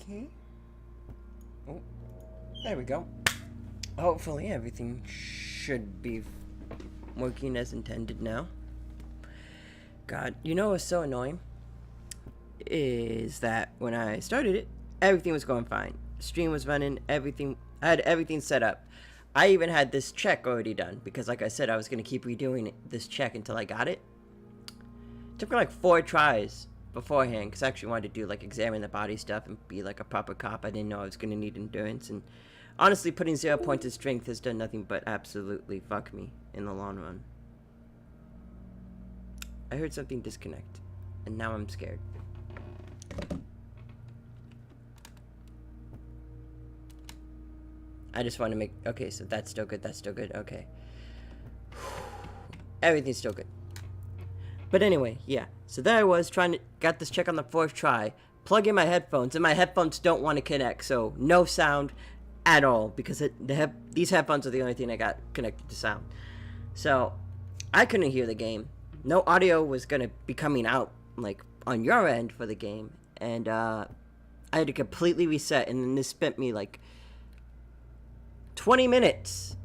Okay. Oh, there we go. Hopefully everything should be working as intended now. God, you know what's so annoying? Is that when I started it, everything was going fine. Stream was running, everything. I had everything set up. I even had this check already done because, like I said, I was gonna keep redoing this check until I got it. It took me like 4 tries beforehand because I actually wanted to do like examine the body stuff and be like a proper cop. I didn't know I was gonna need endurance, and honestly, putting 0 points of strength has done nothing but absolutely fuck me in the long run. I heard something disconnect, and now I'm scared. I just want to make... Okay, so that's still good. That's still good. Okay. Everything's still good. But anyway, yeah. So there I was trying to... Got this check on the 4th try. Plug in my headphones. And my headphones don't want to connect. So no sound at all. Because these headphones are the only thing I got connected to sound. So I couldn't hear the game. No audio was going to be coming out like on your end for the game. And I had to completely reset. And then this spent me like 20 minutes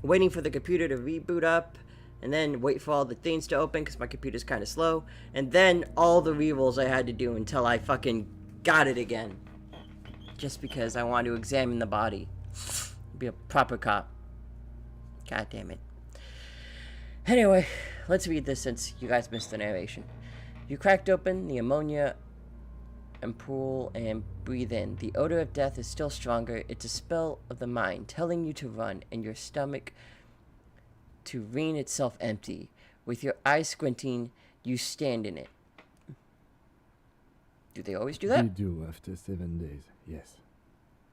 waiting for the computer to reboot up, and then wait for all the things to open because my computer's kind of slow, and then all the rerolls I had to do until I fucking got it again, just because I wanted to examine the body, be a proper cop. God damn it. Anyway, let's read this since you guys missed the narration. You cracked open the ammonia ampoule and breathe in. The odor of death is still stronger. It's a spell of the mind telling you to run, and your stomach to rein itself empty. With your eyes squinting, you stand in it. Do they always do that? We do after 7 days, yes.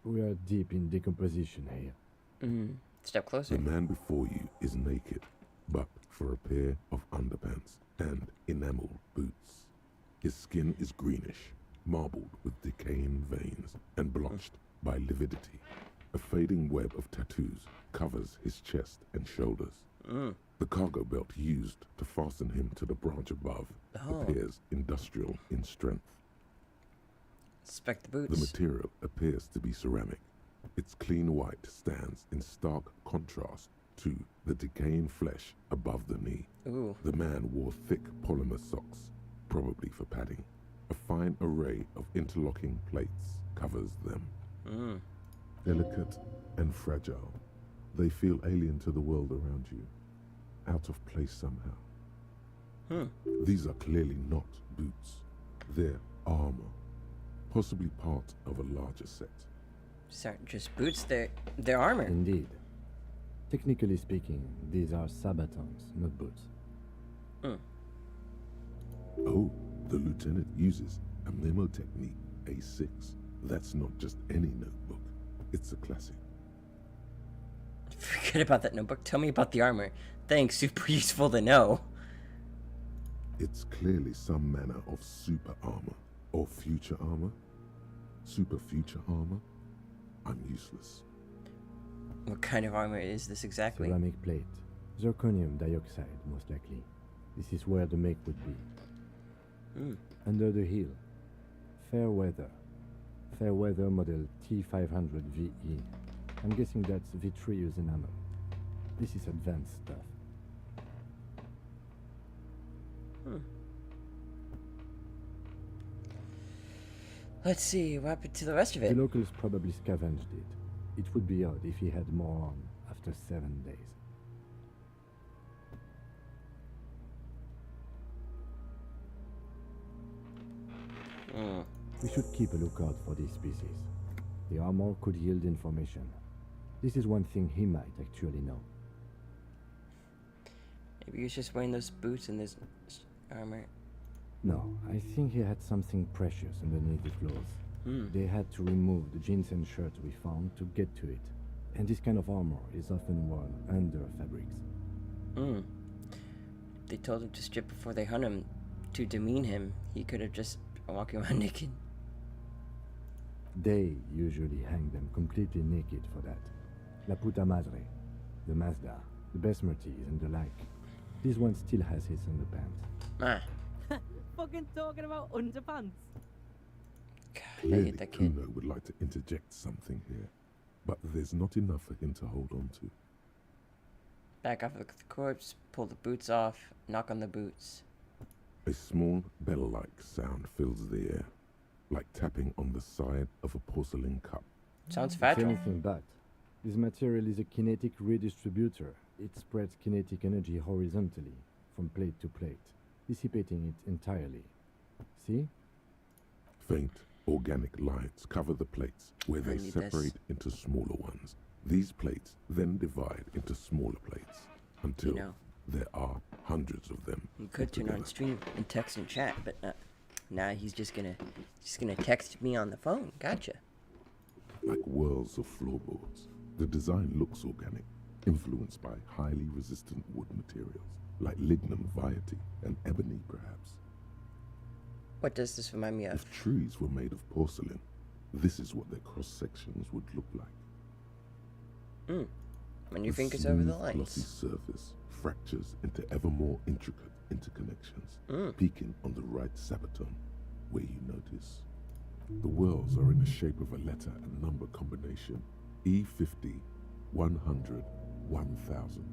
We are deep in decomposition here. Step closer. The man before you is naked, but for a pair of underpants and enamel boots. His skin is greenish, marbled with decaying veins and blotched by lividity. A fading web of tattoos covers his chest and shoulders. The cargo belt used to fasten him to the branch above appears industrial in strength. Inspect the boots. The material appears to be ceramic. Its clean white stands in stark contrast to the decaying flesh above the knee. Ooh. The man wore thick polymer socks, probably for padding. A fine array of interlocking plates covers them. Delicate and fragile, they feel alien to the world around you, out of place somehow. These are clearly not boots. They're armor, possibly part of a larger set. These aren't just boots, they're armor. Indeed. Technically speaking, these are sabatons, not boots. Oh, the lieutenant uses a memo technique, A6. That's not just any notebook. It's a classic. Forget about that notebook. Tell me about the armor. Thanks, super useful to know. It's clearly some manner of super armor. Or future armor. Super future armor. I'm useless. What kind of armor is this exactly? Ceramic plate. Zirconium dioxide, most likely. This is where the make would be. Under the heel. Fair weather. Fair weather model T500 VE. I'm guessing that's vitreous enamel. This is advanced stuff. Let's see, what happened to the rest of The it? locals probably scavenged it. It would be odd if he had more on after 7 days. We should keep a lookout for these species. The armor could yield information. This is one thing he might actually know. Maybe he was just wearing those boots and this armor. No, I think he had something precious underneath the clothes. They had to remove the jeans and shirt we found to get to it. And this kind of armor is often worn under fabrics. They told him to strip before they hunt him. To demean him, he could have just been walking around naked. They usually hang them completely naked for that. La puta madre, the Mazda, the besmirties and the like. This one still has his underpants. Ah. Fucking talking about underpants. God. Clearly, that kid. Kuno would like to interject something here, but there's not enough for him to hold on to. Back off the corpse, pull the boots off, knock on the boots. A small bell-like sound fills the air, like tapping on the side of a porcelain cup. Sounds It's fragile. anything but. This material is a kinetic redistributor. It spreads kinetic energy horizontally, from plate to plate, dissipating it entirely. See? Faint, organic lines cover the plates, where they need this. separate into smaller ones. These plates then divide into smaller plates, until You know. there are hundreds of them. You could turn on altogether. stream and text and chat, but now he's just gonna text me on the phone. Gotcha. Like whirls of floorboards. The design looks organic, influenced by highly resistant wood materials, like lignum vitae and ebony perhaps. What does this remind me of? If trees were made of porcelain, this is what their cross-sections would look like. When your The fingers over the smooth, glossy lights. surface fractures into ever more intricate interconnections, peaking on the right sabaton, where you notice. The whirls are in the shape of a letter and number combination, E50, 100, 1000.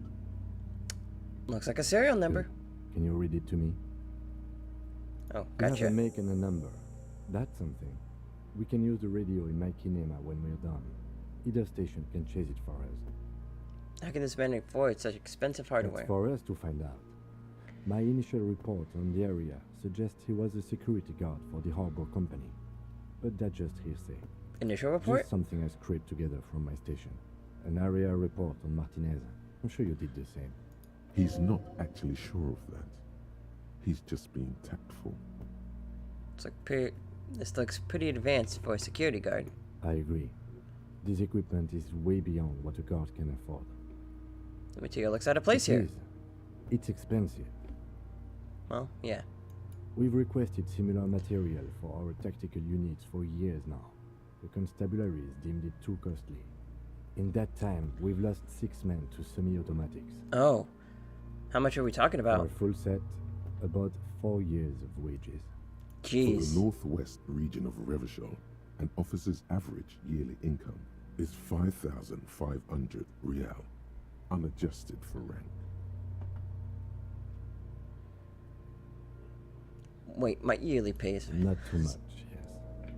Looks like a serial number. Can you read it to me? Oh, We have gotcha. a make and a number. That's something. We can use the radio in my kinema when we're done. Either station can chase it for us. How can this man afford such expensive hardware? It's for us to find out. My initial report on the area suggests he was a security guard for the harbor company. But that's just hearsay. Initial report? Just something I scraped together from my station. An area report on Martinez. I'm sure you did the same. He's not actually sure of that. He's just being tactful. This looks pretty advanced for a security guard. I agree. This equipment is way beyond what a guard can afford. The material looks out of place It here. is. It's expensive. Well, yeah. We've requested similar material for our tactical units for years now. The constabularies deemed it too costly. In that time, we've lost 6 men to semi-automatics. Oh. How much are we talking For about? a full set, about 4 years of wages. For Jeez. the northwest region of Revachol, an officer's average yearly income is 5,500 real, unadjusted for rank. Wait, my yearly pay is... Not too much, yes.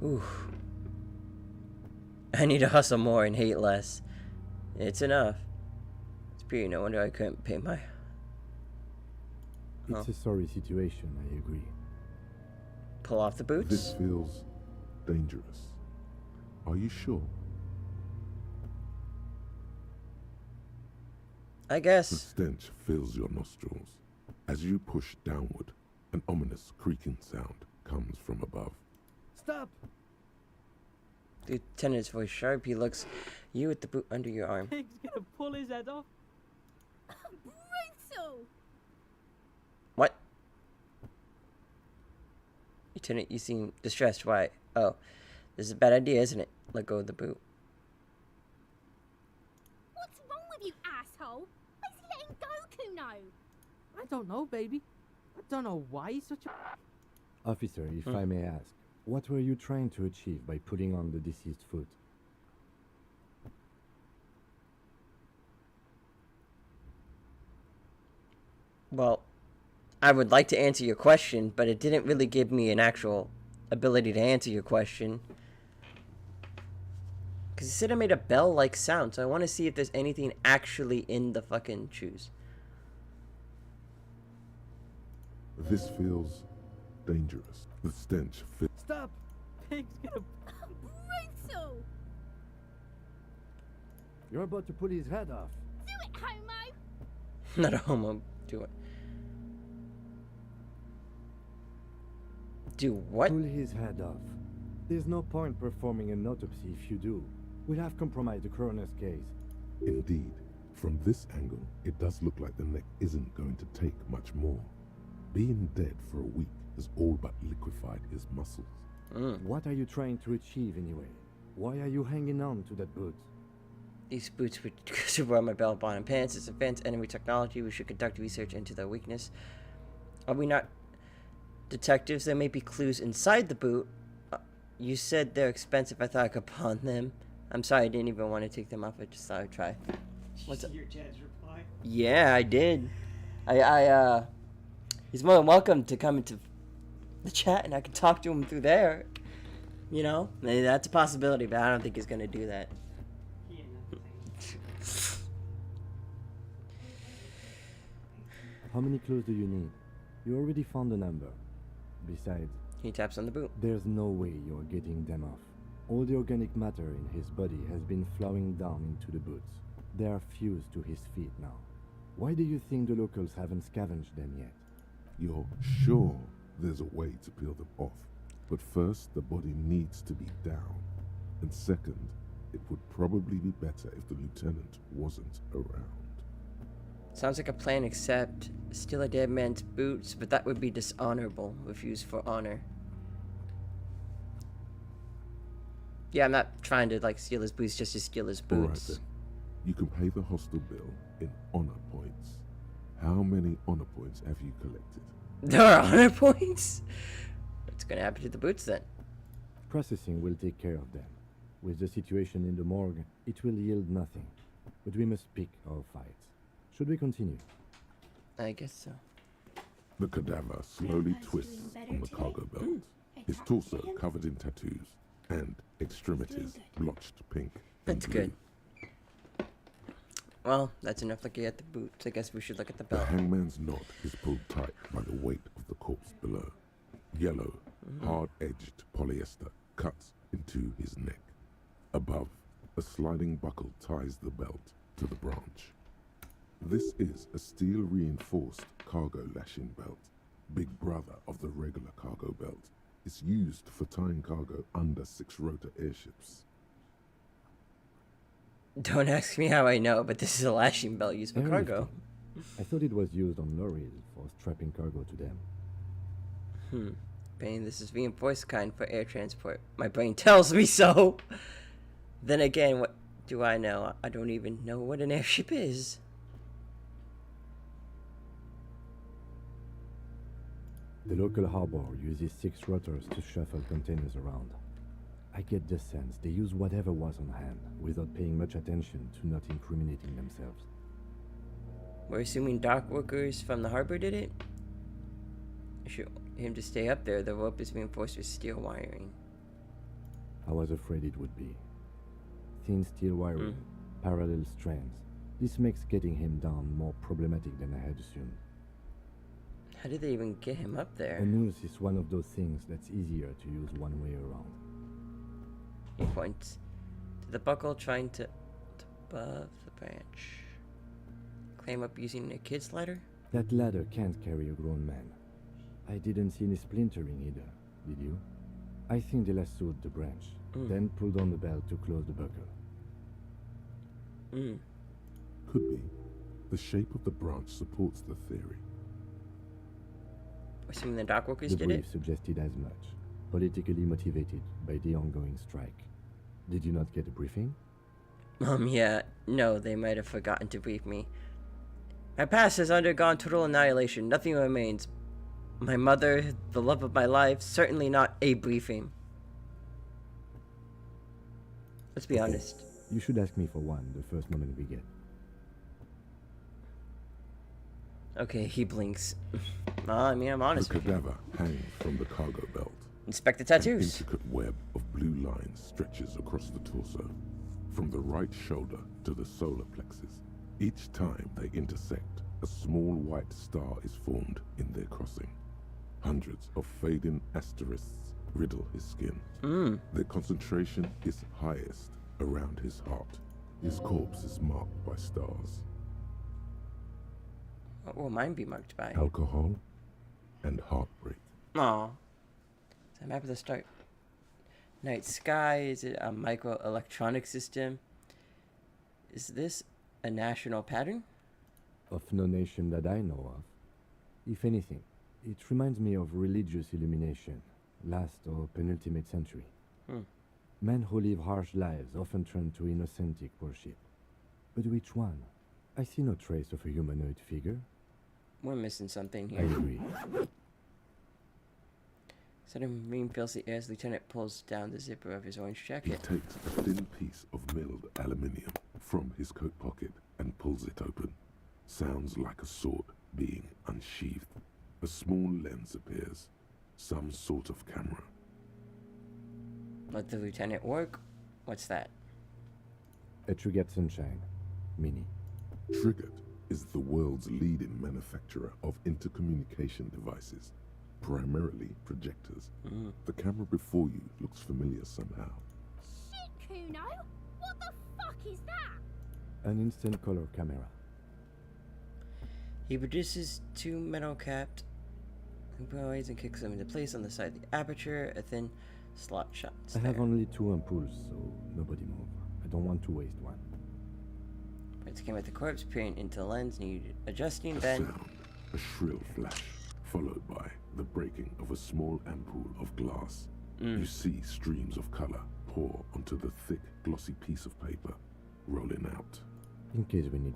Ooh. I need to hustle more and hate less. It's enough. It's pure no wonder I couldn't pay my... It's a sorry situation, I agree. Pull off the boots? This feels dangerous. Are you sure? I The guess. stench fills your nostrils. As you push downward, an ominous creaking sound comes from above. Stop! The lieutenant's voice sharp. He looks you with the boot under your arm. Pig's gonna pull his head off. Brutal! What? Lieutenant, you seem distressed. Why? Oh, this is a bad idea, isn't it? Let go of the boot. What's wrong with you, asshole? Why is he letting go, Kuno? I don't know, baby. I don't know why he's such a... Officer, if I may ask, what were you trying to achieve by putting on the deceased foot? Well, I would like to answer your question, but it didn't really give me an actual ability to answer your question. Because you said it made a bell-like sound, so I want to see if there's anything actually in the fucking shoes. This feels dangerous. The stench fills. Stop! Pig's gonna... Brutal! You're about to pull his head off. Do it, homo! Not a homo. Do it. Do what? Pull his head off. There's no point performing an autopsy if you do. We'll have compromised the coroner's case. Indeed, from this angle, it does look like the neck isn't going to take much more. Being dead for a week has all but liquefied his muscles. What are you trying to achieve anyway? Why are you hanging on to that boot? These boots would super on my belt, bottom pants. It's advanced enemy technology. We should conduct research into their weakness. Are we not detectives? There may be clues inside the boot. You said they're expensive. I thought I could pawn them. I'm sorry, I didn't even want to take them off. I just thought I'd try. What's up? Your dad's reply? Yeah, I did. He's more than welcome to come into the chat, and I can talk to him through there. You know, that's a possibility, but I don't think he's gonna do that. He ain't nothing. How many clues do you need? You already found the number. Besides, He taps on the boot. there's no way you're getting them off. All the organic matter in his body has been flowing down into the boots. They are fused to his feet now. Why do you think the locals haven't scavenged them yet? You're sure there's a way to peel them off, but first the body needs to be down. And second, it would probably be better if the lieutenant wasn't around. Sounds like a plan, except steal a dead man's boots, but that would be dishonorable if used for honor. Yeah, I'm not trying to like steal his boots just to steal his Alright boots. then. You can pay the hostel bill in honor points. How many honor points have you collected? There are honor points? What's gonna happen to the boots then? Processing will take care of them. With the situation in the morgue, it will yield nothing. But we must pick our fights. Should we continue? I guess so. The cadaver slowly twists on the cargo belt, his torso covered in tattoos, and extremities blotched pink. and That's blue. good. Well, that's enough looking at the boots. I guess we should look at the The belt. hangman's knot is pulled tight by the weight of the corpse below. Yellow, hard-edged polyester cuts into his neck. Above, a sliding buckle ties the belt to the branch. This is a steel-reinforced cargo lashing belt, big brother of the regular cargo belt. It's used for tying cargo under six-rotor airships. Don't ask me how I know, but this is a lashing belt used for cargo. I thought it was used on lorries for strapping cargo to them. Brain, this is reinforced kind for air transport. My brain tells me so. Then again, what do I know? I don't even know what an airship is. The local harbor uses 6 rotors to shuffle containers around. I get the sense they use whatever was on hand without paying much attention to not incriminating themselves. We're assuming dock workers from the harbor did it? Should him to stay up there, the rope is reinforced with steel wiring. I was afraid it would be. Thin steel wiring, parallel strands. This makes getting him down more problematic than I had assumed. How did they even get him up A there? noose is one of those things that's easier to use one way around. He points to the buckle, trying to above the branch. Climb up using a kid's ladder? That ladder can't carry a grown man. I didn't see any splintering either, did you? I think they lassoed the branch, then pulled on the belt to close the buckle. Could be. The shape of the branch supports the theory. Assuming the dock workers The did brief it? suggested as much, politically motivated by the ongoing strike. Did you not get a briefing? Yeah. No, they might have forgotten to brief me. My past has undergone total annihilation. Nothing remains. My mother, the love of my life, certainly not a briefing. Let's be honest. You should ask me for one the first moment we get. Okay, he blinks. Well, I mean, I'm honest The with you. cadaver hangs from the cargo belt. Inspect the An tattoos. intricate web of blue lines stretches across the torso, from the right shoulder to the solar plexus. Each time they intersect, a small white star is formed in their crossing. Hundreds of fading asterisks riddle his skin. Their concentration is highest around his heart. His corpse is marked by stars. What will mine be marked by? Alcohol and heartbreak. Aw. So I'm happy to start. Night sky, is it a microelectronic system? Is this a national pattern? Of no nation that I know of. If anything, it reminds me of religious illumination, last or penultimate century. Men who live harsh lives often turn to innocentic worship. But which one? I see no trace of a humanoid figure. We're missing something I here. agree. Sudden Marine feels the air as Lieutenant pulls down the zipper of his orange He jacket. takes a thin piece of milled aluminium from his coat pocket and pulls it open. Sounds like a sword being unsheathed. A small lens appears. Some sort of camera. Let the lieutenant work. What's that? A Trigger Sunshine. Mini. Triggered is the world's leading manufacturer of intercommunication devices, primarily projectors. The camera before you looks familiar somehow. Shit, Kuno! What the fuck is that? An instant color camera. He produces two metal-capped blades and kicks them into place on the side of the aperture. A thin slot shots I have there. only 2 ampoules, so nobody move. I don't want to waste one. Lights came at the corpse, peering into the lens, needed adjusting, A then... sound, a shrill flash, followed by the breaking of a small ampoule of glass. You see streams of color pour onto the thick, glossy piece of paper, rolling out. In case we need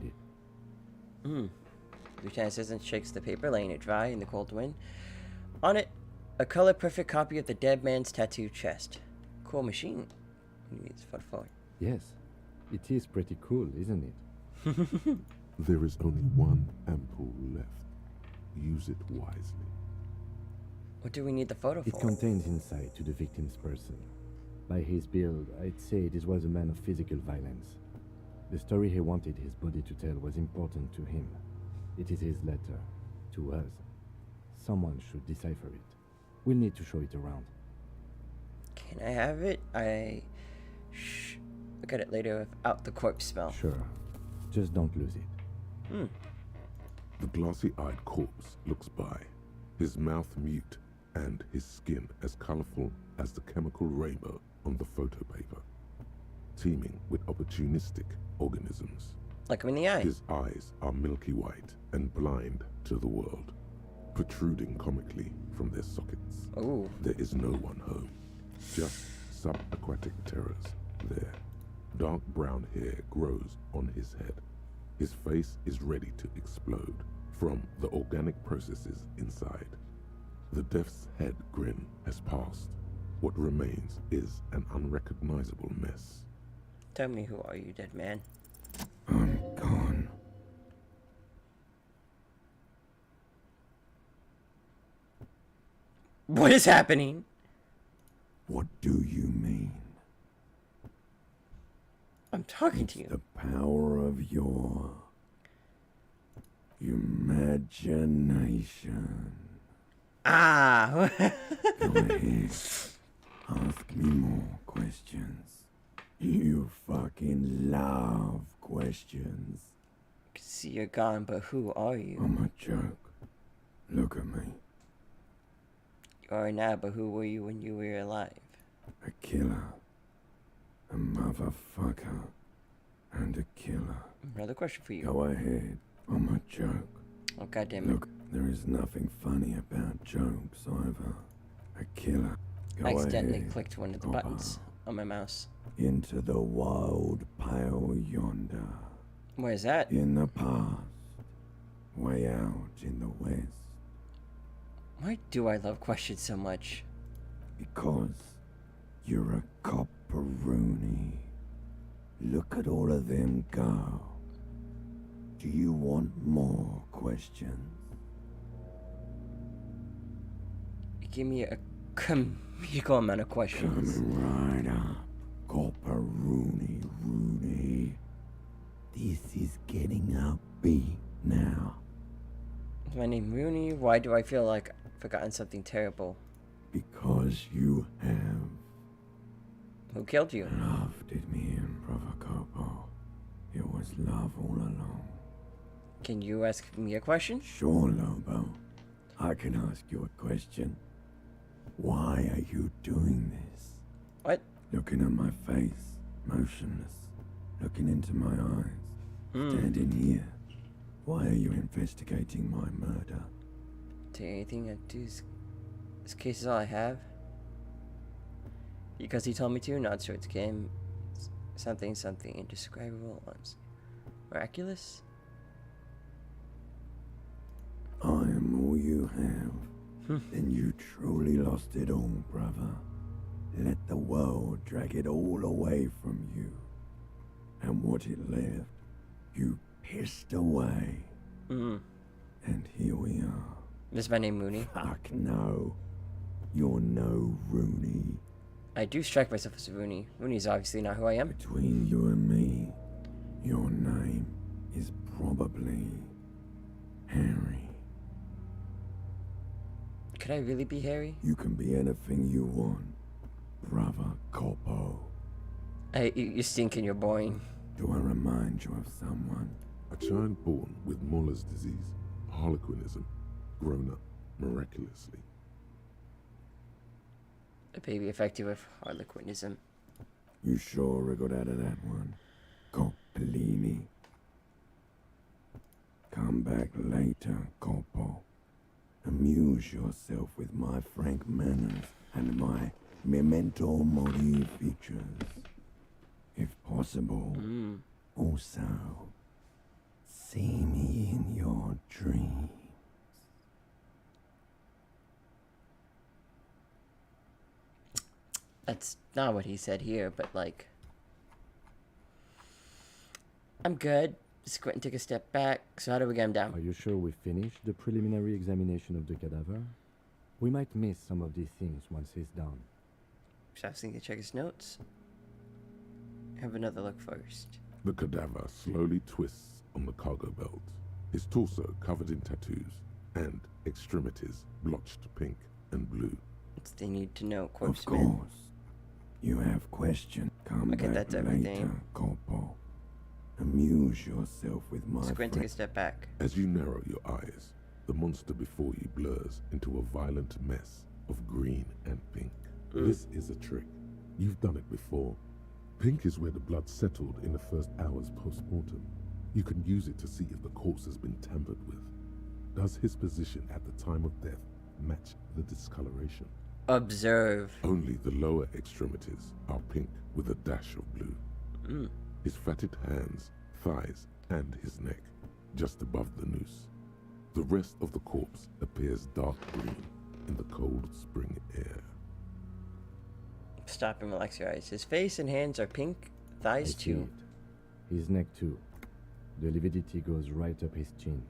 it. Lieutenant says and shakes the paper, laying it dry in the cold wind. On it, a color-perfect copy of the dead man's tattooed chest. Cool machine. He needs photo forward. Yes. It is pretty cool, isn't it? There is only one ampoule left. Use it wisely. What do we need the photo It for? contains insight to the victim's person. By his build, I'd say this was a man of physical violence. The story he wanted his body to tell was important to him. It is his letter. To us. Someone should decipher it. We'll need to show it around. Can I have it? Shh. Look at it later without the corpse smell. Sure. Just don't lose it. The glossy-eyed corpse looks by, his mouth mute and his skin as colorful as the chemical rainbow on the photo paper, teeming with opportunistic organisms. Look him in the eye. His eyes are milky white and blind to the world, protruding comically from their sockets. Ooh. There is no one home, just subaquatic terrors there. Dark brown hair grows on his head. His face is ready to explode from the organic processes inside. The death's head grin has passed. What remains is an unrecognizable mess. Tell me, who are you, dead man? I'm gone. What is happening? What do you mean? I'm talking to you. The power of your imagination. Ah. Go ahead. Ask me more questions. You fucking love questions. See, you're gone, but who are you? I'm a joke. Look at me. You are now, but who were you when you were alive? A killer. A motherfucker. And a killer. Another question for you. Go ahead. I'm a joke. Oh, goddammit. Look, there is nothing funny about jokes either. A killer. Go I accidentally ahead. clicked one of the Hopper. buttons on my mouse. Into the wild pale yonder. Where's that? In the past. Way out in the west. Why do I love questions so much? Because you're a copperoony. Look at all of them go. Do you want more questions? You give me a comical amount of questions. Coming right up. Copperoony Rooney. This is getting upbeat now. Is my name Rooney? Why do I feel like I've forgotten something terrible? Because you have Who killed you? love did me in, Provocopo. It was love all along. Can you ask me a question? Sure, Lobo. I can ask you a question. Why are you doing this? What? Looking at my face, motionless. Looking into my eyes. Standing here. Why are you investigating my murder? Do anything I do? This case is all I have. Because he told me to. Not sure it's game. Something indescribable. Miraculous. I am all you have. then you truly lost it all, brother. Let the world drag it all away from you. And what it left, you pissed away. And here we are. Is my name Mooney? Fuck no. You're no Rooney. I do strike myself as a Rooney. Rooney's obviously not who I am. Between you and me, your name is probably Harry. Could I really be Harry? You can be anything you want, brother Corpo. You stink and you're boring. Do I remind you of someone? A child born with Muller's disease, harlequinism, grown up miraculously. A baby affected with harlequinism. You sure wriggled out of that one, Coppellini? Come back later, Corpo. Amuse yourself with my frank manners and my memento mori features. If possible, also, see me in your dreams. That's not what he said here, but like... I'm good. Squint and take a step back. So how do we get him down? Are you sure we finished the preliminary examination of the cadaver? We might miss some of these things once he's down. So I was thinking to check his notes. Have another look first. The cadaver slowly twists on the cargo belt, his torso covered in tattoos, and extremities blotched pink and blue. What's they need to know, Of corpseman? course. You have questions. Come Okay, back that's later, everything. Corpo. Amuse yourself with my Squint, take a friend. step back. As you narrow your eyes, the monster before you blurs into a violent mess of green and pink. This is a trick. You've done it before. Pink is where the blood settled in the first hours post-mortem. You can use it to see if the corpse has been tampered with. Does his position at the time of death match the discoloration? Observe. Only the lower extremities are pink with a dash of blue. His fatted hands, thighs, and his neck, just above the noose. The rest of the corpse appears dark green in the cold spring air. Stop and relax your eyes. His face and hands are pink. I Thighs see too. it. His neck too. The lividity goes right up his chin.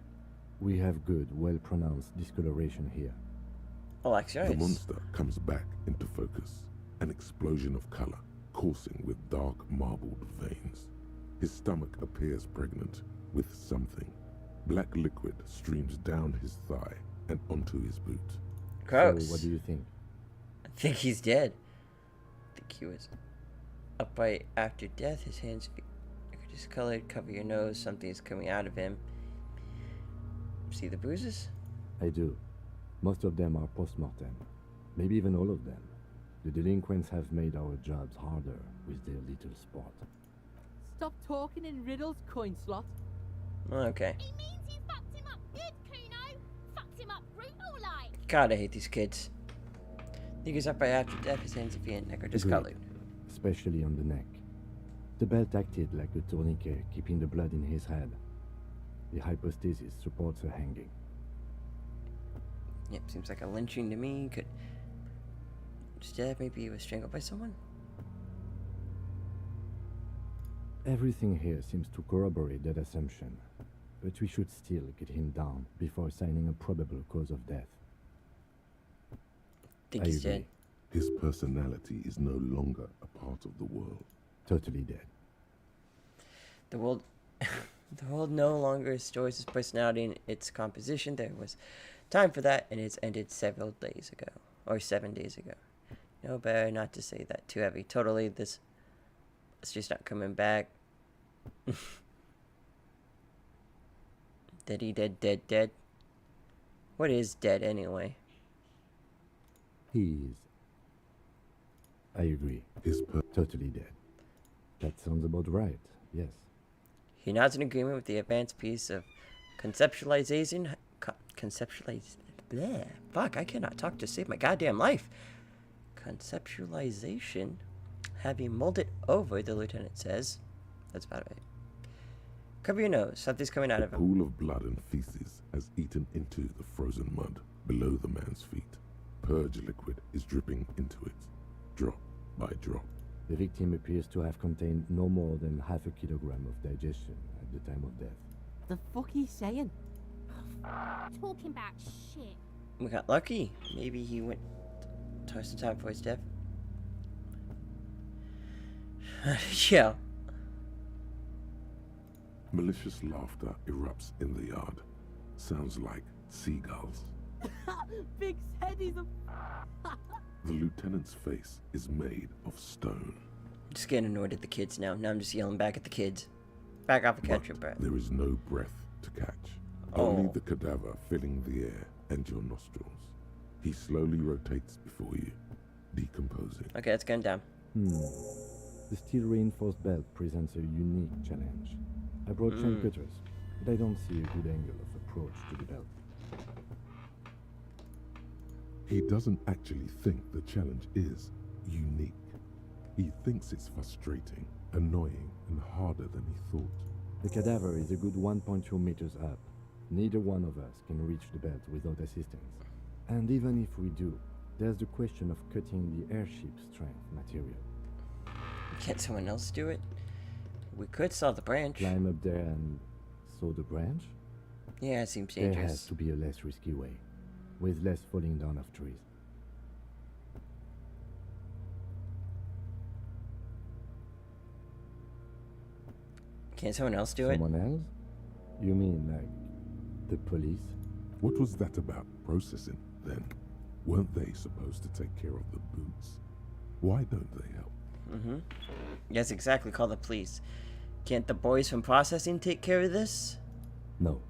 We have good, well-pronounced discoloration here. Relax your The eyes. monster comes back into focus, an explosion of color, coursing with dark marbled veins. His stomach appears pregnant with something. Black liquid streams down his thigh and onto his boot. Gross. So what do you think? I think he's dead. I think he was upright after death. His hands are discolored. Cover your nose. Something is coming out of him. See the bruises? I do. Most of them are post-mortem. Maybe even all of them. The delinquents have made our jobs harder with their little sport. Stop talking in riddles, coin slot. Okay. He means you fucked him up good, Kuno. Fucked him up brutal like. God, I hate these kids. I think he's upright after death. His hands and feet and neck are discolored. Especially on the neck. The belt acted like a tourniquet, keeping the blood in his head. The hypostasis supports a hanging. Yep, seems like a lynching to me. Could instead maybe he was strangled by someone? Everything here seems to corroborate that assumption, but we should still get him down before assigning a probable cause of death. Think I he's agree. dead. His personality is no longer a part of the world. Totally dead. The world the world no longer stores his personality in its composition. There was time for that, and it's ended several days ago. Or 7 days ago. No, better not to say that too heavy. Totally, it's just not coming back. Dead, dead. What is dead anyway? He is. I agree. His Totally dead. That sounds about right, yes. He nods in agreement with the advanced piece of conceptualization. Bleh. Fuck, I cannot talk to save my goddamn life. Conceptualization. Having molded over, the lieutenant says. That's about it. Cover your nose. Something's coming out of him. pool of blood and feces has eaten into the frozen mud. below the man's feet. Purge liquid is dripping into it, drop by drop. The victim appears to have contained no more than half a kilogram of digestion at the time of death. The fuck he's saying? Talking about shit. We got lucky. Maybe he went twice the time before his death. Yeah. Malicious laughter erupts in the yard. Sounds like seagulls. Big said he's a. The lieutenant's face is made of stone. Just getting annoyed at the kids now. Now I'm just yelling back at the kids. Back off and catch your breath. There is no breath to catch. Oh. Only the cadaver filling the air and your nostrils. He slowly rotates before you, decomposing. Okay, it's going down. The steel reinforced belt presents a unique challenge. I brought chain cutters, but I don't see a good angle of approach to the belt. He doesn't actually think the challenge is unique. He thinks it's frustrating, annoying, and harder than he thought. The cadaver is a good 1.2 meters up. Neither one of us can reach the belt without assistance. And even if we do, there's the question of cutting the airship strength material. Can't someone else do it? We could saw the branch. Climb up there and saw the branch? Yeah, it seems There has dangerous. to be a less risky way, with less falling down of trees. Can't someone else do it? Someone else? You mean like the police? What was that about processing, then? Weren't they supposed to take care of the boots? Why don't they help? Yes, exactly. Call the police. Can't the boys from processing take care of this? No.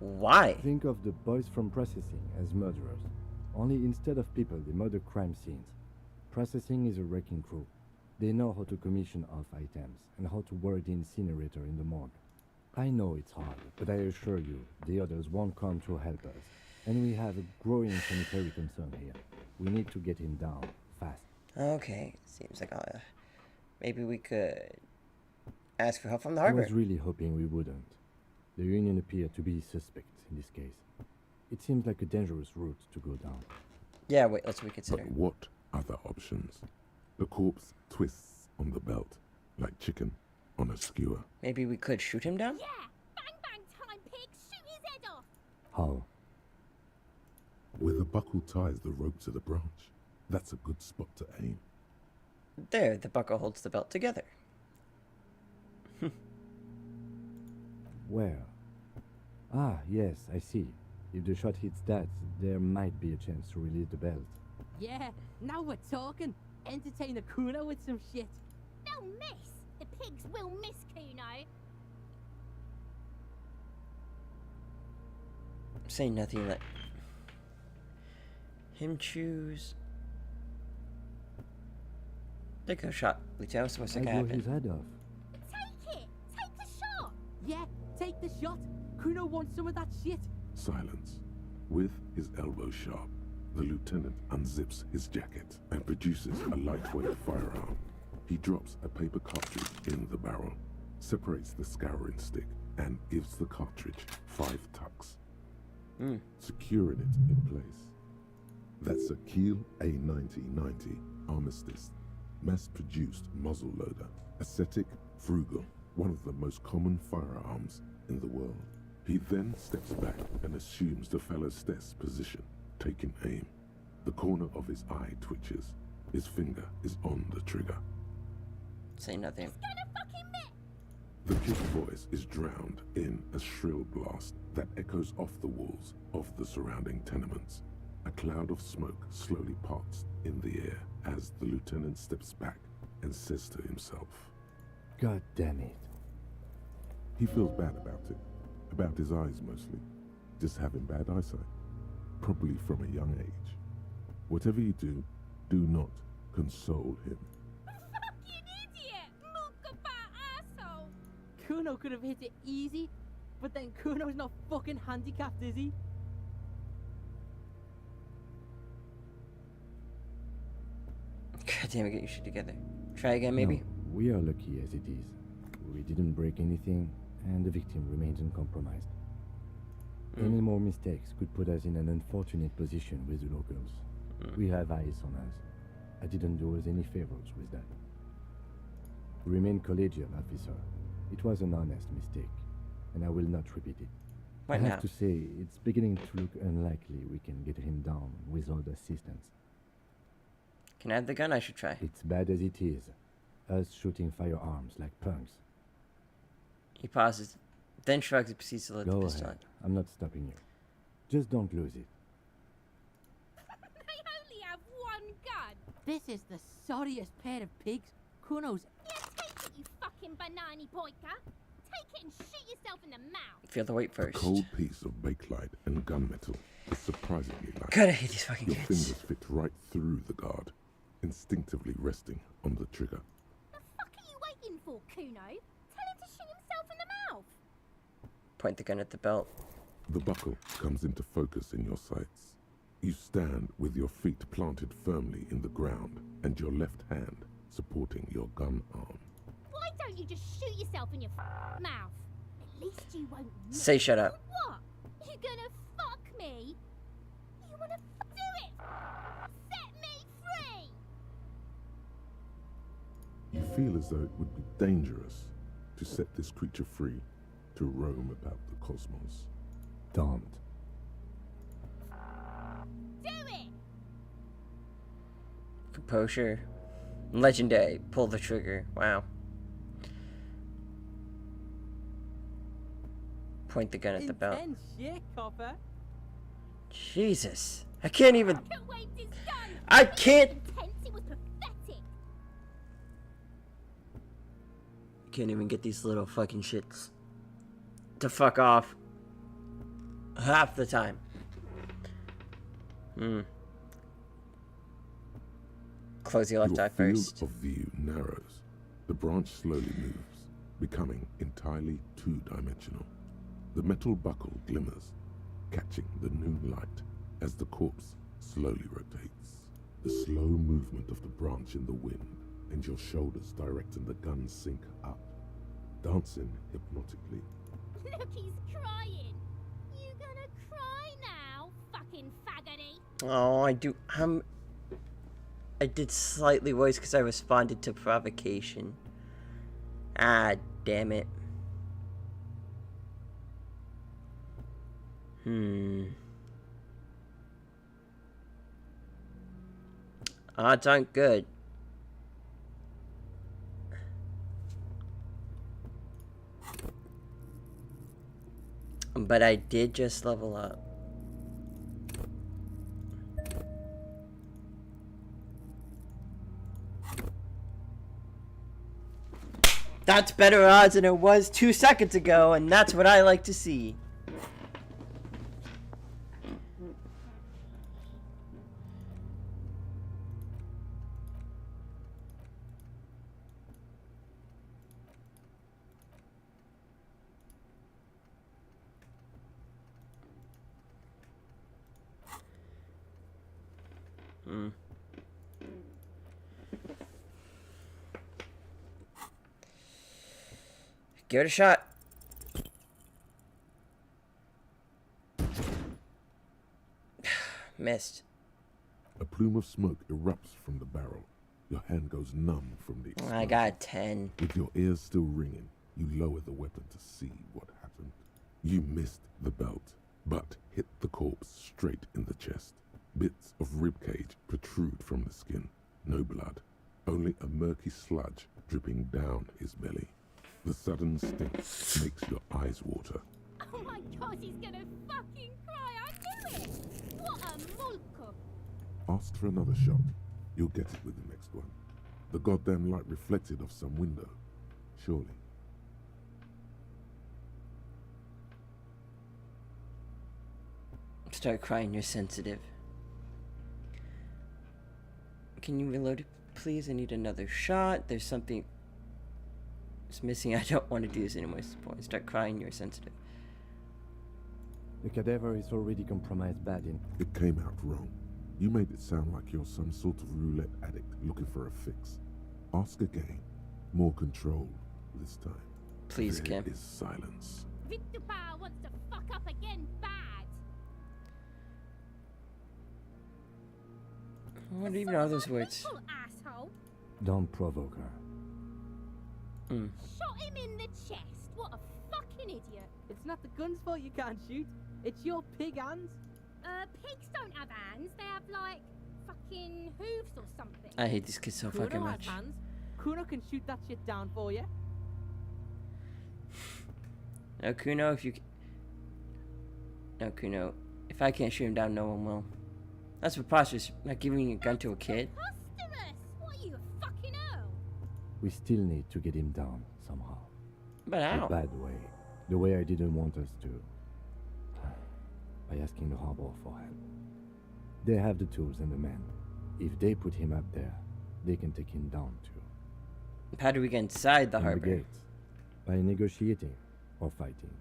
Why? Think of the boys from processing as murderers. Only instead of people, they murder crime scenes. Processing is a wrecking crew. They know how to commission off items and how to work the incinerator in the morgue. I know it's hard, but I assure you, the others won't come to help us. And we have a growing sanitary concern here. We need to get him down, fast. Okay, seems like maybe we could ask for help from the I harbor. was really hoping we wouldn't. The Union appear to be suspect in this case. It seems like a dangerous route to go down. Yeah, wait, let's reconsider. But what other options? The corpse twists on the belt, like chicken on a skewer. Maybe we could shoot him down? Yeah! Bang bang time, pig! Shoot his head off! How? Where the buckle ties the rope to the branch. That's a good spot to aim. There, the buckle holds the belt together. Where? Ah, yes, I see. If the shot hits that, there might be a chance to release the belt. Yeah, now we're talking. Entertain a Kuno with some shit. They'll miss! The pigs will miss Kuno! Say nothing, let him choose. Take a shot, Lieutenant. What's I gonna blow happen? his head off. Take it! Take the shot! Yeah, take the shot. Kuno wants some of that shit. Silence. With his elbow sharp, the lieutenant unzips his jacket and produces a lightweight firearm. He drops a paper cartridge in the barrel, separates the scouring stick, and gives the cartridge 5 tucks, securing it in place. That's a Kiel A9090 Armistice, mass-produced muzzleloader, ascetic, frugal, one of the most common firearms in the world. He then steps back and assumes the fellow's position, taking aim. The corner of his eye twitches. His finger is on the trigger. Say nothing. Gonna fucking miss! The kid's voice is drowned in a shrill blast that echoes off the walls of the surrounding tenements. A cloud of smoke slowly parts in the air as the lieutenant steps back and says to himself, God damn it. he feels bad about it. About his eyes mostly. Just having bad eyesight. Probably from a young age. Whatever you do, do not console him. Fucking idiot! Mookaba asshole! Kuno could have hit it easy, but then Kuno's not fucking handicapped, is he? God damn it, get your shit together. Try again, maybe? No, we are lucky as it is. We didn't break anything, and the victim remains uncompromised. Any more mistakes could put us in an unfortunate position with the locals. We have eyes on us. I didn't do us any favors with that. Remain collegial, officer. It was an honest mistake, and I will not repeat it. Why I have not? to say, it's beginning to look unlikely we can get him down without assistance. Can I have the gun? I should try. It's bad as it is. Us shooting firearms like punks. He pauses, then shrugs and proceeds to load the Go pistol. ahead. I'm not stopping you. Just don't lose it. They only have one gun. This is the sorriest pair of pigs Kuno's. Yeah, take it, you fucking banana poika. Take it and shoot yourself in the mouth. Feel the weight A first. cold piece of bakelite and gunmetal is surprisingly light. God, I hate these fucking Your kids. fingers fit right through the guard, instinctively resting on the trigger. The fuck are you waiting for, Kuno? Tell him to shoot himself in the mouth. Point the gun at the belt. The buckle comes into focus in your sights. You stand with your feet planted firmly in the ground and your left hand supporting your gun arm. Why don't you just shoot yourself in your mouth? At least you won't miss. Say shut up. What? You gonna fuck me? You wanna do it? Set me free! You feel as though it would be dangerous to set this creature free to roam about the cosmos. Don't. Do it! Composure. Legendary. Pull the trigger. Wow. Point the gun at the belt. Intense shit, copper. Jesus. I can't even. Can't wave this gun! I It was can't. intense, it was pathetic! Can't even get these little fucking shits to fuck off half the time. Close your left Your eye field first. of view narrows. The branch slowly moves, becoming entirely two-dimensional. The metal buckle glimmers, catching the noon light as the corpse slowly rotates. The slow movement of the branch in the wind and your shoulders directing the gun sink up, dancing hypnotically. Look, he's crying! You gonna cry now, fucking faggoty? Oh, I do. I did slightly worse because I responded to provocation. Ah, damn it. Odds aren't good. But I did just level up. That's better odds than it was 2 seconds ago, and that's what I like to see. Give it a shot. Missed. A plume of smoke erupts from the barrel. Your hand goes numb from the explosion. I got a 10. With your ears still ringing, you lower the weapon to see what happened. You missed the belt, but hit the corpse straight in the chest. Bits of ribcage protrude from the skin. No blood, only a murky sludge dripping down his belly. The sudden stink makes your eyes water. Oh my god, he's gonna fucking cry! I knew it! What a mulko! Ask for another shot. You'll get it with the next one. The goddamn light reflected off some window. Surely. Start crying, you're sensitive. Can you reload it, please? I need another shot. There's something it's missing. I don't want to do this anymore. Start crying, you're sensitive. The cadaver is already compromised badly. It came out wrong. You made it sound like you're some sort of roulette addict looking for a fix. Ask again. More control this time. Please, There Kim. is silence. Victor wants to fuck up again bad! What do you know those words? People, asshole. Don't provoke her. Shot him in the chest. What a fucking idiot. It's not the gun's fault you can't shoot. It's your pig hands. Pigs don't have hands. They have, like, fucking hooves or something. I hate these kids so fucking Kuno has much. hands. Kuno can shoot that shit down for you. No, Kuno, if you... No, Kuno, if I can't shoot him down, no one will. That's preposterous. Not giving a gun to a kid. Preposterous. What are you, a fucking earl? We still need to get him down somehow. But The how? bad way. The way I didn't want us to. By asking the harbor for help. They have the tools and the men. If they put him up there, they can take him down too. How do we get inside the And harbor? the gates. By negotiating or fighting.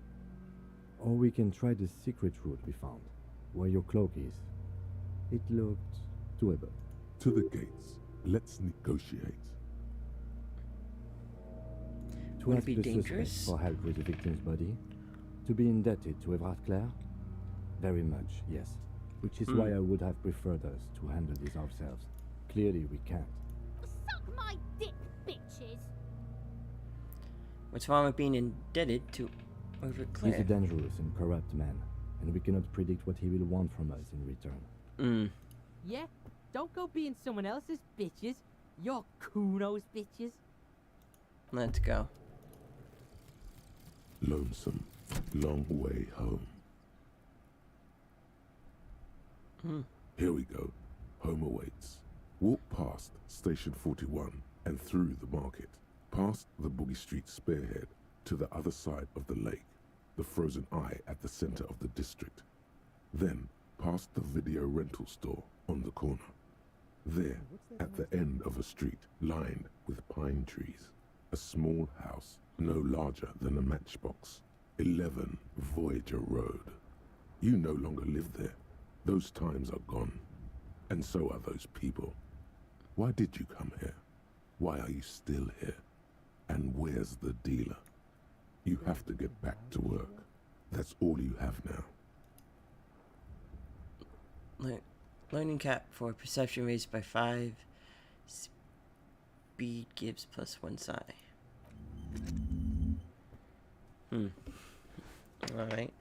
Or we can try the secret route we found, where your cloak is. It looked doable. To the gates. Let's negotiate. To Would it ask be the dangerous? suspect for help with the victim's body. To be indebted to Everard Clare? Very much, yes. Which is why I would have preferred us to handle this ourselves. Clearly we can't. Suck my dick, bitches. What's wrong with being indebted to over He's a Claire? dangerous and corrupt man, and we cannot predict what he will want from us in return. Yeah? Don't go being someone else's bitches. You're Kuno's bitches. Let's go. Lonesome. Long way home. Here we go. Home awaits. Walk past Station 41 and through the market. Past the Boogie Street spearhead to the other side of the lake. The frozen eye at the center of the district. Then past the video rental store on the corner. There, at the end of a street lined with pine trees, a small house no larger than a matchbox. 11 Voyager Road. You no longer live there. Those times are gone. And so are those people. Why did you come here? Why are you still here? And where's the dealer? You have to get back to work. That's all you have now. Learning cap for perception raised by 5. Speed gives +1 psi. Alright.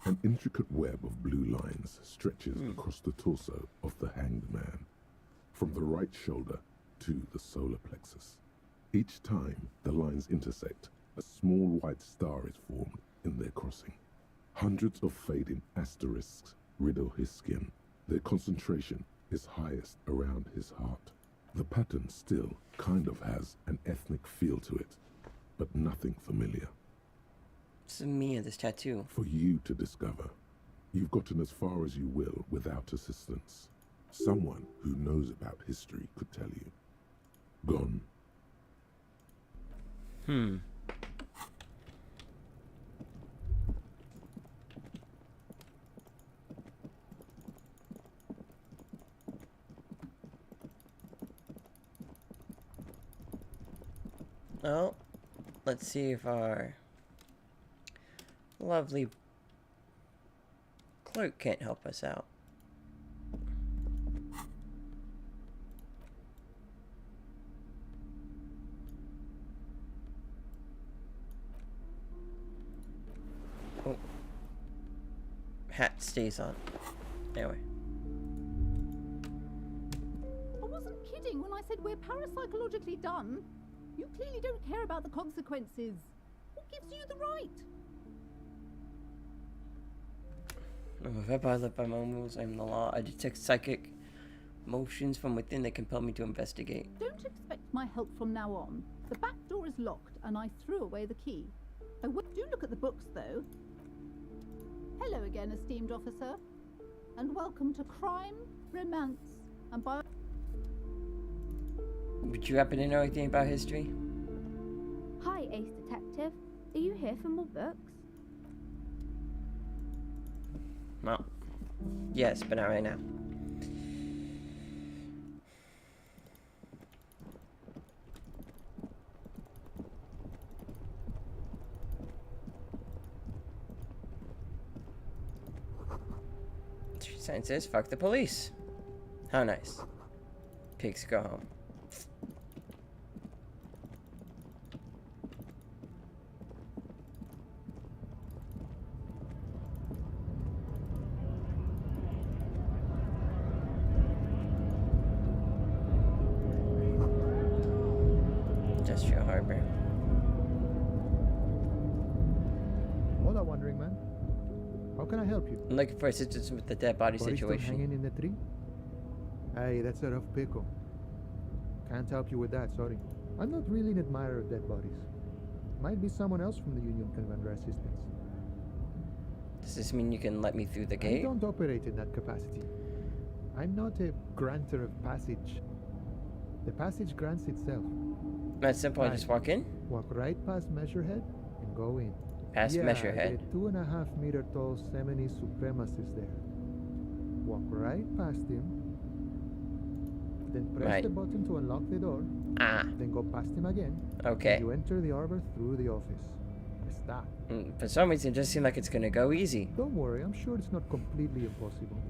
An intricate web of blue lines stretches across the torso of the hanged man, from the right shoulder to the solar plexus. Each time the lines intersect, a small white star is formed in their crossing. Hundreds of fading asterisks riddle his skin. Their concentration is highest around his heart. The pattern still kind of has an ethnic feel to it, but nothing familiar. This is Mia, this tattoo. For you to discover. You've gotten as far as you will without assistance. Someone who knows about history could tell you. Gone. Well, let's see if our lovely clerk can't help us out. Oh. Hat stays on. Anyway. I wasn't kidding when I said we're parapsychologically done. You clearly don't care about the consequences. What gives you the right? If I live by my own rules, I am the law. I detect psychic motions from within that compel me to investigate. Don't expect my help from now on. The back door is locked and I threw away the key. I would do look at the books though. Hello again, esteemed officer. And welcome to Crime, Romance, and Bio... Would you happen to know anything about history? Hi, Ace Detective. Are you here for more books? Well, Yes, but not right now. Sign says, fuck the police. How nice. Pigs go home. Industrial Harbor. Hola, wandering man. How can I help you? I'm looking for assistance with the dead body Body still situation. hanging in the tree? Hey, that's a rough pickle. Can't help you with that, sorry. I'm not really an admirer of dead bodies. Might be someone else from the Union can render assistance. Does this mean you can let me through the I gate? don't operate in that capacity. I'm not a granter of passage. The passage grants itself. That's simple, I just walk in? Walk right past Measurehead and go in. Past Measurehead. The 2.5 meter tall Semini supremacist there. Walk right past him. Then press Right. the button to unlock the door. Ah, Then go past him again. okay. And you enter the arbor through the office. Stop. For some reason, it just seemed like it's gonna go easy. Don't worry, I'm sure it's not completely impossible.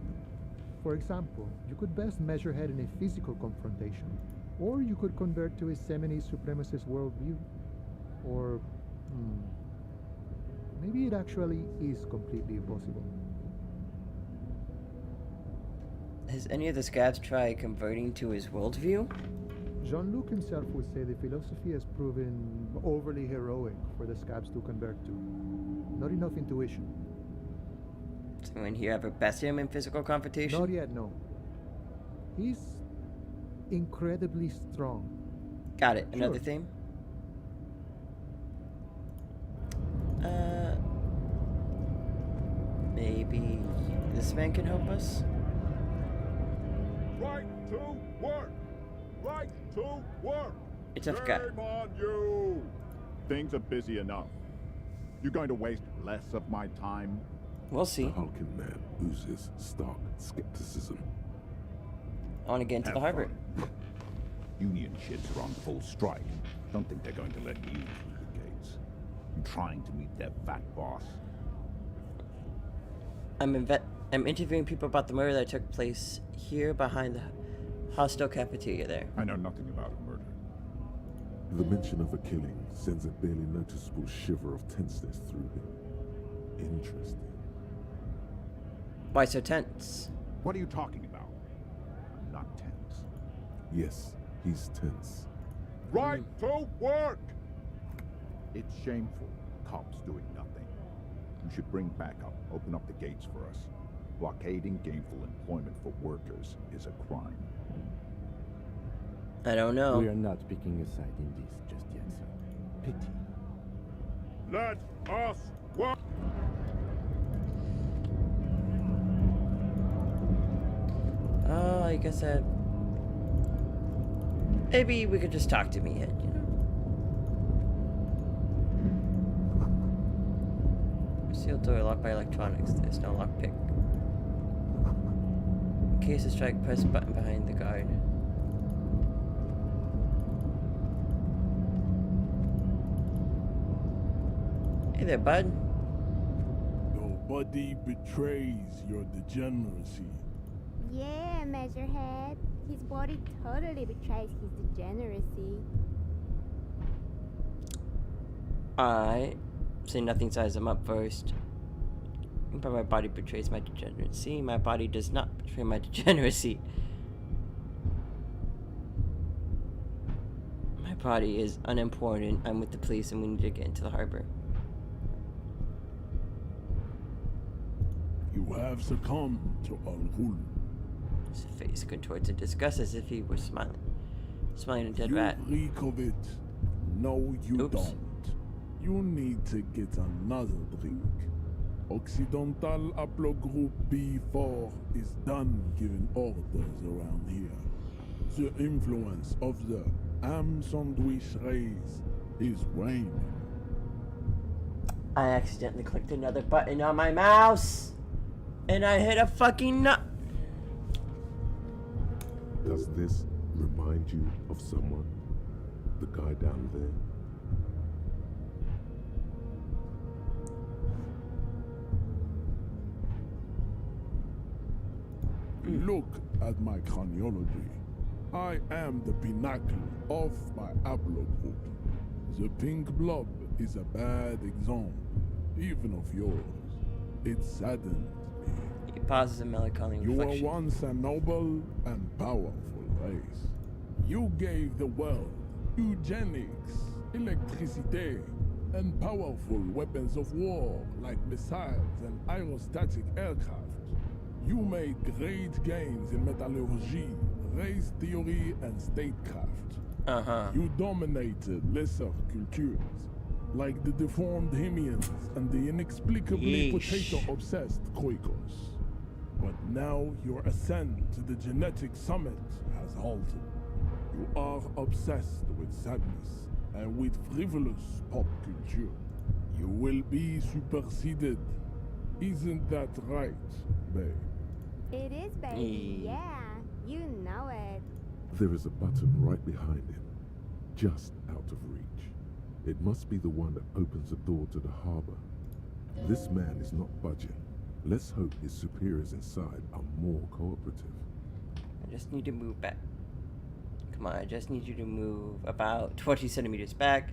For example, you could best Measurehead in a physical confrontation. Or you could convert to a Semini supremacist worldview. Or, maybe it actually is completely impossible. Has any of the scabs tried converting to his worldview? Jean-Luc himself would say the philosophy has proven overly heroic for the scabs to convert to. Not enough intuition. Does anyone here ever bested him in physical confrontation? Not yet, no. He's incredibly strong. Got it. Another Sure. thing? Maybe this man can help us? Right to work! Right to work! It's a guy. Shame on you! Things are busy enough. You're going to waste less of my time? We'll see. The hulking man oozes stark skepticism. I want to get into the Have harbor. fun. Union shits are on full strike. Don't think they're going to let you through the gates. I'm trying to meet their fat boss. I'm interviewing people about the murder that took place here behind the hostel cafeteria there. I know nothing about a murder. The mention of a killing sends a barely noticeable shiver of tenseness through him. Interesting. Why so tense? What are you talking about? I'm not tense. Yes, he's tense. Right to work! It's shameful. Cops doing nothing. You should bring backup. Open up the gates for us. Blockading gainful employment for workers is a crime. I don't know. We are not picking a side in this just yet, sir. Pity. Let us work! Oh, I guess that... Maybe we could just talk to me, Ed, you know? Sealed door locked by electronics. There's no lockpick. In case of strike, press button behind the guard. Hey there, bud. Nobody betrays your degeneracy. Yeah, Measurehead. His body totally betrays his degeneracy. I say nothing size him up first. But my body betrays my degeneracy. My body does not betray my degeneracy. My body is unimportant. I'm with the police and we need to get into the harbor. You have succumbed to Al-Ghul. His face contorts in disgust as if he were smiling. Smiling a dead You rat. reek of it. No, you Oops. don't. You need to get another drink. Occidental Haplogroup B4 is done giving orders around here. The influence of the ham sandwich race is waning. I accidentally clicked another button on my mouse. And I hit a fucking nut. Does this remind you of someone? The guy down there? Look at my craniology. I am the pinnacle of my haplogroup. The pink blob is a bad example, even of yours. It saddens me. He pauses a melancholy You were reflection. once a noble and powerful race. You gave the world eugenics, electricity, and powerful weapons of war like missiles and aerostatic aircraft. You made great gains in metallurgy, race theory, and statecraft. You dominated lesser cultures, like the deformed Hemians and the inexplicably potato-obsessed Quakers. But now your ascent to the genetic summit has halted. You are obsessed with sadness and with frivolous pop culture. You will be superseded. Isn't that right, babe? It is, baby. Yeah, you know it. There is a button right behind him, just out of reach. It must be the one that opens the door to the harbor. This man is not budging. Let's hope his superiors inside are more cooperative. I just need to move back. Come on, I just need you to move about 20 centimeters back.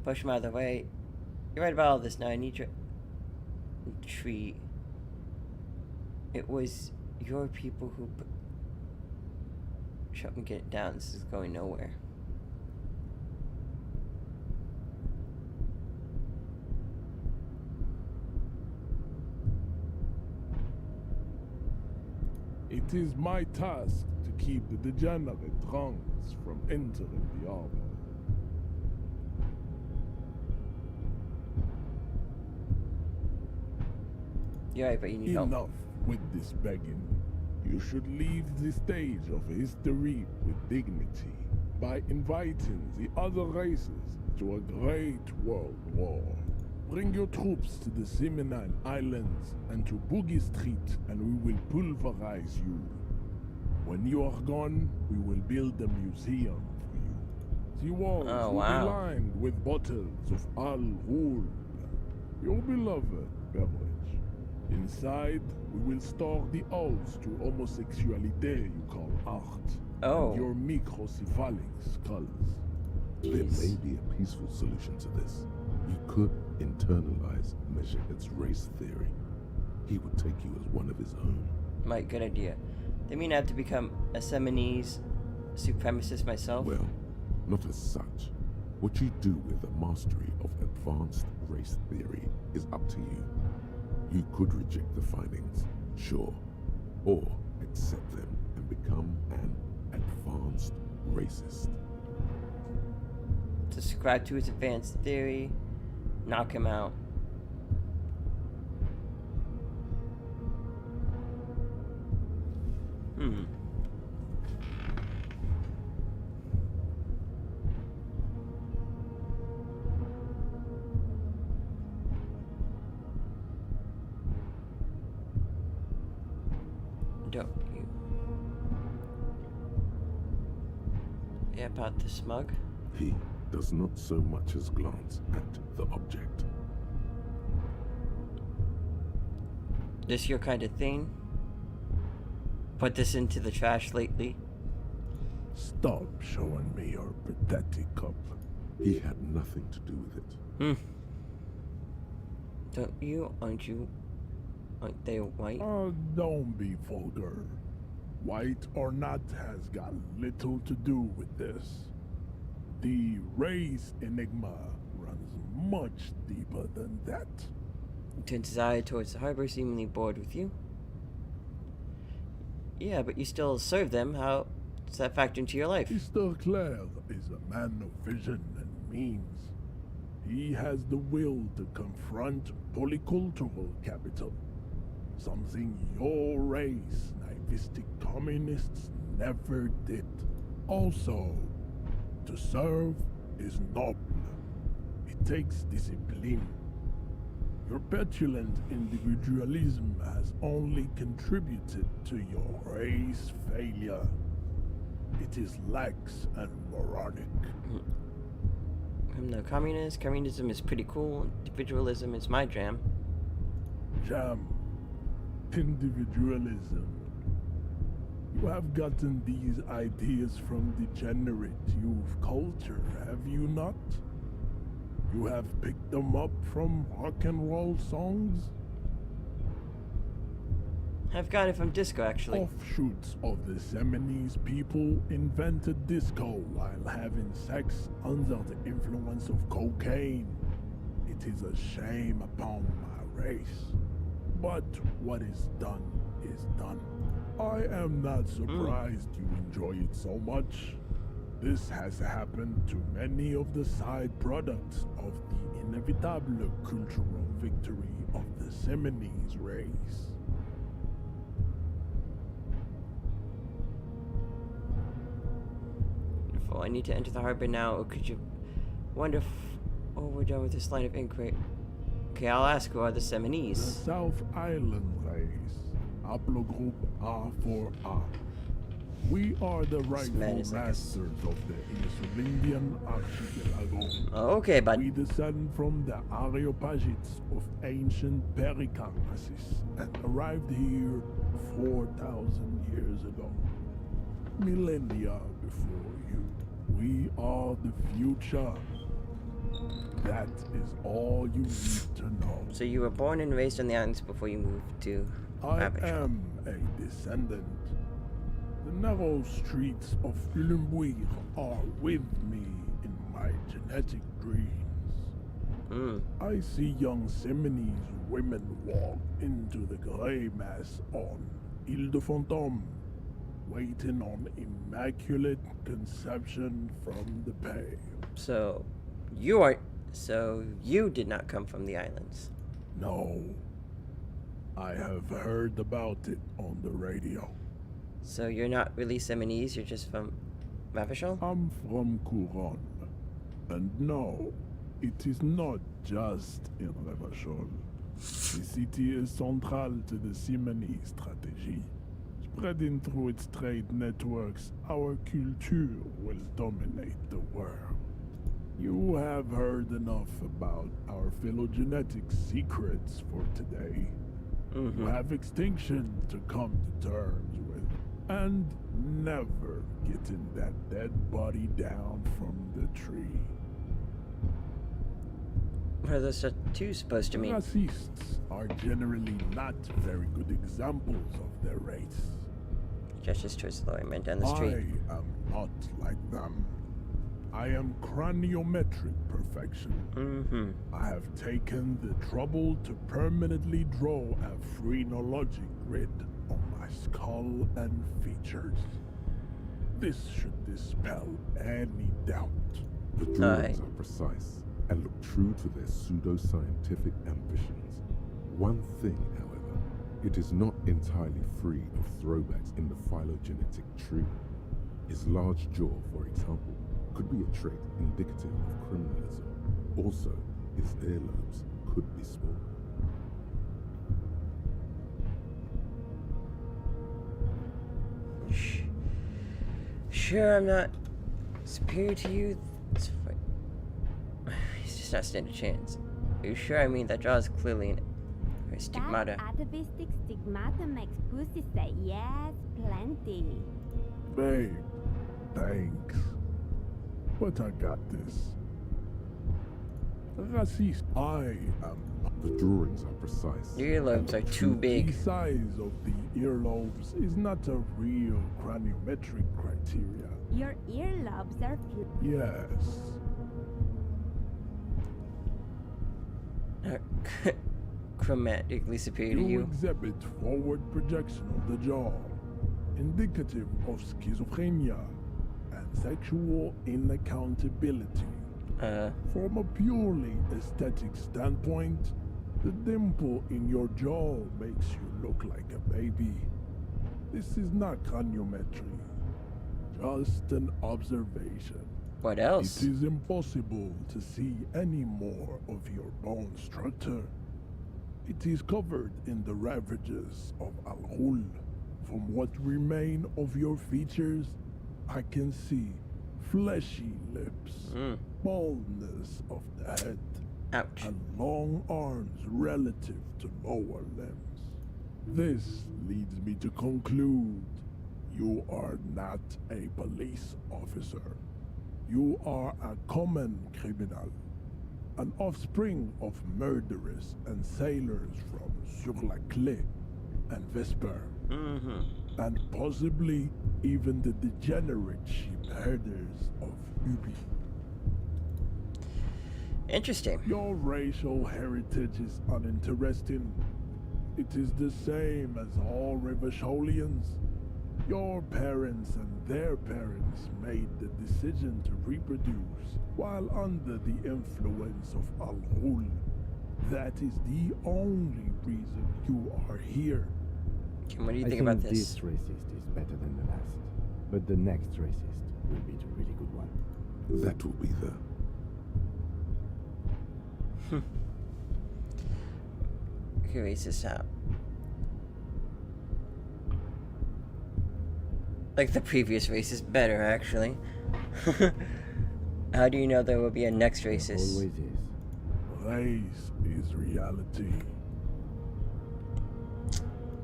Push him out of the way. You're right about all this now. I need your tree. It was your people who help me get it down. This is going nowhere. It is my task to keep the degenerate drunks from entering the harbor. You're right, but you need help. Enough with this begging. You should leave the stage of history with dignity by inviting the other races to a great world war. Bring your troops to the Seminine Islands and to Boogie Street, and we will pulverize you. When you are gone, we will build a museum for you. The walls will be lined with bottles of Al Ghul, your beloved beverage. Inside, we will store the odes to homosexuality you call art, and your microcephalic skulls. There may be a peaceful solution to this. You could internalize Measurehead's race theory. He would take you as one of his own. Mike, good idea. They mean I have to become a Seminese supremacist myself? Well, not as such. What you do with the mastery of advanced race theory is up to you. You could reject the findings, sure, or accept them and become an advanced racist. Subscribe to his advanced theory, knock him out. Don't you? Yeah, about the smug? He does not so much as glance at the object. This your kind of thing? Put this into the trash lately? Stop showing me your pathetic cup. He had nothing to do with it. Don't you? Aren't they white? Oh, don't be vulgar. White or not has got little to do with this. The race enigma runs much deeper than that. Turns his eye towards the harbor, seemingly bored with you. Yeah, but you still serve them. How does that factor into your life? Mr. Clare is a man of vision and means. He has the will to confront polycultural capital. Something your race, naivistic communists, never did. Also, to serve is noble. It takes discipline. Your petulant individualism has only contributed to your race failure. It is lax and moronic. I'm no communist. Communism is pretty cool. Individualism is my jam. Jam. Individualism. You have gotten these ideas from degenerate youth culture, have you not? You have picked them up from rock and roll songs? I've got it from disco, actually. Offshoots of the Seminoles people invented disco while having sex under the influence of cocaine. It is a shame upon my race. But what is done is done. I am not surprised you enjoy it so much. This has happened to many of the side products of the inevitable cultural victory of the Seminoles race. Wonderful. I need to enter the harbor now, or could you... Wonder if... Oh, we're done with this line of inquiry. Okay, I'll ask who are the Seminoles. The South Island race. Haplogroup A4A. We are the rightful masters of the Insulindian archipelago. Okay, bud. We descend from the Areopagites of ancient Pericamasis and arrived here 4,000 years ago. Millennia before you. We are the future. That is all you need to know. So you were born and raised on the islands before you moved to I am a descendant. The narrow streets of Elysium are with me in my genetic dreams. I see young Seminoles women walk into the grey mass on Ile de Fantôme, waiting on immaculate conception from the Bay. So you did not come from the islands? No. I have heard about it on the radio. So you're not really Seminoles, you're just from Ravachol? I'm from Couronne. And no, it is not just in Ravachol. The city is central to the Seminoles strategy. Spreading through its trade networks, our culture will dominate the world. You have heard enough about our phylogenetic secrets for today. You have extinction to come to terms with, and never getting that dead body down from the tree. What are those tattoos supposed to mean? Racists are generally not very good examples of their race. Gestures towards the lawyer man down the street. I am not like them. I am craniometric perfection. I have taken the trouble to permanently draw a phrenologic grid on my skull and features. This should dispel any doubt. The drawings are precise and look true to their pseudo-scientific ambitions. One thing, however, it is not entirely free of throwbacks in the phylogenetic tree. His large jaw, for example, could be a trait indicative of criminalism. Also, his earlobes could be small. Sure, I'm not superior to you. He's just not stand a chance. Are you sure? I mean, that jaw is clearly a stigmata. That atavistic stigmata makes pussy say yes, plenty. Babe, thanks. But I got this. Racist. I am. The drawings are precise. Your earlobes are too big. The size of the earlobes is not a real craniometric criteria. Your earlobes are Yes. Chromatically superior to You you. exhibit forward projection of the jaw, indicative of schizophrenia and sexual inaccountability. From a purely aesthetic standpoint, the dimple in your jaw makes you look like a baby. This is not craniometry, just an observation. What else? It is impossible to see any more of your bone structure. It is covered in the ravages of Al-Ghul. From what remain of your features, I can see fleshy lips, baldness of the head, and long arms relative to lower limbs. This leads me to conclude you are not a police officer. You are a common criminal, an offspring of murderers and sailors from Sur-la-Clé and Vesper, and possibly even the degenerate sheep herders of Ubi. Interesting. Your racial heritage is uninteresting. It is the same as all Rivasholians. Your parents and their parents made the decision to reproduce while under the influence of Al-Ghul. That is the only reason you are here. What do you think about this racist is better than the last, but the next racist will be the really good one. That will be the... Okay, racist out. Like the previous racist better, actually. How do you know there will be a next racist? Always is. Race is reality.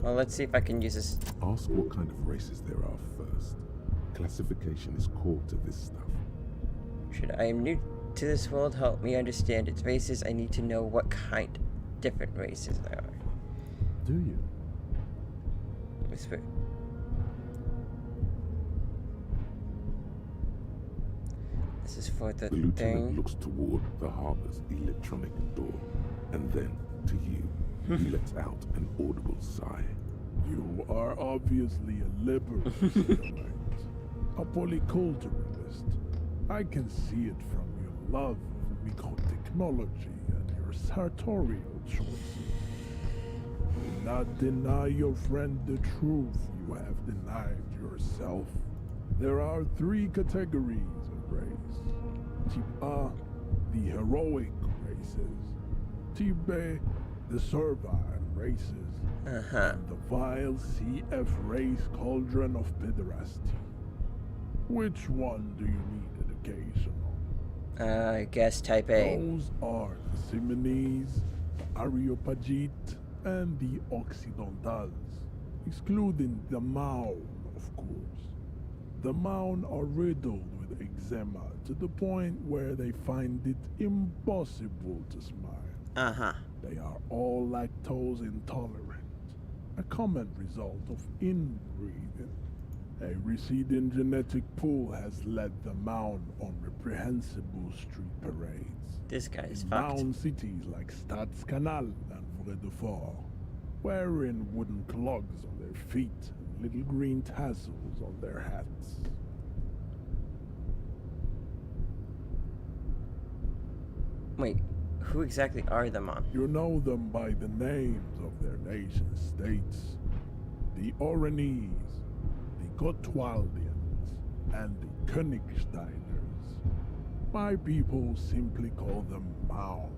Well, let's see if I can use this. Ask what kind of races there are first. Classification is core to this stuff. Should I am new to this world help me understand its races? I need to know what kind of different races there are. Do you? Whisper. This is for the lieutenant thing. Looks toward the harbor's electronic door, and then to you. He lets out an audible sigh. You are obviously a liberal, a polyculturalist. I can see it from your love of microtechnology and your sartorial choices. Do not deny your friend the truth you have denied yourself. There are 3 categories of race. Type A, the heroic races. Type B, the servile races. And the vile CF race cauldron of pederasty. Which one do you need education on? I guess type A. Those are the Simonese, the Areopagite, and the Occidentals, excluding the Maun, of course. The Maun are riddled with eczema to the point where they find it impossible to smile. They are all lactose intolerant, a common result of inbreeding. A receding genetic pool has led the Maun on reprehensible street parades. This guy is in fucked. Maun cities like Stadskanal and Vredefort, wearing wooden clogs on their feet and little green tassels on their hats. Wait, who exactly are the Mon? You know them by the names of their nation states. The Oranese, the Gotwaldians, and the Königsteiners. My people simply call them Maun.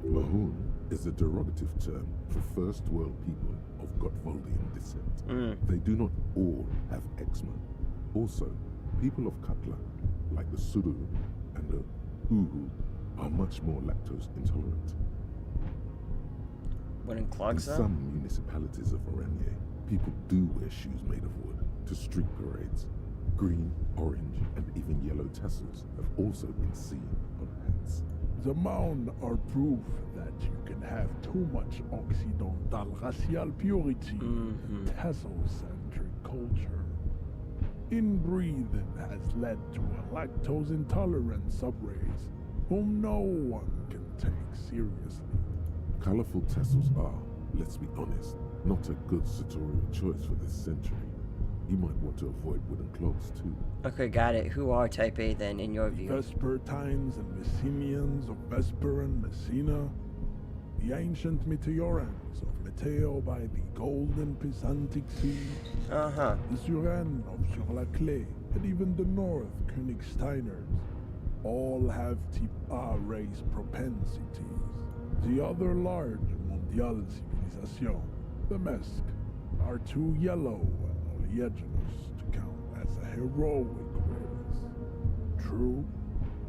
Mahoon is a derogative term for first world people of Gotwaldian descent. They do not all have eczema. Also, people of Katla, like the Suru and the Uhu, are much more lactose intolerant. Wooden clogs, In some municipalities of Oranje, people do wear shoes made of wood to street parades. Green, orange, and even yellow tassels have also been seen on hats. The Maun are proof that you can have too much Occidental racial purity and tassel-centric culture. Inbreeding has led to a lactose-intolerant subrace whom no one can take seriously. Colorful tassels are, let's be honest, not a good sartorial choice for this century. You might want to avoid wooden clogs too. Okay, got it. Who are type A then, in your view? Vespertines and Messenians of Vesper and Messina, the ancient Meteorans of Meteo by the golden Pisantic Sea, the Suren of Sur-la-Clé, and even the North Königsteiners, all have type A race propensities. The other large primordial civilization, the Mesk, are too yellow and oleaginous to count as a heroic race. True,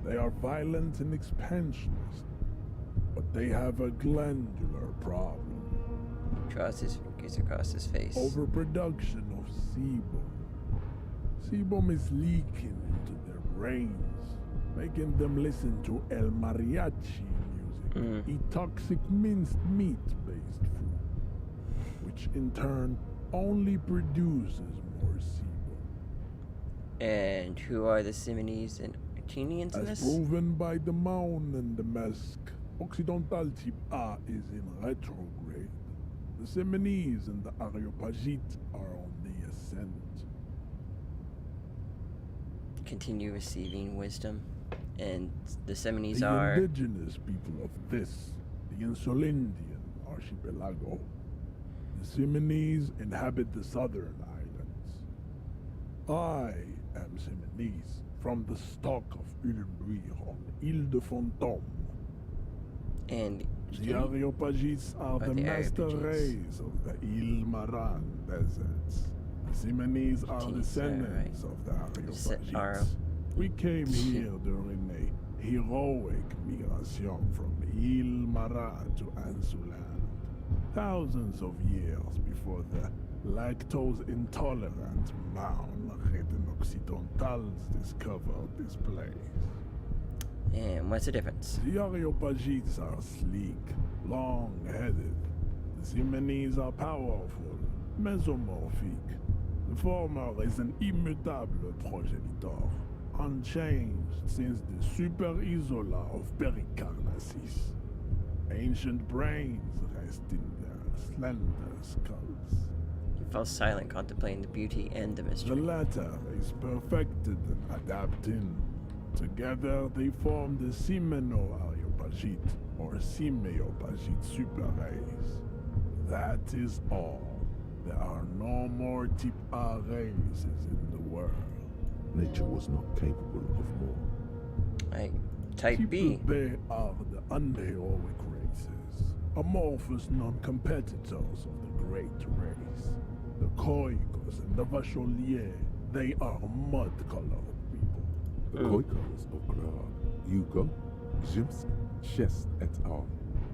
they are violent and expansionist, but they have a glandular problem. Draws his fingers across his face. Overproduction of sebum. Sebum is leaking into their brains, making them listen to El Mariachi music, eat toxic minced meat-based food, which in turn only produces more sebum. And who are the Simonees and Artenians in As this? proven by the Mound and the Mesk, Occidental Type A is in retrograde. The Simonees and the Areopagites are on the ascent. Continue receiving wisdom. And the Simonees The are... indigenous people of this, the Insulindian archipelago. The Simonees inhabit the southern islands. I am Simonese, from the stock of Ulenbuir on Ile de Fantôme. And the Areopagites are the master Areopagites. race of the Ile Maran deserts. The Simonese are descendants of the Areopagites. We came here during a heroic migration from Ile Maran to Ansuland, thousands of years before the lactose-intolerant Maun Occidentals discovered this place. And what's the difference? The Areopagites are sleek, long-headed. The Simonese are powerful, mesomorphic. The former is an immutable progenitor, unchanged since the Super Isola of Pericarnassus. Ancient brains rest in their slender skulls. He fell silent, contemplating the beauty and the mystery. The latter is perfected and adapting. Together they form the Simeno-Areopagite, or Simeopagite super race. That is all. There are no more Type A races in the world. Nature was not capable of more. Type B. They are the unheroic races, amorphous non-competitors of the great race. The Koikos and the Vacholier, they are mud-colored people. The Koikos of Grad, Hugo, Zimsk, Chest et al.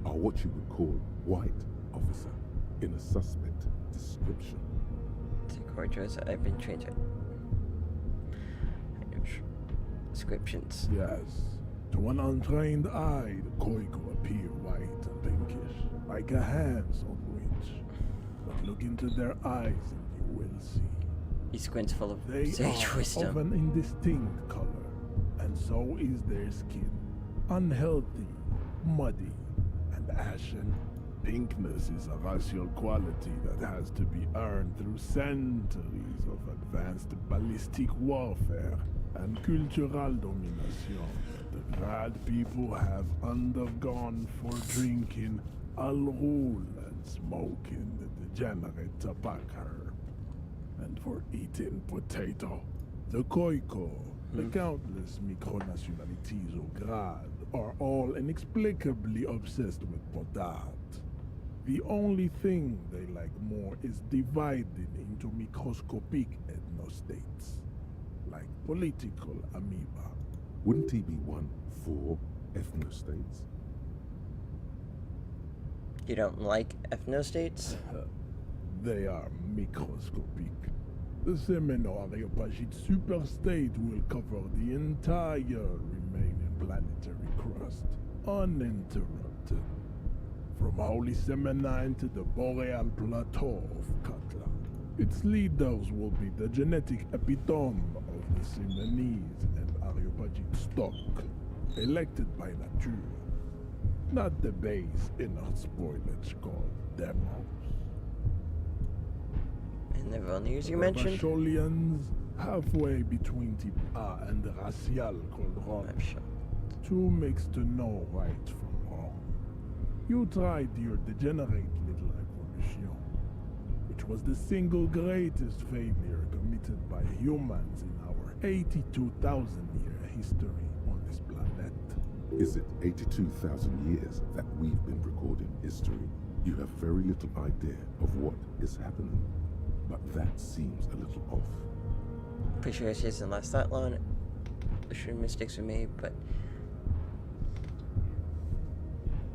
Are what you would call white, officer, in a suspect description. I've been changing. Descriptions. Yes. To an untrained eye, the Koiko appear white and pinkish, like a hand sandwich. But look into their eyes and you will see. He squints full of They sage are wisdom. of an indistinct color, and so is their skin. Unhealthy, muddy, and ashen. Pinkness is a racial quality that has to be earned through centuries of advanced ballistic warfare and cultural domination that the Grad people have undergone for drinking Al-Rul and smoking the degenerate tobacco, and for eating potato. The Koiko, the countless micronationalities of Grad, are all inexplicably obsessed with potat. The only thing they like more is dividing into microscopic ethnostates, like political amoeba. Wouldn't he be one for ethnostates? You don't like ethnostates? They are microscopic. The Semeno-Areopagite superstate will cover the entire remaining planetary crust, uninterrupted. From Holy Semenine to the Boreal Plateau of Katla. Its leaders will be the genetic epitome of the Simonese and Areopagite stock, elected by nature, not the base inner spoilage called demos. And the Vilniers you The mentioned? Vacholians, halfway between Type A and the racial called Rome. Two mixed to know right from wrong. You tried your degenerate little evolution, which was the single greatest failure committed by humans in our 82,000-year history on this planet. Is it 82,000 years that we've been recording history? You have very little idea of what is happening, but that seems a little off. Pretty sure she hasn't last that long. I'm sure mistakes were made, but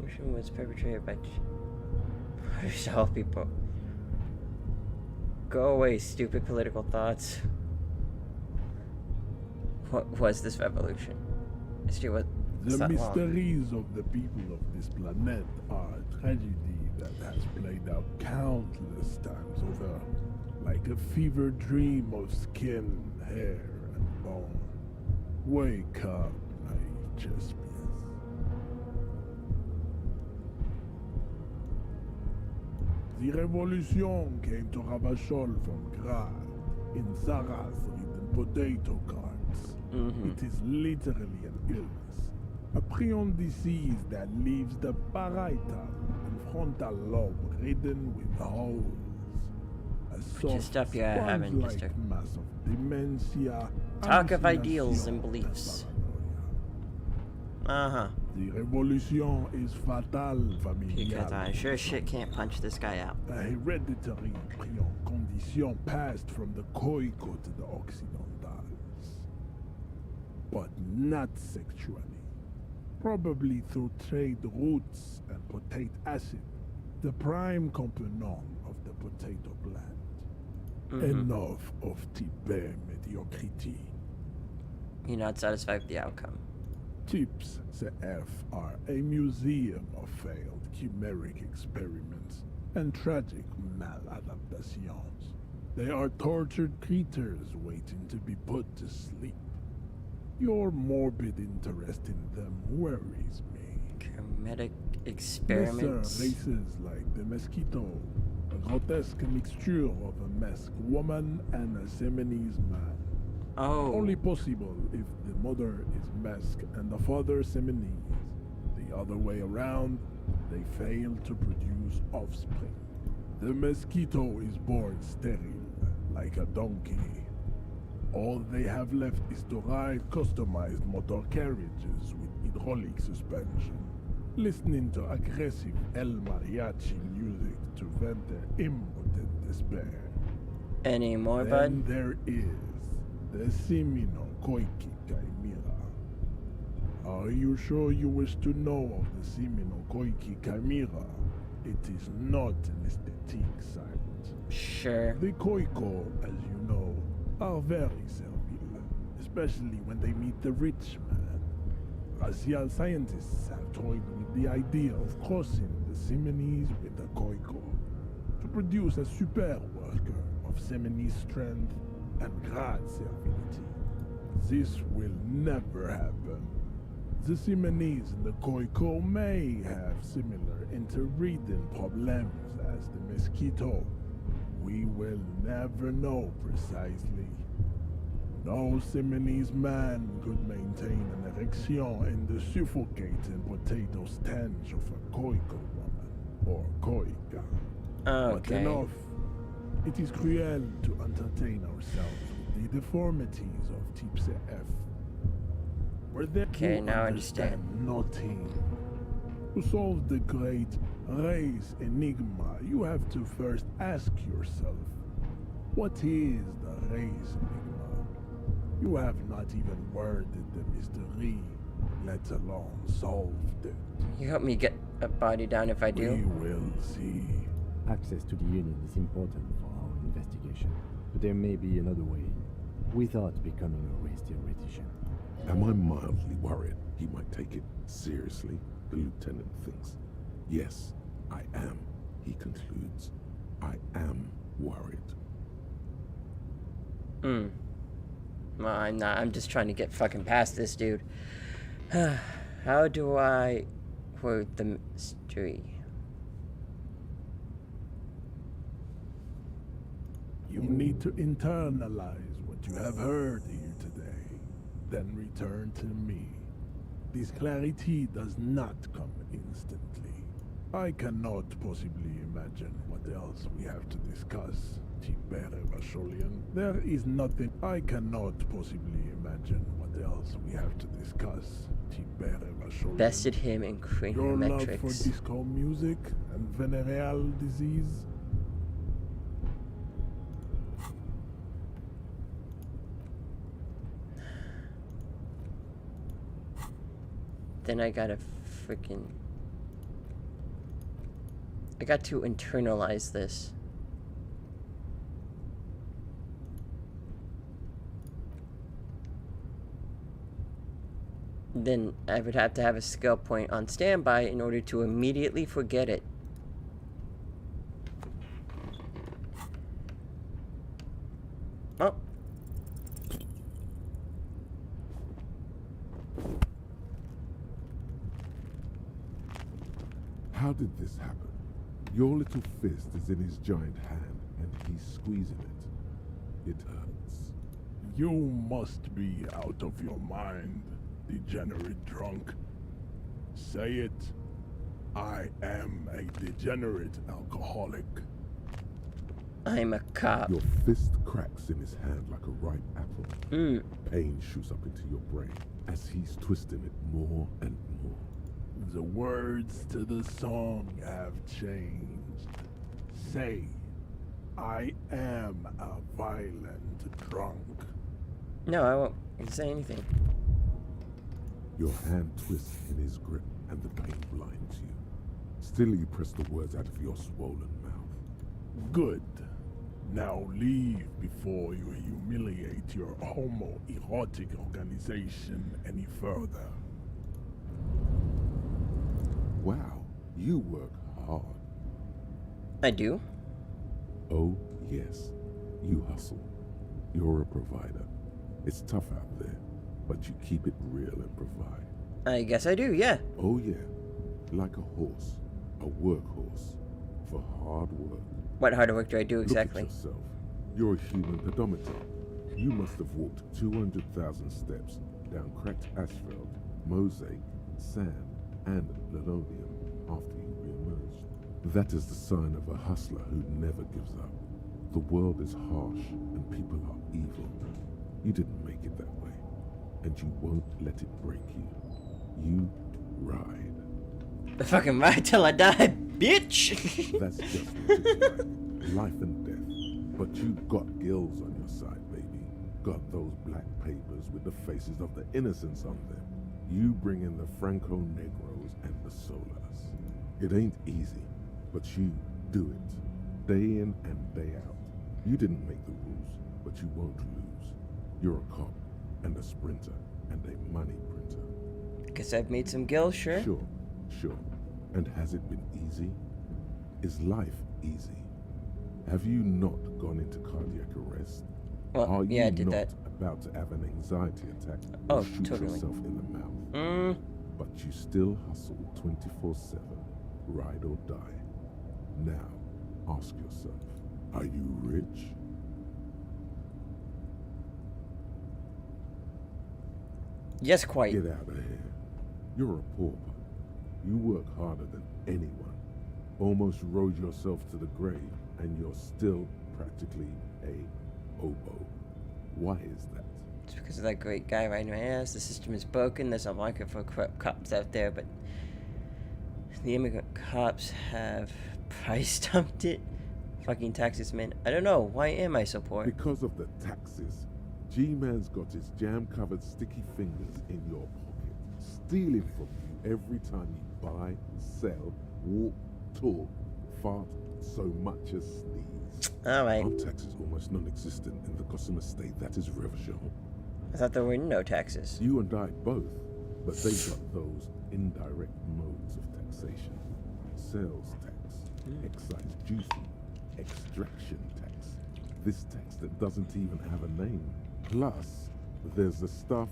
mission was perpetrated by all people. Go away, stupid political thoughts. What was this revolution? History was The not long. mysteries of the people of this planet are a tragedy that has played out countless times over, like a fever dream of skin, hair, and bone. Wake up, naive Chespius. The revolution came to Ravachol from Grad in Zara's ridden potato carts. It is literally an illness, a prion disease that leaves the parietal and frontal lobe ridden with holes. A soft, stuff you're having, sponge-like Mister. mass of dementia. Talk of ideals hallucination, and beliefs. paranoia. The revolution is fatal, familial. Because I sure as shit can't punch this guy out. A hereditary prion condition passed from the Koiko to the Occidentals. But not sexually. Probably through trade routes and potate acid, the prime component of the potato plant. Enough of Tibet mediocrity. You're not satisfied with the outcome. Tips CF are a museum of failed chimeric experiments and tragic maladaptations. They are tortured creatures waiting to be put to sleep. Your morbid interest in them worries me. Chromatic experiments. Lesser races like the mosquito, a grotesque mixture of a masked woman and a Seminese man. Oh. Only possible if the mother is masked and the father Seminese. The other way around, they fail to produce offspring. The mosquito is born sterile, like a donkey. All they have left is to ride customized motor carriages with hydraulic suspension, listening to aggressive El Mariachi music to vent their impotent despair. Any more, Then bud? there is the Simino Koiki Chimera. Are you sure you wish to know of the Simino Koiki Chimera? It is not an aesthetic site. Sure. The Koiko, as you know, are very servile, especially when they meet the rich man. Racial scientists have toyed with the idea of crossing the Seminese with the Koiko to produce a super worker of Seminese strength and Grad servility. This will never happen. The Seminese and the Koiko may have similar interbreeding problems as the mosquito. We will never know precisely. No Seminese man could maintain an erection in the suffocating potato stench of a Koiko woman, or Koika. But Okay. enough. It is cruel to entertain ourselves with the deformities of Type F. Were there Okay, you now I understand. nothing. To solve the great race enigma, you have to first ask yourself, what is the race enigma? You have not even worded the mystery, let alone solved it. You help me get a body down if I do. We will see. Access to the Union is important for our investigation, but there may be another way without becoming a race theoretician. Am I mildly worried he might take it seriously? The lieutenant thinks. Yes, I am, he concludes. I am worried. Well, I'm not. I'm just trying to get fucking past this dude. How do I quote the mystery? You need to internalize what you have heard here today, then return to me. This clarity does not come instantly. I cannot possibly imagine what else we have to discuss, Tibere Vasholian. There is nothing. I cannot possibly imagine what else we have to discuss. Bested him in Your love for cranial disco music and venereal disease. Then I gotta freaking... I got to internalize this. Then I would have to have a skill point on standby in order to immediately forget it. Oh. How did this happen? Your little fist is in his giant hand, and he's squeezing it. It hurts. You must be out of your mind, degenerate drunk. Say it. I am a degenerate alcoholic. I'm a cop. Your fist cracks in his hand like a ripe apple. Pain shoots up into your brain as he's twisting it more and more. The words to the song have changed. Say, I am a violent drunk. No, I won't say anything. Your hand twists in his grip and the pain blinds you. Still you press the words out of your swollen mouth. Good. Now leave before you humiliate your homoerotic organization any further. Wow, you work hard. I do? Oh, yes. You hustle. You're a provider. It's tough out there, but you keep it real and provide. I guess I do, yeah. Oh, yeah. Like a horse. A workhorse. For hard work. What hard work do I do exactly? Look at yourself. You're a human pedometer. You must have walked 200,000 steps down cracked asphalt, mosaic, sand, and linoleum after you re-emerged. That is the sign of a hustler who never gives up. The world is harsh and people are evil. You didn't make it that way, and you won't let it break you. You ride. The fucking ride till I die, bitch! That's just what it's like. Life and death. But you got gills on your side, baby. Got those black papers with the faces of the innocents on them. You bring in the Franco Negros and the Solas. It ain't easy, but you do it. Day in and day out. You didn't make the rules, but you won't lose. You're a cop, and a sprinter, and a money printer. Guess I've made some gills, sure? Sure. And has it been easy? Is life easy? Have you not gone into cardiac arrest? Well, Are yeah, you I did not that. about to have an anxiety attack Oh, or shoot totally. yourself in the mouth? But you still hustle 24/7, ride or die. Now, ask yourself, are you rich? Yes, quite. Get out of here. You're a pauper. You work harder than anyone. Almost rode yourself to the grave, and you're still practically a hobo. Why is that? It's because of that great guy riding my ass. The system is broken. There's a market for corrupt cops out there, but the immigrant cops have price dumped it. Fucking taxes, man. I don't know. Why am I so poor? Because of the taxes. G-Man's got his jam-covered sticky fingers in your pocket, stealing from you every time you buy, sell, walk, talk, fart, so much as sneeze. Alright. Our taxes almost non-existent in the Gossamer state. That is reversion. I thought there were no taxes. You and I both, but they got those indirect modes of taxation. Sales tax, excise duty, extraction tax. This tax that doesn't even have a name. Plus, there's the stuff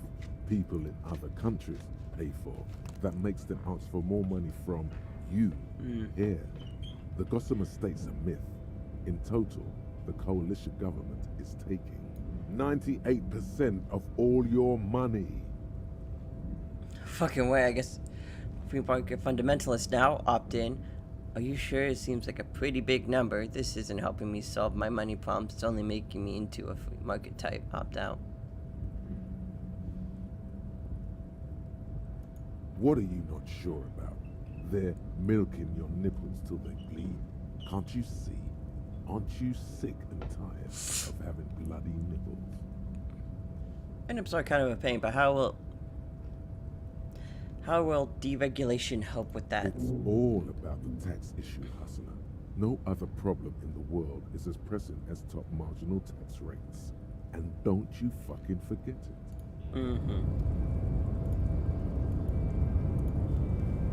people in other countries pay for that makes them ask for more money from you here. The Gossamer state's a myth. In total, the coalition government is taking 98% of all your money. Fucking way, I guess. Free market fundamentalists now opt in. Are you sure? It seems like a pretty big number. This isn't helping me solve my money problems. It's only making me into a free market type opt out. What are you not sure about? They're milking your nipples till they bleed. Can't you see? Aren't you sick and tired of having bloody nipples? And nips are kind of a pain, but how will deregulation help with that? It's all about the tax issue, hustler. No other problem in the world is as pressing as top marginal tax rates. And don't you fucking forget it. Mm-hmm.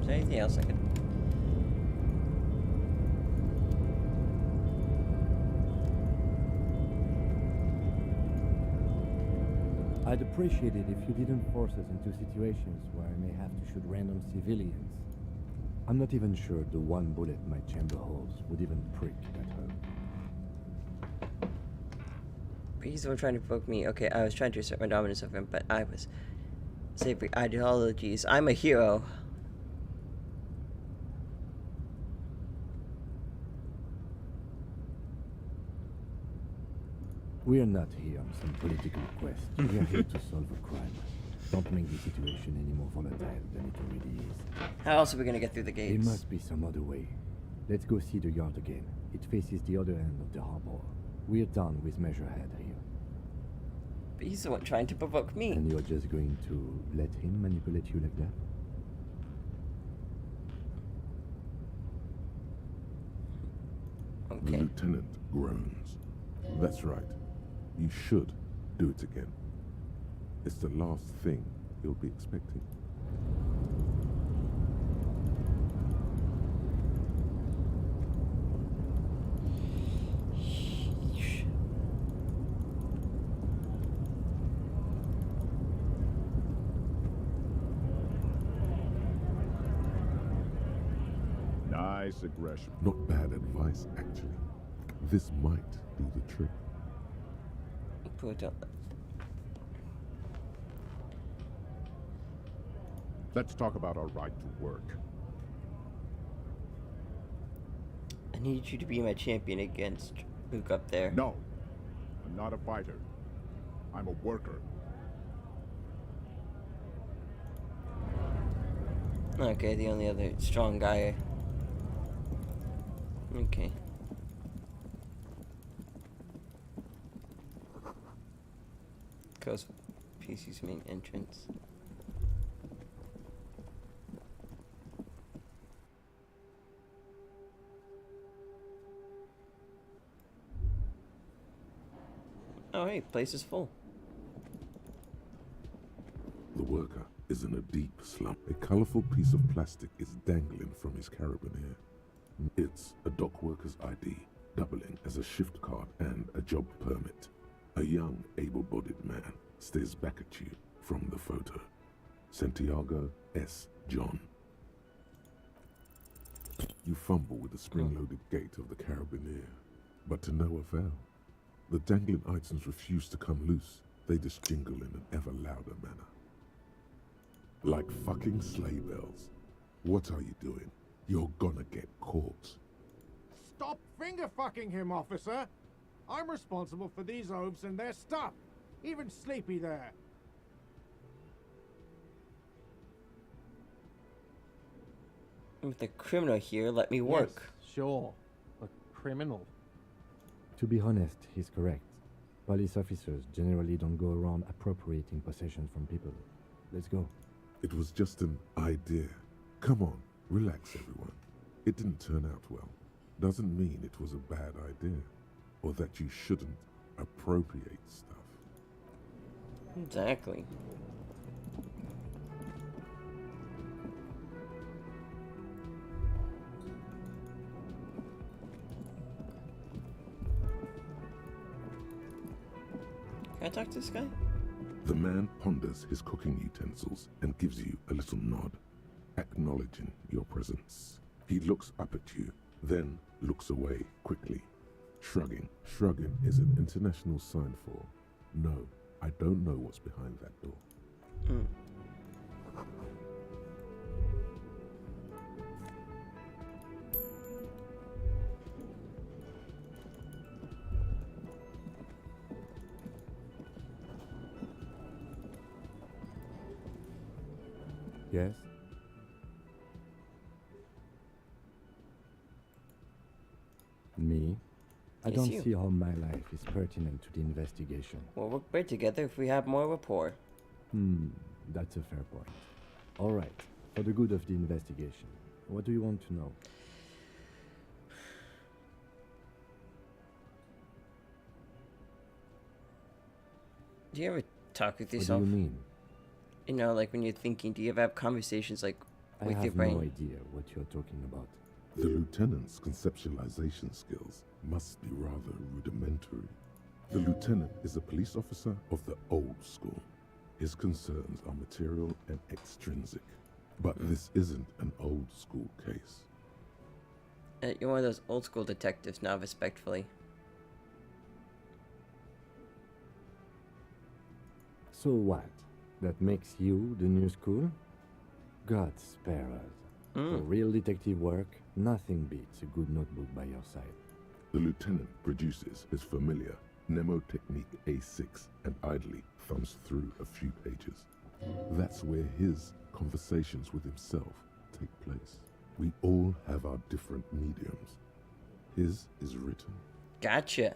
Is there anything else I could... I'd appreciate it if you didn't force us into situations where I may have to shoot random civilians. I'm not even sure the one bullet my chamber holds would even prick that hurt. He's the one trying to provoke me. Okay, I was trying to assert my dominance over him, but I was savoring ideologies. I'm a hero. We are not here on some political quest. We are here to solve a crime. Don't make the situation any more volatile than it already is. How else are we gonna get through the gates? There must be some other way. Let's go see the yard again. It faces the other end of the harbor. We're done with Measurehead here. But he's the one trying to provoke me. And you're just going to let him manipulate you like that? The lieutenant groans. That's right. You should do it again. It's the last thing you'll be expecting. Nice aggression. Not bad advice, actually. This might do the trick. Put up. Let's talk about our right to work. I need you to be my champion against Luke up there. No, I'm not a fighter. I'm a worker. Okay, the only other strong guy. Okay. Goes PC's main entrance. Oh hey, place is full. The worker is in a deep slump. A colorful piece of plastic is dangling from his carabiner. It's a dock worker's ID, doubling as a shift card and a job permit. A young, able-bodied man stares back at you from the photo. Santiago S. John. You fumble with the spring-loaded gate of the carabiner, but to no avail. The dangling items refuse to come loose. They just jingle in an ever louder manner. Like fucking sleigh bells. What are you doing? You're gonna get caught. Stop finger-fucking him, officer! I'm responsible for these oafs and their stuff. Even Sleepy there. With the criminal here, let me work. Yes, sure. A criminal. To be honest, he's correct. Police officers generally don't go around appropriating possession from people. Let's go. It was just an idea. Come on, relax everyone. It didn't turn out well. Doesn't mean it was a bad idea. Or that you shouldn't appropriate stuff. Exactly. Can I talk to this guy? The man ponders his cooking utensils and gives you a little nod, acknowledging your presence. He looks up at you, then looks away quickly. Shrugging. Shrugging is an international sign for, no, I don't know what's behind that door. Mm. Yes? I Yes, don't you. see how my life is pertinent to the investigation. We'll work better together if we have more rapport. That's a fair point. All right, for the good of the investigation, what do you want to know? Do you ever talk with What do yourself? you mean? You know, like when you're thinking, do you ever have conversations like I with your have brain? no idea what you're talking about. The lieutenant's conceptualization skills must be rather rudimentary. The lieutenant is a police officer of the old school. His concerns are material and extrinsic. But this isn't an old school case. You're one of those old school detectives now, respectfully. So what? That makes you the new school? God spare us. For real detective work, nothing beats a good notebook by your side. The lieutenant produces his familiar mnemotechnique A6 and idly thumbs through a few pages. That's where his conversations with himself take place. We all have our different mediums. His is written. Gotcha.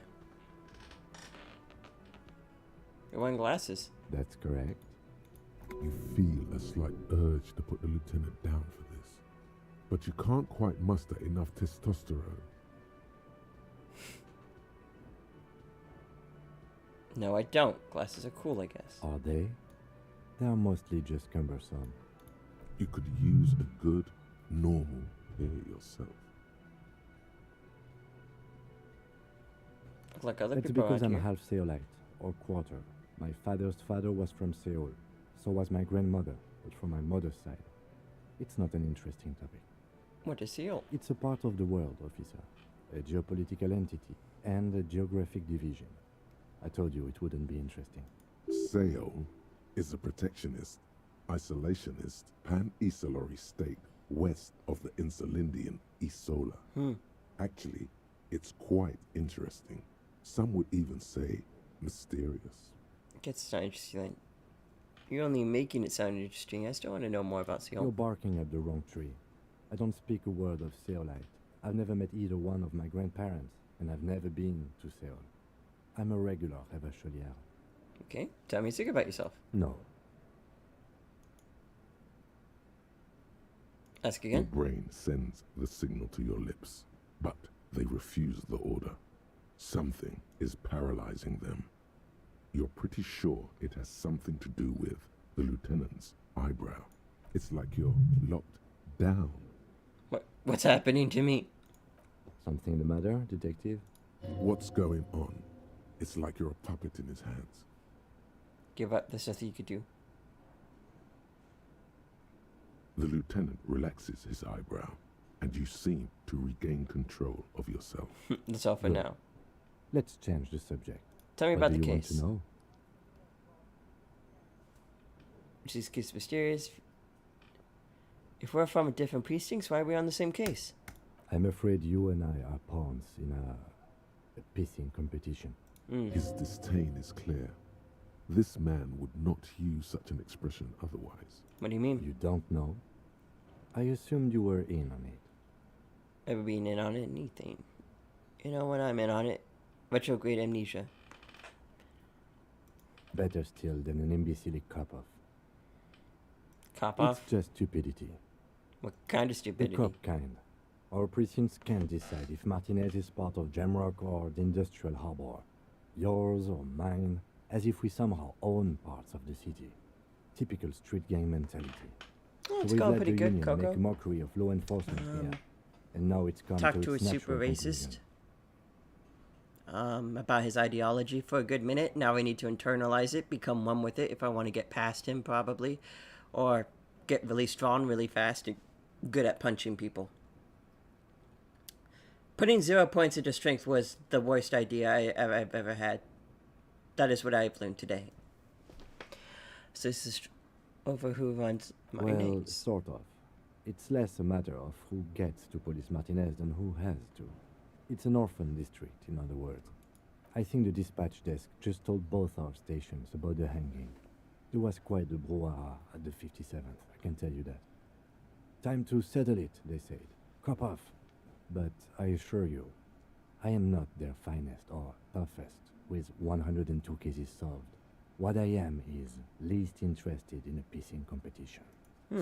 You're wearing glasses. That's correct. You feel a slight urge to put the lieutenant down for this. But you can't quite muster enough testosterone. No, I don't. Glasses are cool, I guess. Are they? They're mostly just cumbersome. You could use a good, normal pair yourself. Look like other That's people because out I'm here. half Seolite, or quarter. My father's father was from Seoul. So was my grandmother, but from my mother's side. It's not an interesting topic. What is Seoul? It's a part of the world, officer. A geopolitical entity and a geographic division. I told you it wouldn't be interesting. Seoul is a protectionist, isolationist, pan-Isolari state west of the Insulindian Isola. Actually, it's quite interesting. Some would even say mysterious. Gets not interesting. You're only making it sound interesting. I still want to know more about Seoul. You're barking at the wrong tree. I don't speak a word of Seolite. I've never met either one of my grandparents, and I've never been to Seoul. I'm a regular Revacholier. Okay, tell me something about yourself. No. Ask Your again. brain sends the signal to your lips, but they refuse the order. Something is paralyzing them. You're pretty sure it has something to do with the lieutenant's eyebrow. It's like you're locked down. What's happening to me? Something the matter, detective? What's going on? It's like you're a puppet in his hands. Give up. There's nothing you could do. The lieutenant relaxes his eyebrow, and you seem to regain control of yourself. That's all for Good. now. Let's change the subject. Tell me What about do the you case. Want to know? This case is mysterious. If we're from different precincts, why are we on the same case? I'm afraid you and I are pawns in a pissing competition. His disdain is clear. This man would not use such an expression otherwise. What do you mean? You don't know? I assumed you were in on it. Ever being in on anything? You know, when I'm in on it, retrograde amnesia. Better still than an imbecilic cop-off. Cop-off? It's just stupidity. What kind of The stupidity? cop kind. Our precincts can't decide if Martinez is part of Jamrock or the Industrial Harbor. Yours or mine, as if we somehow own parts of the city. Typical street gang mentality. Oh, it's we've going let pretty the good, union Coco. make mockery of law enforcement here. And now it's come Talk to to a its super natural racist. conclusion. About his ideology for a good minute. Now I need to internalize it, become one with it if I want to get past him, probably. Or get really strong really fast and good at punching people. Putting 0 points into strength was the worst idea I've ever had. That is what I've learned today. So this is over who runs my Well, name. sort of. It's less a matter of who gets to police Martinez than who has to. It's an orphan district, in other words. I think the dispatch desk just told both our stations about the hanging. There was quite the brouhaha at the 57th, I can tell you that. Time to settle it, they said. Cop off. But I assure you, I am not their finest or toughest, with 102 cases solved. What I am is least interested in a pissing competition.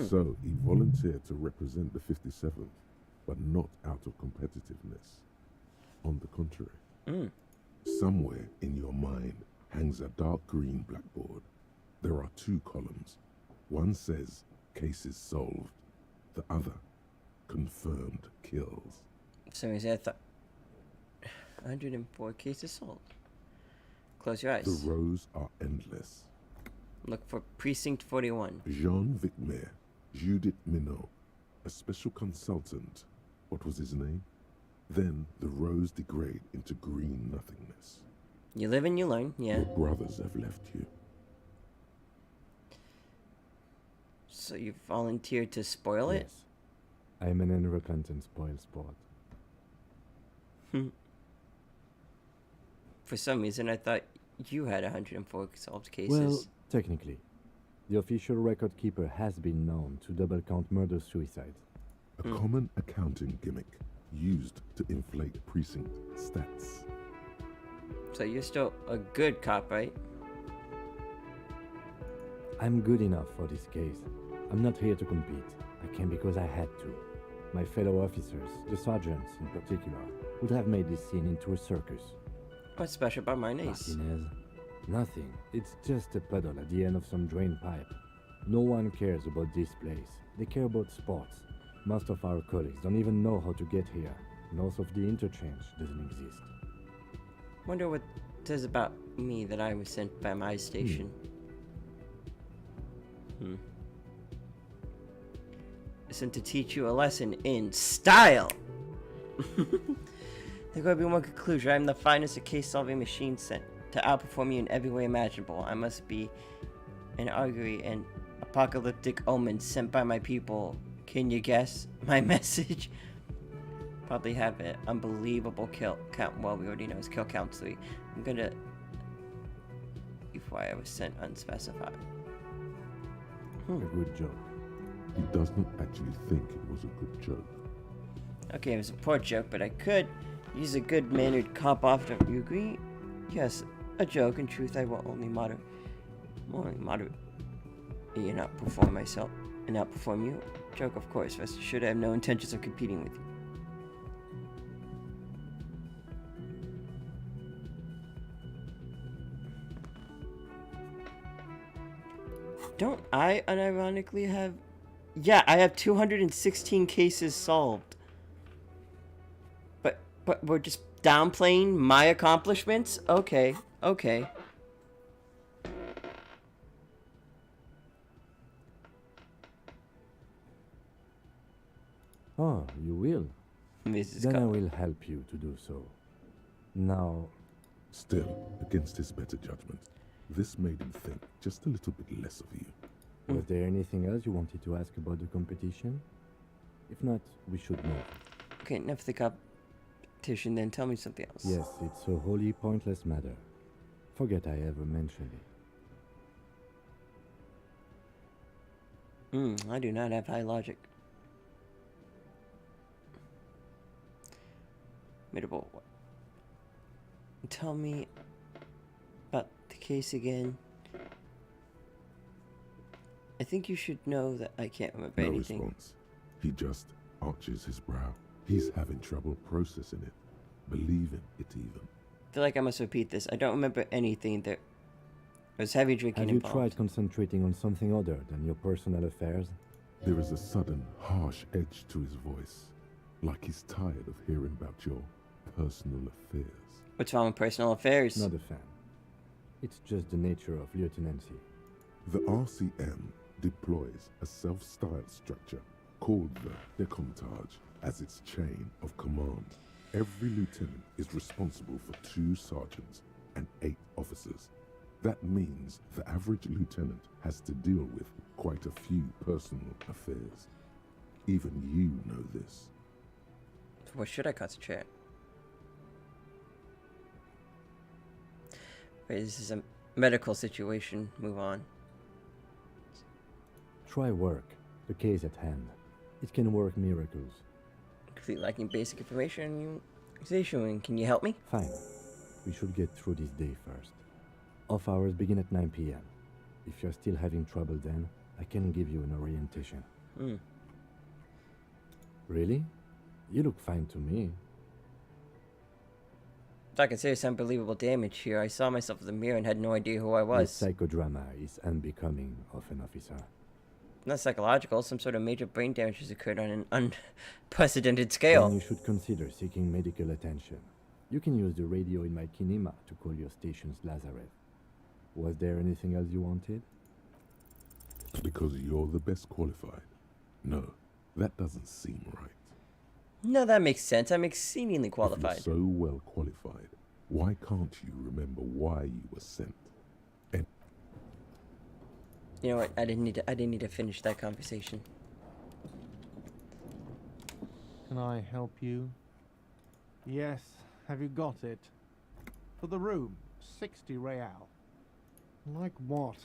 So he volunteered to represent the 57th, but not out of competitiveness. On the contrary, somewhere in your mind hangs a dark green blackboard. There are 2 columns. One says, cases solved. The other, confirmed kills. So I thought 104 cases solved. Close your eyes. The rows are endless. Look for Precinct 41. Jean Vicmer, Judith Minot, a special consultant. What was his name? Then the rows degrade into green nothingness. You live and you learn, yeah. Your brothers have left you. So you volunteered to spoil it? Yes. I am an unrepentant spoil sport. For some reason, I thought you had 104 solved cases. Well, technically. The official record keeper has been known to double count murder-suicides. A common accounting gimmick used to inflate precinct stats. So you're still a good cop, right? I'm good enough for this case. I'm not here to compete. I came because I had to. My fellow officers, the sergeants in particular, would have made this scene into a circus. What's special about my niece? Martinez? Nothing. It's just a puddle at the end of some drain pipe. No one cares about this place. They care about sports. Most of our colleagues don't even know how to get here. North of the interchange doesn't exist. Wonder what it says about me that I was sent by my station. Sent to teach you a lesson in style. There could be one conclusion. I'm the finest a case-solving machine sent to outperform you in every way imaginable. I must be an augury and apocalyptic omen sent by my people. Can you guess my message? Probably have an unbelievable kill count. Well, we already know his kill count's 3. I'm gonna... Before I was sent unspecified. A good joke. He does not actually think it was a good joke. Okay, it was a poor joke, but I could use a good-mannered cop after. You agree? Yes, a joke. In truth, I will only moderate and outperform myself and outperform you. Joke, of course. Rest assured, I have no intentions of competing with you. Don't I unironically have... Yeah, I have 216 cases solved. But we're just downplaying my accomplishments? Okay, okay. Oh, you will? Mrs. Then I will help you to do so. Now... Still, against his better judgment, this made him think just a little bit less of you. Was there anything else you wanted to ask about the competition? If not, we should move. Okay, enough of the competition, then tell me something else. Yes, it's a wholly pointless matter. Forget I ever mentioned it. I do not have high logic. Middle. Tell me about the case again. I think you should know that I can't remember No anything. response. He just arches his brow. He's having trouble processing it, believing it even. I feel like I must repeat this. I don't remember anything. There was heavy drinking Have you involved. tried concentrating on something other than your personal affairs? There is a sudden, harsh edge to his voice, like he's tired of hearing about your personal affairs. What's wrong with personal affairs? Not a fan. It's just the nature of lieutenancy. The RCM deploys a self-styled structure called the Decomptage as its chain of command. Every lieutenant is responsible for 2 sergeants and 8 officers. That means the average lieutenant has to deal with quite a few personal affairs. Even you know this. What should I concentrate? Wait, this is a medical situation. Move on. Try work. The case at hand. It can work miracles. Completely lacking basic information, you Seishun, can you help me? Fine. We should get through this day first. Off hours begin at 9 p.m. If you're still having trouble then, I can give you an orientation. Really? You look fine to me. I can say some unbelievable damage here. I saw myself in the mirror and had no idea who I was. This psychodrama is unbecoming of an officer. Not psychological. Some sort of major brain damage has occurred on an unprecedented scale. Then you should consider seeking medical attention. You can use the radio in my kinema to call your station's Lazareth. Was there anything else you wanted? Because you're the best qualified. No, that doesn't seem right. No, that makes sense. I'm exceedingly qualified. If you're so well qualified, why can't you remember why you were sent? And you know what? I didn't need to finish that conversation. Can I help you? Yes, have you got it? For the room, 60 real. Like what?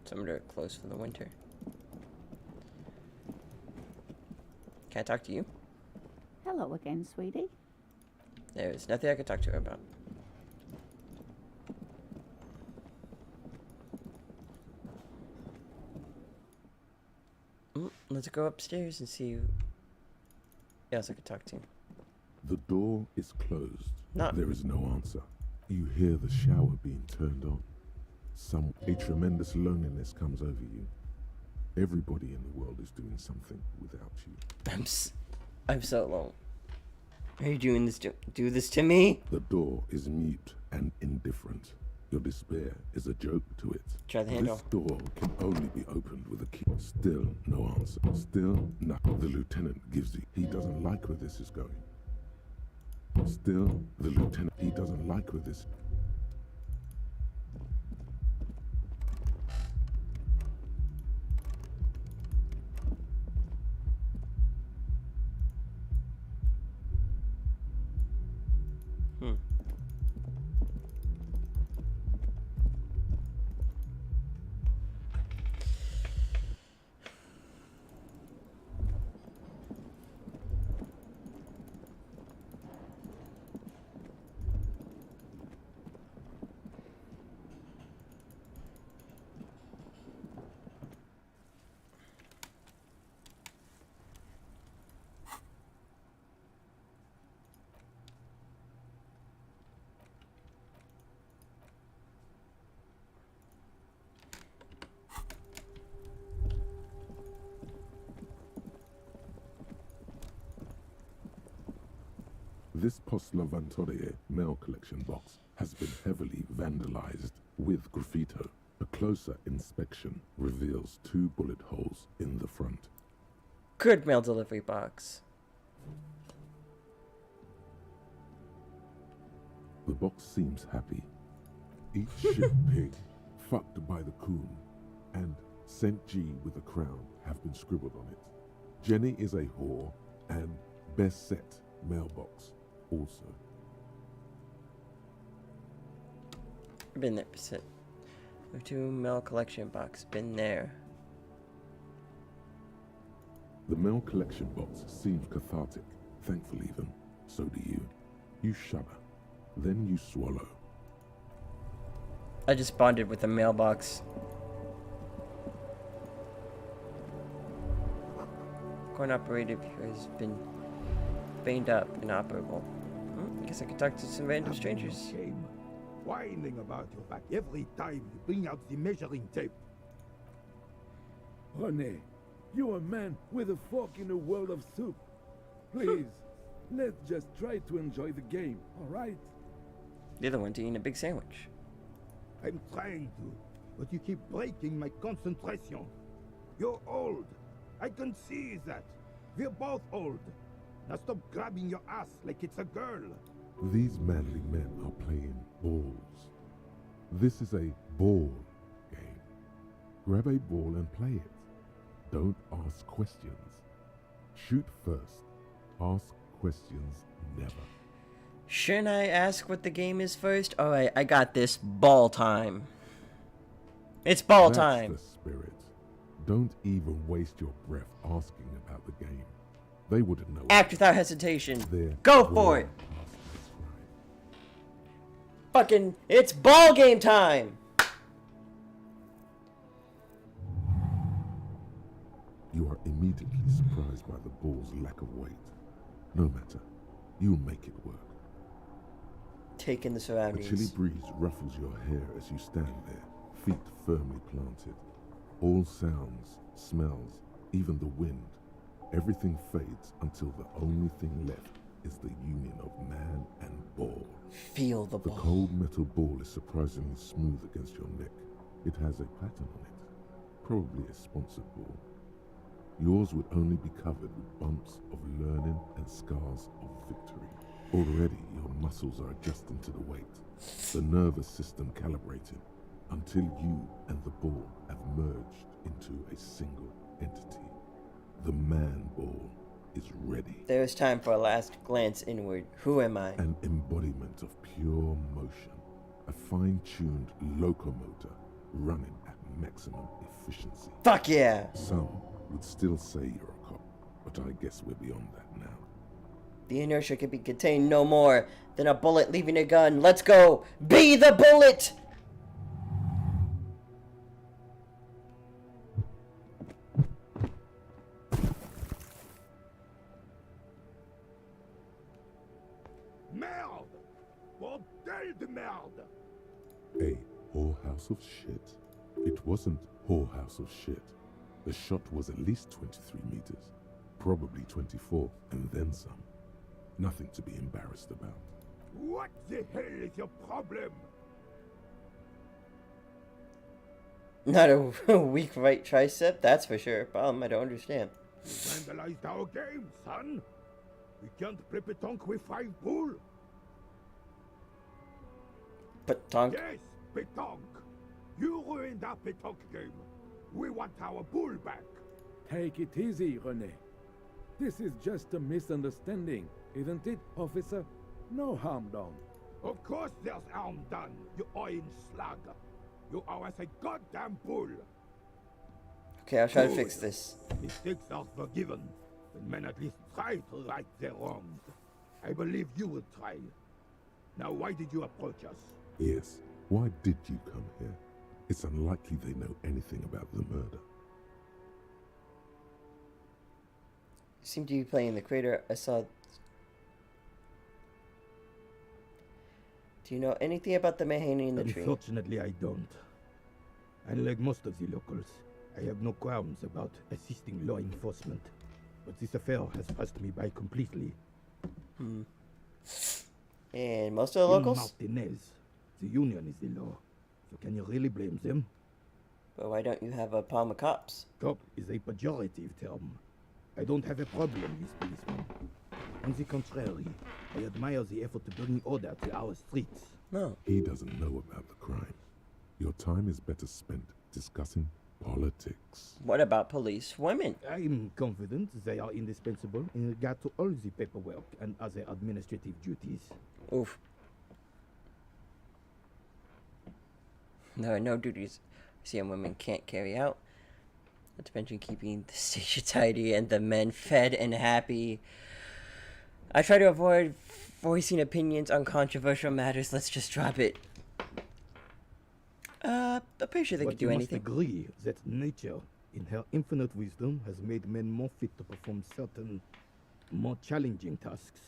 Some are closed for the winter. Can I talk to you? Hello again, sweetie. There's nothing I can talk to her about. Let's go upstairs and see who else I could talk to. the door is closed. No. There is no answer. You hear the shower being turned on. A tremendous loneliness comes over you. Everybody in the world is doing something without you. I'm so alone. Are you doing this to me? The door is mute and indifferent. Your despair is a joke to it. Try the handle. This door can only be opened with a key. Still no answer. Still nothing. The lieutenant gives you. He doesn't like where this is going. Still, the lieutenant. He doesn't like where this. This Post Lavantorie mail collection box has been heavily vandalized with graffito. A closer inspection reveals 2 bullet holes in the front. Good mail delivery box. The box seems happy. Eat shit pig, fucked by the coon, and Saint G with a crown have been scribbled on it. Jenny is a whore, and best set mailbox also. Been there. 2 mail collection box. Been there. The mail collection box seems cathartic. Thankful even. So do you. You shudder. Then you swallow. I just bonded with the mailbox. Coin operated has been banged up, inoperable. I guess I could talk to some random strangers. Shame. Whining about your back every time you bring out the measuring tape. René, you're a man with a fork in a world of soup. Please, let's just try to enjoy the game, alright? The other one's eating a big sandwich. I'm trying to, but you keep breaking my concentration. You're old. I can see that. We're both old. Now stop grabbing your ass like it's a girl. These manly men are playing balls. This is a ball game. Grab a ball and play it. Don't ask questions. Shoot first. Ask questions never. Shouldn't I ask what the game is first? Alright, I got this. Ball time. It's ball time. That's the spirit. Don't even waste your breath asking about the game. They wouldn't know. Act without hesitation. They're Go for it. Fucking, it's ball game time. You are immediately surprised by the ball's lack of weight. No matter, you'll make it work. Take in the A surroundings. chilly breeze ruffles your hair as you stand there, feet firmly planted. All sounds, smells, even the wind, everything fades until the only thing left is the union of man and ball. Feel the ball. The cold metal ball is surprisingly smooth against your neck. It has a pattern on it, probably a sponsored ball. Yours would only be covered with bumps of learning and scars of victory. Already, your muscles are adjusting to the weight, the nervous system calibrated, until you and the ball have merged into a single entity. The man ball is ready. There's time for a last glance inward. Who am I? An embodiment of pure motion, a fine-tuned locomotor running at maximum efficiency. Fuck yeah! Some would still say you're a cop, but I guess we're beyond that now. The inertia can be contained no more than a bullet leaving a gun. Let's go! Be the bullet! Merde! Bordel de merde! A whorehouse of shit? It wasn't whorehouse of shit. The shot was at least 23 meters, probably 24, and then some. Nothing to be embarrassed about. What the hell is your problem? Not a weak right tricep, that's for sure. I don't understand. You vandalized our game, son! We can't play petanque with 5 bull! Petanque? Yes, petanque! You ruined our petanque game! We want our bull back! Take it easy, René. This is just a misunderstanding, isn't it, officer? No harm done. Of course there's harm done, you orange slug! You owe us a goddamn bull! Okay, I'll try to Good. fix this. Mistakes are forgiven, when men at least try to right their wrongs. I believe you will try. Now why did you approach us? Yes, why did you come here? It's unlikely they know anything about the murder. You seem to be playing the crater. I saw... Do you know anything about the man hanging in the tree? Unfortunately, I don't. Unlike most of the locals, I have no qualms about assisting law enforcement. But this affair has passed me by completely. And most of the locals? Martinez. The union is the law. So can you really blame them? But why don't you have a palm of cops? Cop is a pejorative term. I don't have a problem with policemen. On the contrary, I admire the effort to bring order to our streets. No. He doesn't know about the crime. Your time is better spent discussing politics. What about police women? I'm confident they are indispensable in regard to all the paperwork and other administrative duties. Oof. There are no duties CM women can't carry out. Not to mention keeping the station tidy and the men fed and happy. I try to avoid voicing opinions on controversial matters. Let's just drop it. I'm pretty sure they could do anything. But you must agree that nature, in her infinite wisdom, has made men more fit to perform certain, more challenging tasks.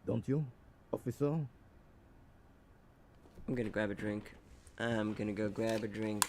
Don't you, officer? I'm gonna grab a drink. I'm gonna go grab a drink.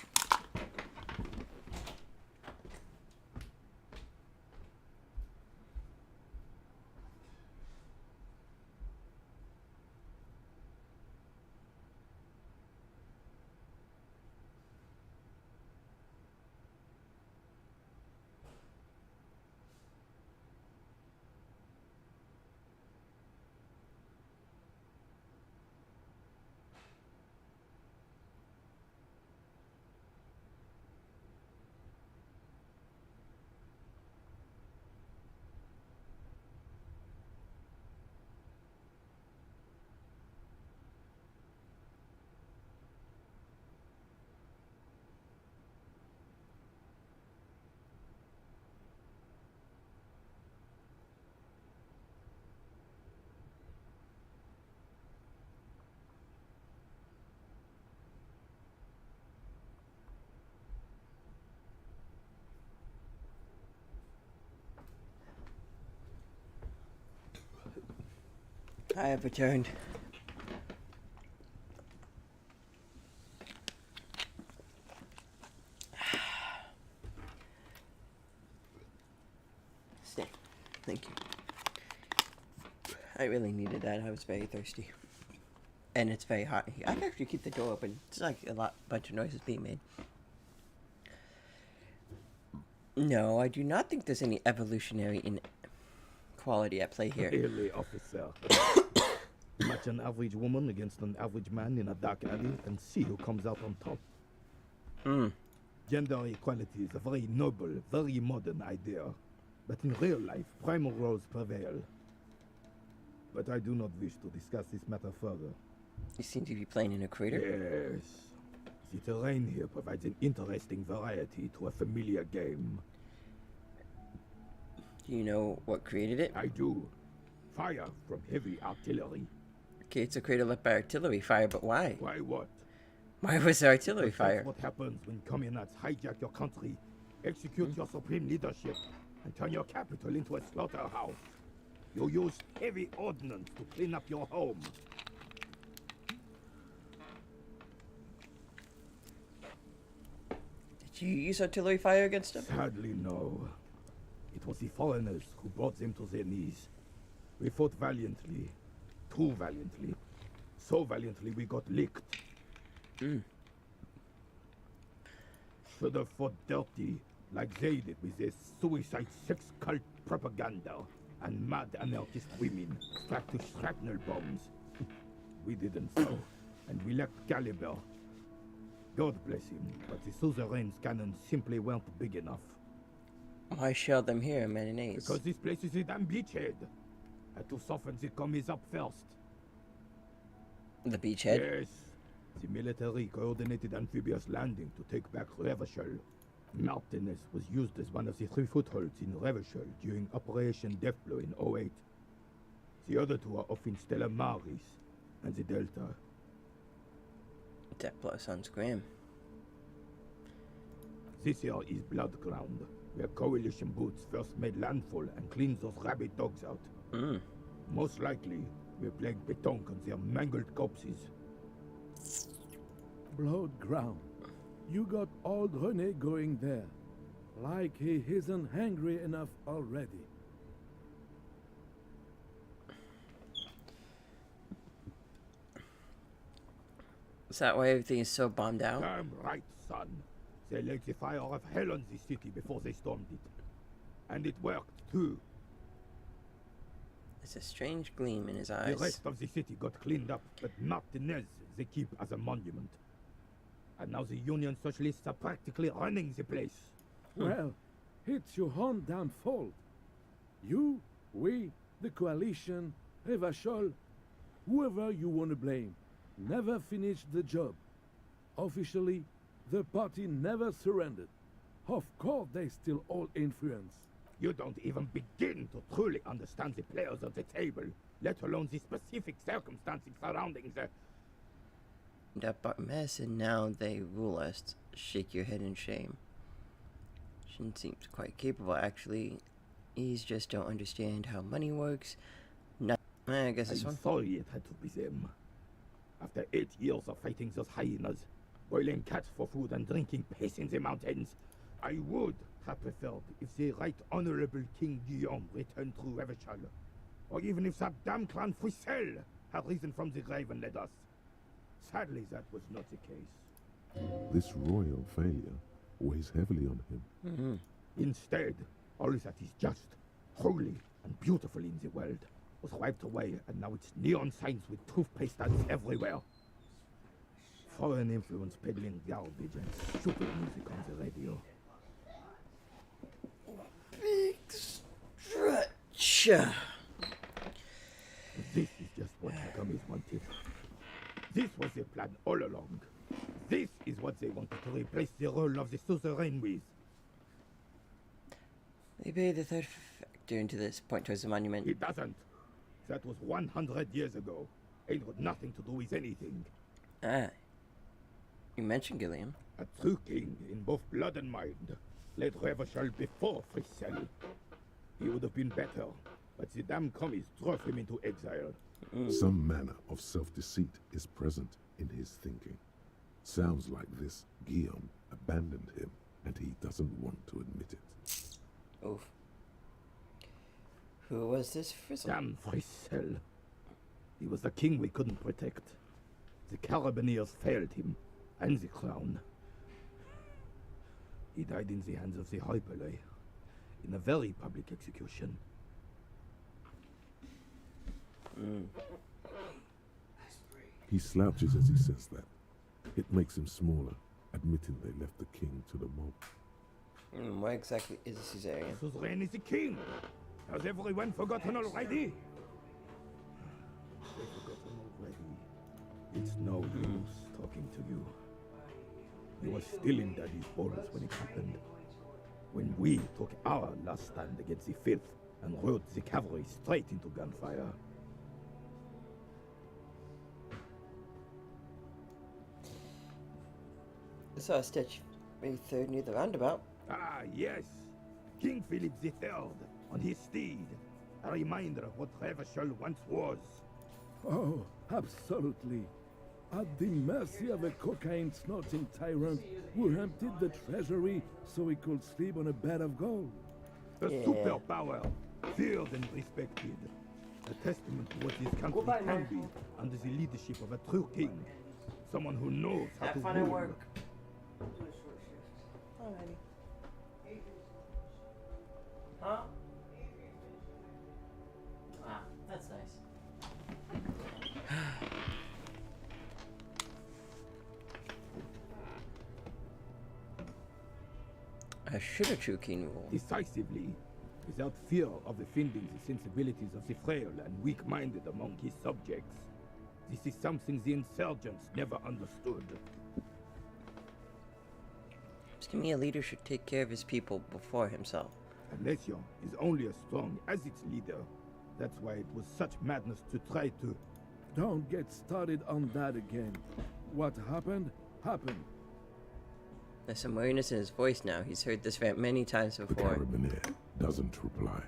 I have returned. Stay. Thank you. I really needed that. I was very thirsty. And it's very hot here. I can actually keep the door open. It's like a bunch of noises being made. No, I do not think there's any evolutionary inequality at play here. Really, officer. Match an average woman against an average man in a dark alley and see who comes out on top. Gender equality is a very noble, very modern idea. But in real life, primal roles prevail. But I do not wish to discuss this matter further. You seem to be playing in a crater? Yes. The terrain here provides an interesting variety to a familiar game. Do you know what created it? I do. Fire from heavy artillery. Okay, it's a crater left by artillery fire, but why? Why what? Why was there artillery Because fire? that's what happens when communists hijack your country, execute your supreme leadership, and turn your capital into a slaughterhouse. You use heavy ordnance to clean up your home. Did you use artillery fire against them? Sadly, no. It was the foreigners who brought them to their knees. We fought valiantly. Too valiantly. So valiantly we got licked. Should have fought dirty, like they did with their suicide sex cult propaganda and mad anarchist women strapped to shrapnel bombs. We didn't so, and we lacked caliber. God bless him, but the suzerain's cannons simply weren't big enough. Why shell them here, mayonnaise? Because this place is a damn beachhead. Had to soften the commies up first. The beachhead? Yes. The military coordinated amphibious landing to take back Revachol. Martinez was used as one of the 3 footholds in Revachol during Operation Deathblow in 08. The other 2 are off in Stella Maris and the Delta. Deathblow sounds grim. This here is Blood Ground, where coalition boots first made landfall and cleaned those rabid dogs out. Most likely, we plagued Betonk on their mangled corpses. Blood ground. You got old René going there. Like he isn't hungry enough already. Is that why everything is so bombed out? Damn right, son. They laid the fire of hell on the city before they stormed it. And it worked, too. There's a strange gleam in his eyes. The rest of the city got cleaned up, but Martinez they keep as a monument. And now the Union Socialists are practically running the place. Well, it's your own damn fault. You, we, the coalition, Revachol, whoever you want to blame, never finished the job. Officially, the party never surrendered. Of course they still hold influence. You don't even begin to truly understand the players at the table, let alone the specific circumstances surrounding the mess, and now they rule us. Shake your head in shame. Shin seems quite capable, actually. He's just don't understand how money works. No, I guess this I'm one. sorry it had to be them. After 8 years of fighting those hyenas, boiling cats for food and drinking piss in the mountains, I would have preferred if the Right Honorable King Guillaume returned through Revachol, or even if that damn clan Frisel had risen from the grave and led us. Sadly, that was not the case. This royal failure weighs heavily on him. Instead, all that is just, holy, and beautiful in the world was wiped away, and now it's neon signs with toothpaste ads everywhere. Foreign influence peddling garbage and stupid music on the radio. Big stretch. This is just what the commies wanted. This was their plan all along. This is what they wanted to replace the role of the suzerain with. Maybe the third factor into this point towards the monument. It doesn't. That was 100 years ago. Ain't got nothing to do with anything. Ah. You mentioned Gilliam. A true king in both blood and mind led Revachol before Frisel. He would have been better, but the damn commies drove him into exile. Some manner of self-deceit is present in his thinking. Sounds like this Guillaume abandoned him, and he doesn't want to admit it. Oof. Who was this Frizzle? Damn Frissel. He was the king we couldn't protect. The Carabineers failed him, and the crown. He died in the hands of the Hyperlay, in a very public execution. He slouches as he says that. It makes him smaller, admitting they left the king to the mob. Why exactly is Caesarian? Suzerain is the king! Has everyone forgotten already? They've forgotten already. It's no use talking to you. You were still in Daddy's balls when it happened. When we took our last stand against the Fifth and rode the cavalry straight into gunfire. I saw a statue May 3rd near the roundabout. Ah, yes. King Philip III on his steed. A reminder of what Revachol once was. Oh, absolutely. At the mercy of a cocaine-snorting tyrant who emptied the treasury so he could sleep on a bed of gold. A superpower, feared and respected. A testament to what this country can be under the leadership of a true king. Someone who knows how to rule. Work. Huh? Ah, that's nice. I should have true king rule. Decisively, without fear of offending the sensibilities of the frail and weak-minded among his subjects. This is something the insurgents never understood. Seems to me a leader should take care of his people before himself. Elysium is only as strong as its leader. That's why it was such madness to try to... Don't get started on that again. What happened, happened. There's some weariness in his voice now. He's heard this rant many times The before. Carabineer doesn't reply,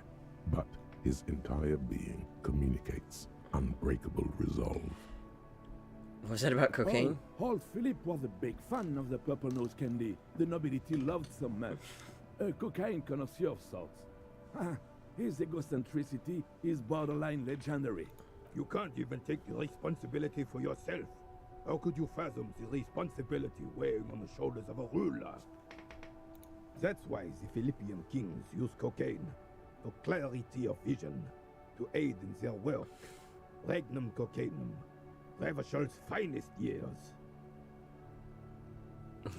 but his entire being communicates unbreakable resolve. What was that about cocaine? Oh, old Philip was a big fan of the purple nose candy the nobility loved so much. A cocaine connoisseur of sorts. His egocentricity is borderline legendary. You can't even take the responsibility for yourself. How could you fathom the responsibility weighing on the shoulders of a ruler? That's why the Philippian kings use cocaine for clarity of vision, to aid in their work. Regnum cocainum, Revachol's finest years.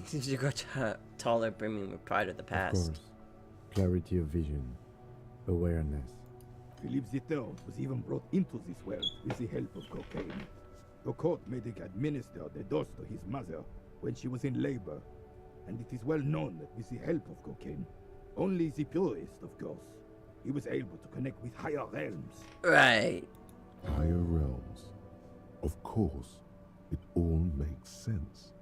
Seems to go taller, brimming with pride of the Of past. course. Clarity of vision. Awareness. Philippe III was even brought into this world with the help of cocaine. The court made him administer the dose to his mother when she was in labor, and it is well known that with the help of cocaine, only the purest, of course, he was able to connect with higher realms. Right. Higher realms. Of course, it all makes sense.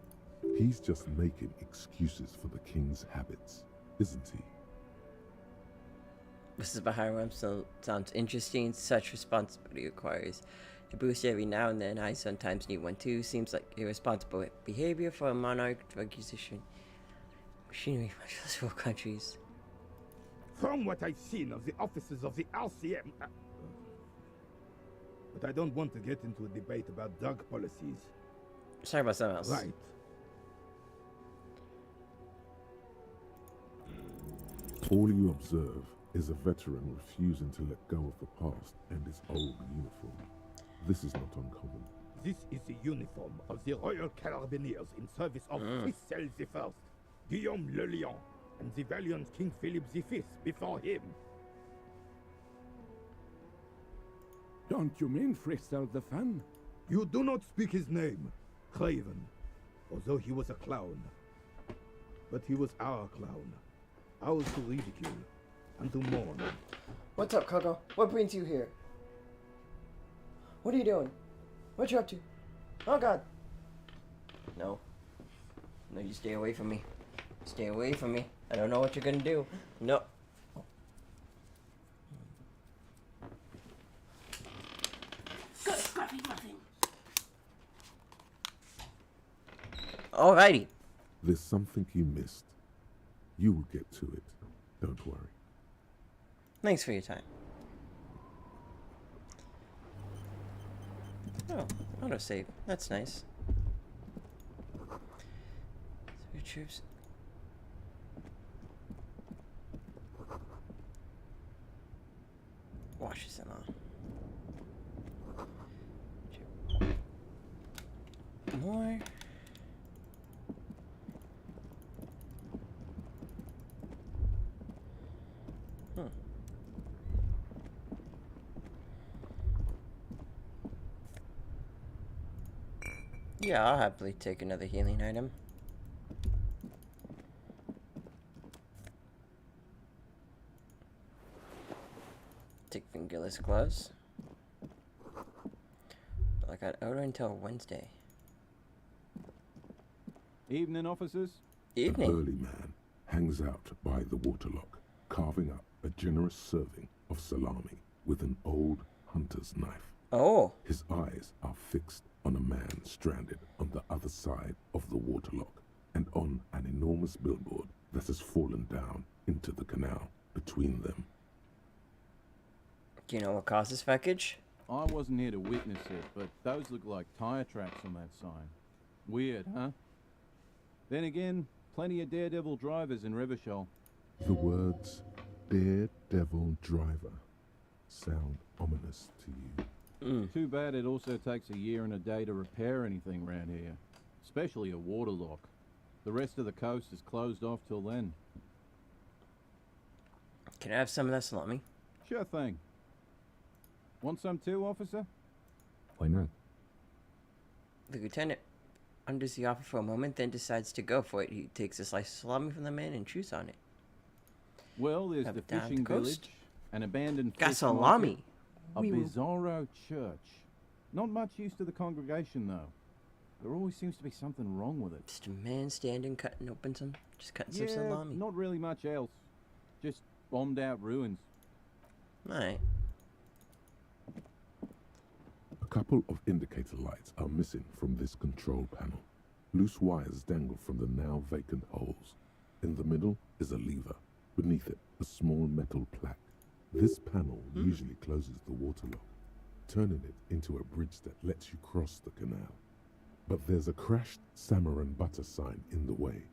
He's just making excuses for the king's habits, isn't he? This is behind realm, so sounds interesting. Such responsibility requires to boost every now and then. I sometimes need one too. Seems like irresponsible behavior for a monarch, drug musician, machinery for several countries. From what I've seen of the officers of the RCM... But I don't want to get into a debate about drug policies. Let's talk about something else. Right. All you observe is a veteran refusing to let go of the past and his old uniform. This is not uncommon. This is the uniform of the Royal Carabineers in service of Frissel I, Guillaume le Lion, and the valiant King Philip V before him. Don't you mean Frissel the fan? You do not speak his name, Craven, although he was a clown. But he was our clown, ours to ridicule and to mourn. What's up, Coco? What brings you here? What are you doing? What you up to? Oh God! No. No, you stay away from me. Stay away from me. I don't know what you're gonna do. No. Nothing. Alrighty. There's something you missed. You will get to it. Don't worry. Thanks for your time. Oh, autosave. That's nice. So troops. Washes them on. More. Yeah, I'll happily take another healing item. Take fingerless gloves. I got out until Wednesday. Evening, officers. Evening. A burly man hangs out by the waterlock, carving up a generous serving of salami with an old hunter's knife. Oh. His eyes are fixed on a man stranded on the other side of the waterlock and on an enormous billboard that has fallen down into the canal between them. Do you know what caused this wreckage? I wasn't here to witness it, but those look like tire tracks on that sign. Weird, huh? Then again, plenty of daredevil drivers in Rivershoal. The words Daredevil Driver sound ominous to you. Too bad it also takes a year and a day to repair anything around here. Especially a waterlock. The rest of the coast is closed off till then. Can I have some of that salami? Sure thing. Want some too, officer? Why not? The lieutenant unders the offer for a moment, then decides to go for it. He takes a slice of salami from the man and chews on it. Well, there's the down fishing the coast. village, an abandoned Got fish salami. market, a bizarro church. Not much use to the congregation, though. There always seems to be something wrong with it. Just a man standing, cutting open some, just cutting some Yeah, salami. not really much else. Just bombed out ruins. Alright. A couple of indicator lights are missing from this control panel. Loose wires dangle from the now vacant holes. In the middle is a lever. Beneath it, a small metal plaque. This panel usually closes the waterlock, turning it into a bridge that lets you cross the canal. But there's a crashed salmon and butter sign in the way.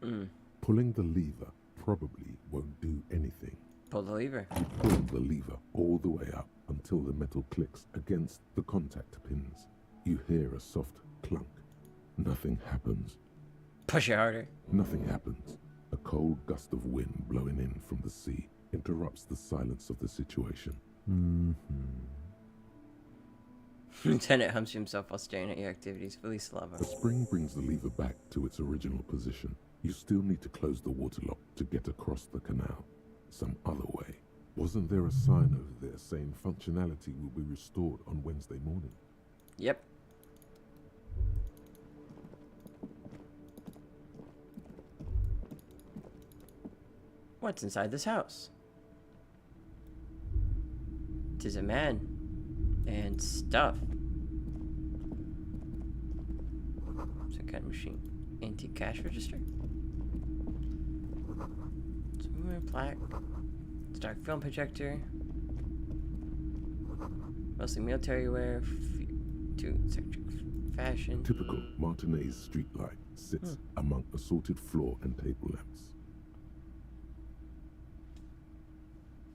Pulling the lever probably won't do anything. Pull the lever. You pull the lever all the way up until the metal clicks against the contact pins. You hear a soft clunk. Nothing happens. Push it harder. Nothing happens. A cold gust of wind blowing in from the sea interrupts the silence of the situation. Lieutenant hums to himself while staring at your activities. Release the lava. The spring brings the lever back to its original position. You still need to close the waterlock to get across the canal. Some other way. Wasn't there a sign over there saying functionality will be restored on Wednesday morning? Yep. What's inside this house? Tis a man and stuff. Some kind of machine. Antique cash register. Some plaque. Stark film projector. Mostly military wear. To fashion. Typical Martinez streetlight sits among assorted floor and table lamps.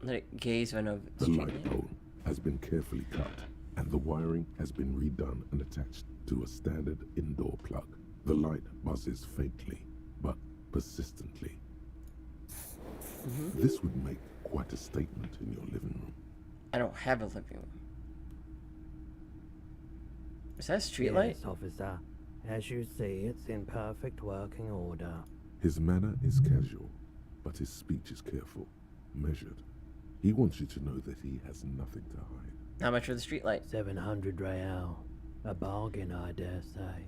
Let it gaze one of the light pole has been carefully cut, and the wiring has been redone and attached to a standard indoor plug. The light buzzes faintly, but persistently. This would make quite a statement in your living room. I don't have a living room. Is that a street light? Yes, officer. As you see, it's in perfect working order. His manner is casual, but his speech is careful, measured. He wants you to know that he has nothing to hide. How much for the street light? 700 real. A bargain, I dare say.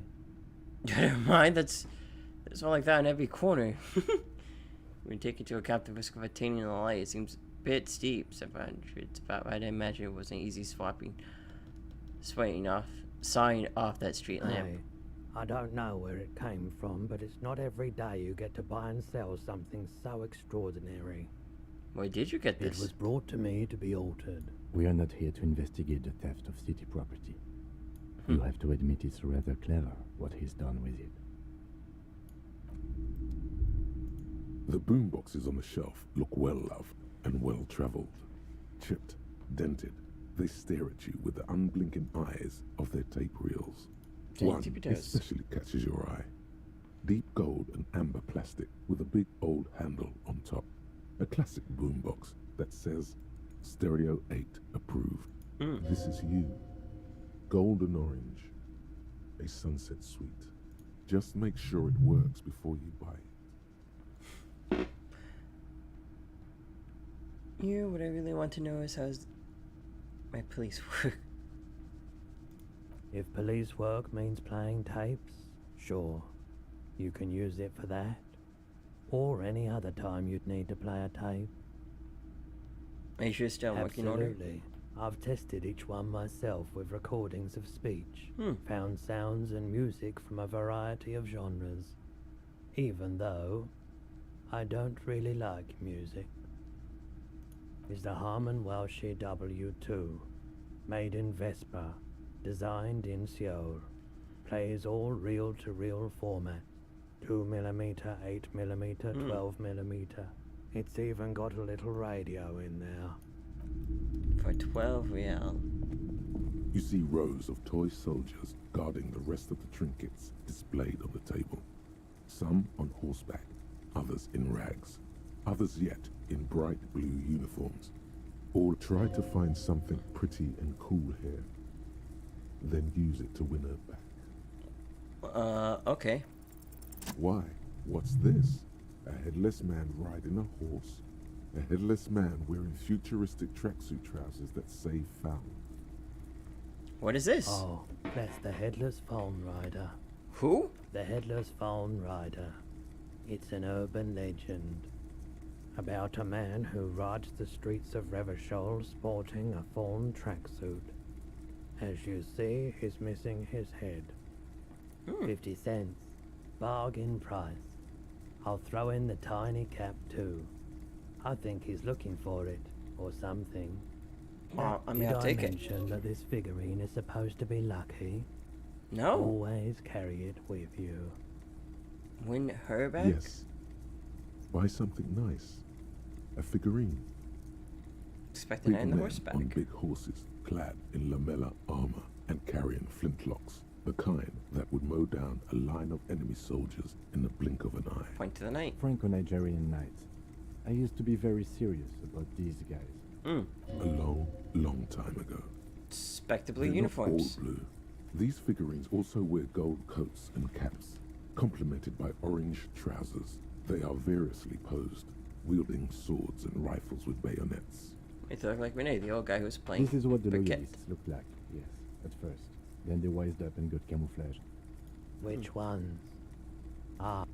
Never mind, there's one like that in every corner. When you take into account the risk of attaining the light, it seems a bit steep. 700, it's about right. I imagine it wasn't easy swaying off sign off that street lamp. Hey, I don't know where it came from, but it's not every day you get to buy and sell something so extraordinary. Where did you get this? It was brought to me to be altered. We are not here to investigate the theft of city property. You have to admit it's rather clever what he's done with it. The boomboxes on the shelf look well loved and well traveled. Chipped, dented, they stare at you with the unblinking eyes of their tape reels. One especially catches your eye. Deep gold and amber plastic with a big old handle on top. A classic boombox that says Stereo 8 approved. This is you. Golden orange. A sunset suite. Just make sure it works before you buy it. Yeah, what I really want to know is how's my police work. If police work means playing tapes, sure, you can use it for that. Or any other time you'd need to play a tape. Are you sure it's still working order? Absolutely. I've tested each one myself with recordings of speech, found sounds and music from a variety of genres, even though I don't really like music. Is the Harman Welsh W2, made in Vespa, designed in Seoul, plays all reel-to-reel formats, 2mm, 8mm, 12mm. It's even got a little radio in there. For 12 real. You see rows of toy soldiers guarding the rest of the trinkets displayed on the table. Some on horseback, others in rags, others yet in bright blue uniforms. All try to find something pretty and cool here, then use it to win her back. Okay. Why? What's this? A headless man riding a horse. A headless man wearing futuristic tracksuit trousers that say found. What is this? Oh, that's the Headless Phone Rider. Who? The Headless Phone Rider. It's an urban legend about a man who rides the streets of Revachol sporting a fawn tracksuit. As you see, he's missing his head. 50 cents. Bargain price. I'll throw in the tiny cap too. I think he's looking for it, or something. I mean, Did I'll I take it. mention that this figurine is supposed to be lucky? No. Always carry it with you. Win her back? Yes. Buy something nice. A figurine. Expecting Big it in the men horseback. on big horses, clad in lamella armor and carrying flintlocks. The kind that would mow down a line of enemy soldiers in the blink of an eye. Point to the night. Franco-Nigerian knights. I used to be very serious about these guys. A long, long time ago. Respectably They're uniforms. not all blue. These figurines also wear gold coats and caps, complemented by orange trousers. They are variously posed, wielding swords and rifles with bayonets. They look like Renee, the old guy who was playing. This is what the Briquette. loyalists looked like, yes, at first. Then they wised up and got camouflage. Which ones?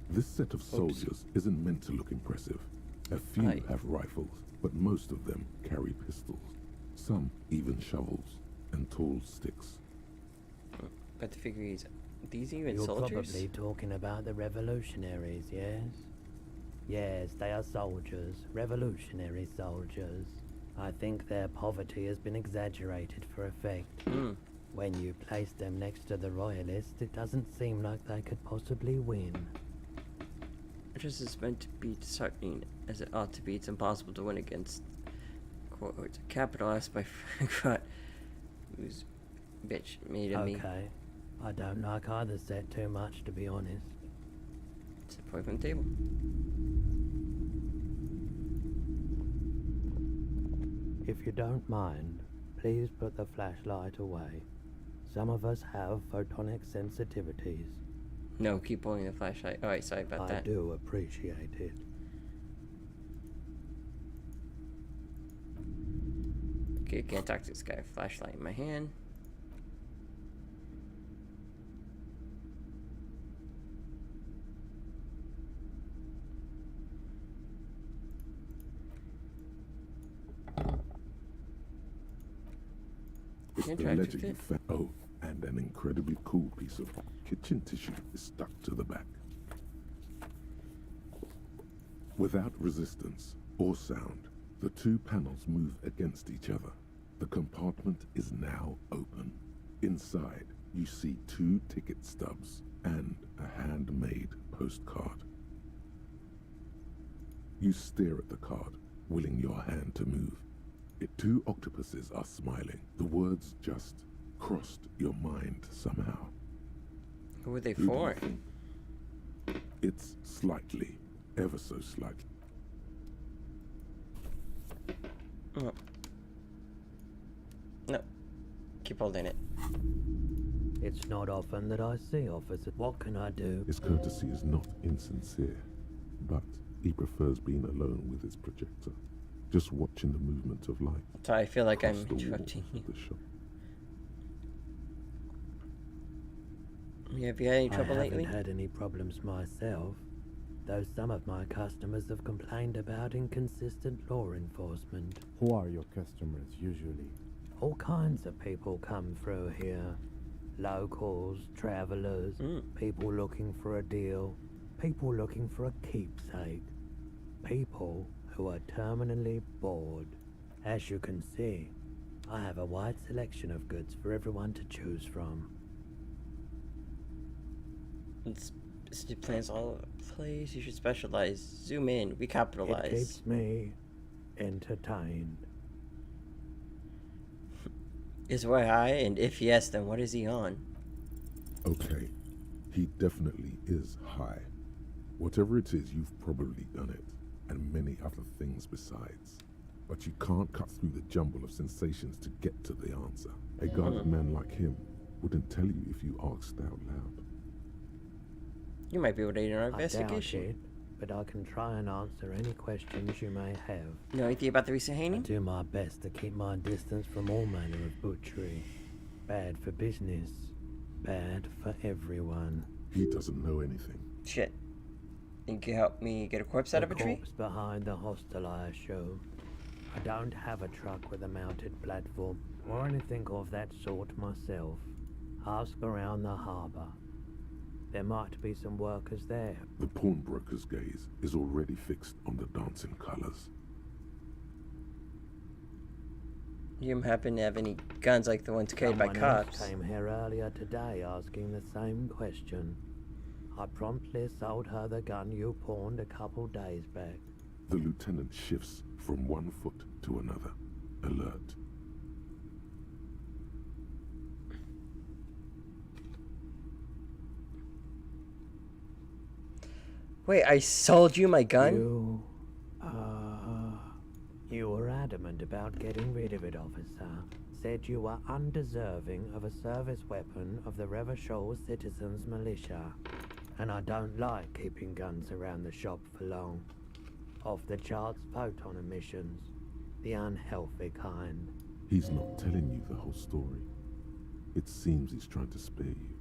This set of soldiers isn't meant to look impressive. A few have rifles, but most of them carry pistols. Some even shovels and tall sticks. But the figurines, these even You're soldiers? probably talking about the revolutionaries, yes? Yes, they are soldiers, revolutionary soldiers. I think their poverty has been exaggerated for effect. When you place them next to the royalists, it doesn't seem like they could possibly win. This is meant to be disheartening, as it ought to be. It's impossible to win against, quote, capital S by Frankfurt, whose bitch made of me. Okay. I don't like either set too much, to be honest. It's a point from the table. If you don't mind, please put the flashlight away. Some of us have photonic sensitivities. No, keep pulling the flashlight. Alright, sorry about that. I do appreciate it. Okay, can't talk to this guy. Flashlight in my hand. It's the Can't legend you found. Oh, and an incredibly cool piece of kitchen tissue is stuck to the back. Without resistance or sound, the two panels move against each other. The compartment is now open. Inside, you see 2 ticket stubs and a handmade postcard. You stare at the card, willing your hand to move. 2 octopuses are smiling. The words just crossed your mind somehow. Who are they Who do you for? think? It's slightly, ever so slightly. Oh. No. Keep holding it. It's not often that I see officers. What can I do? His courtesy is not insincere, but he prefers being alone with his projector, just watching the movement of light. So I feel like I'm across the walls interrupting you. of the shop. Yeah, have you had any trouble I lately? haven't had any problems myself, though some of my customers have complained about inconsistent law enforcement. Who are your customers usually? All kinds of people come through here. Locals, travellers, people looking for a deal, people looking for a keepsake, people who are terminally bored. As you can see, I have a wide selection of goods for everyone to choose from. It's plans all over the place. You should specialize. Zoom in. We capitalize. It keeps me entertained. Is Roy high? And if yes, then what is he on? Okay, he definitely is high. Whatever it is, you've probably done it, and many other things besides. But you can't cut through the jumble of sensations to get to the answer. A guarded man like him wouldn't tell you if you asked out loud. You might be able to aid in our I doubt investigation. it, but I can try and answer any questions you may have. Know anything about the recent I hanging? do my best to keep my distance from all manner of butchery. Bad for business, bad for everyone. He doesn't know anything. Shit. Think you help me get a corpse out of a tree? Corpse behind the hostel, I assume. I don't have a truck with a mounted platform or anything of that sort myself. Ask around the harbour. There might be some workers there. The pawnbroker's gaze is already fixed on the dancing colors. You happen to have any guns like the ones carried by Someone else cops? came here earlier today asking the same question. I promptly sold her the gun you pawned a couple days back. The lieutenant shifts from one foot to another, alert. Wait, I sold you my gun? You were adamant about getting rid of it, officer. Said you were undeserving of a service weapon of the Revachol Citizens Militia. And I don't like keeping guns around the shop for long. Off the charts photon emissions. The unhealthy kind. He's not telling you the whole story. It seems he's trying to spare you.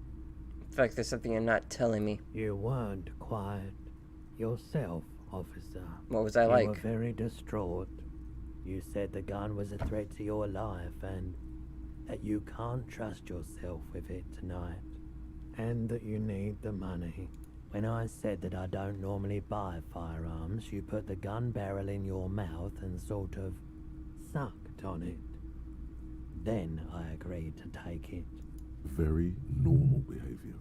In fact, there's something you're not telling me. You weren't quiet yourself, officer. What was I You like? were very distraught. You said the gun was a threat to your life and that you can't trust yourself with it tonight. And that you need the money. When I said that I don't normally buy firearms, you put the gun barrel in your mouth and sort of sucked on it. Then I agreed to take it. Very normal behavior.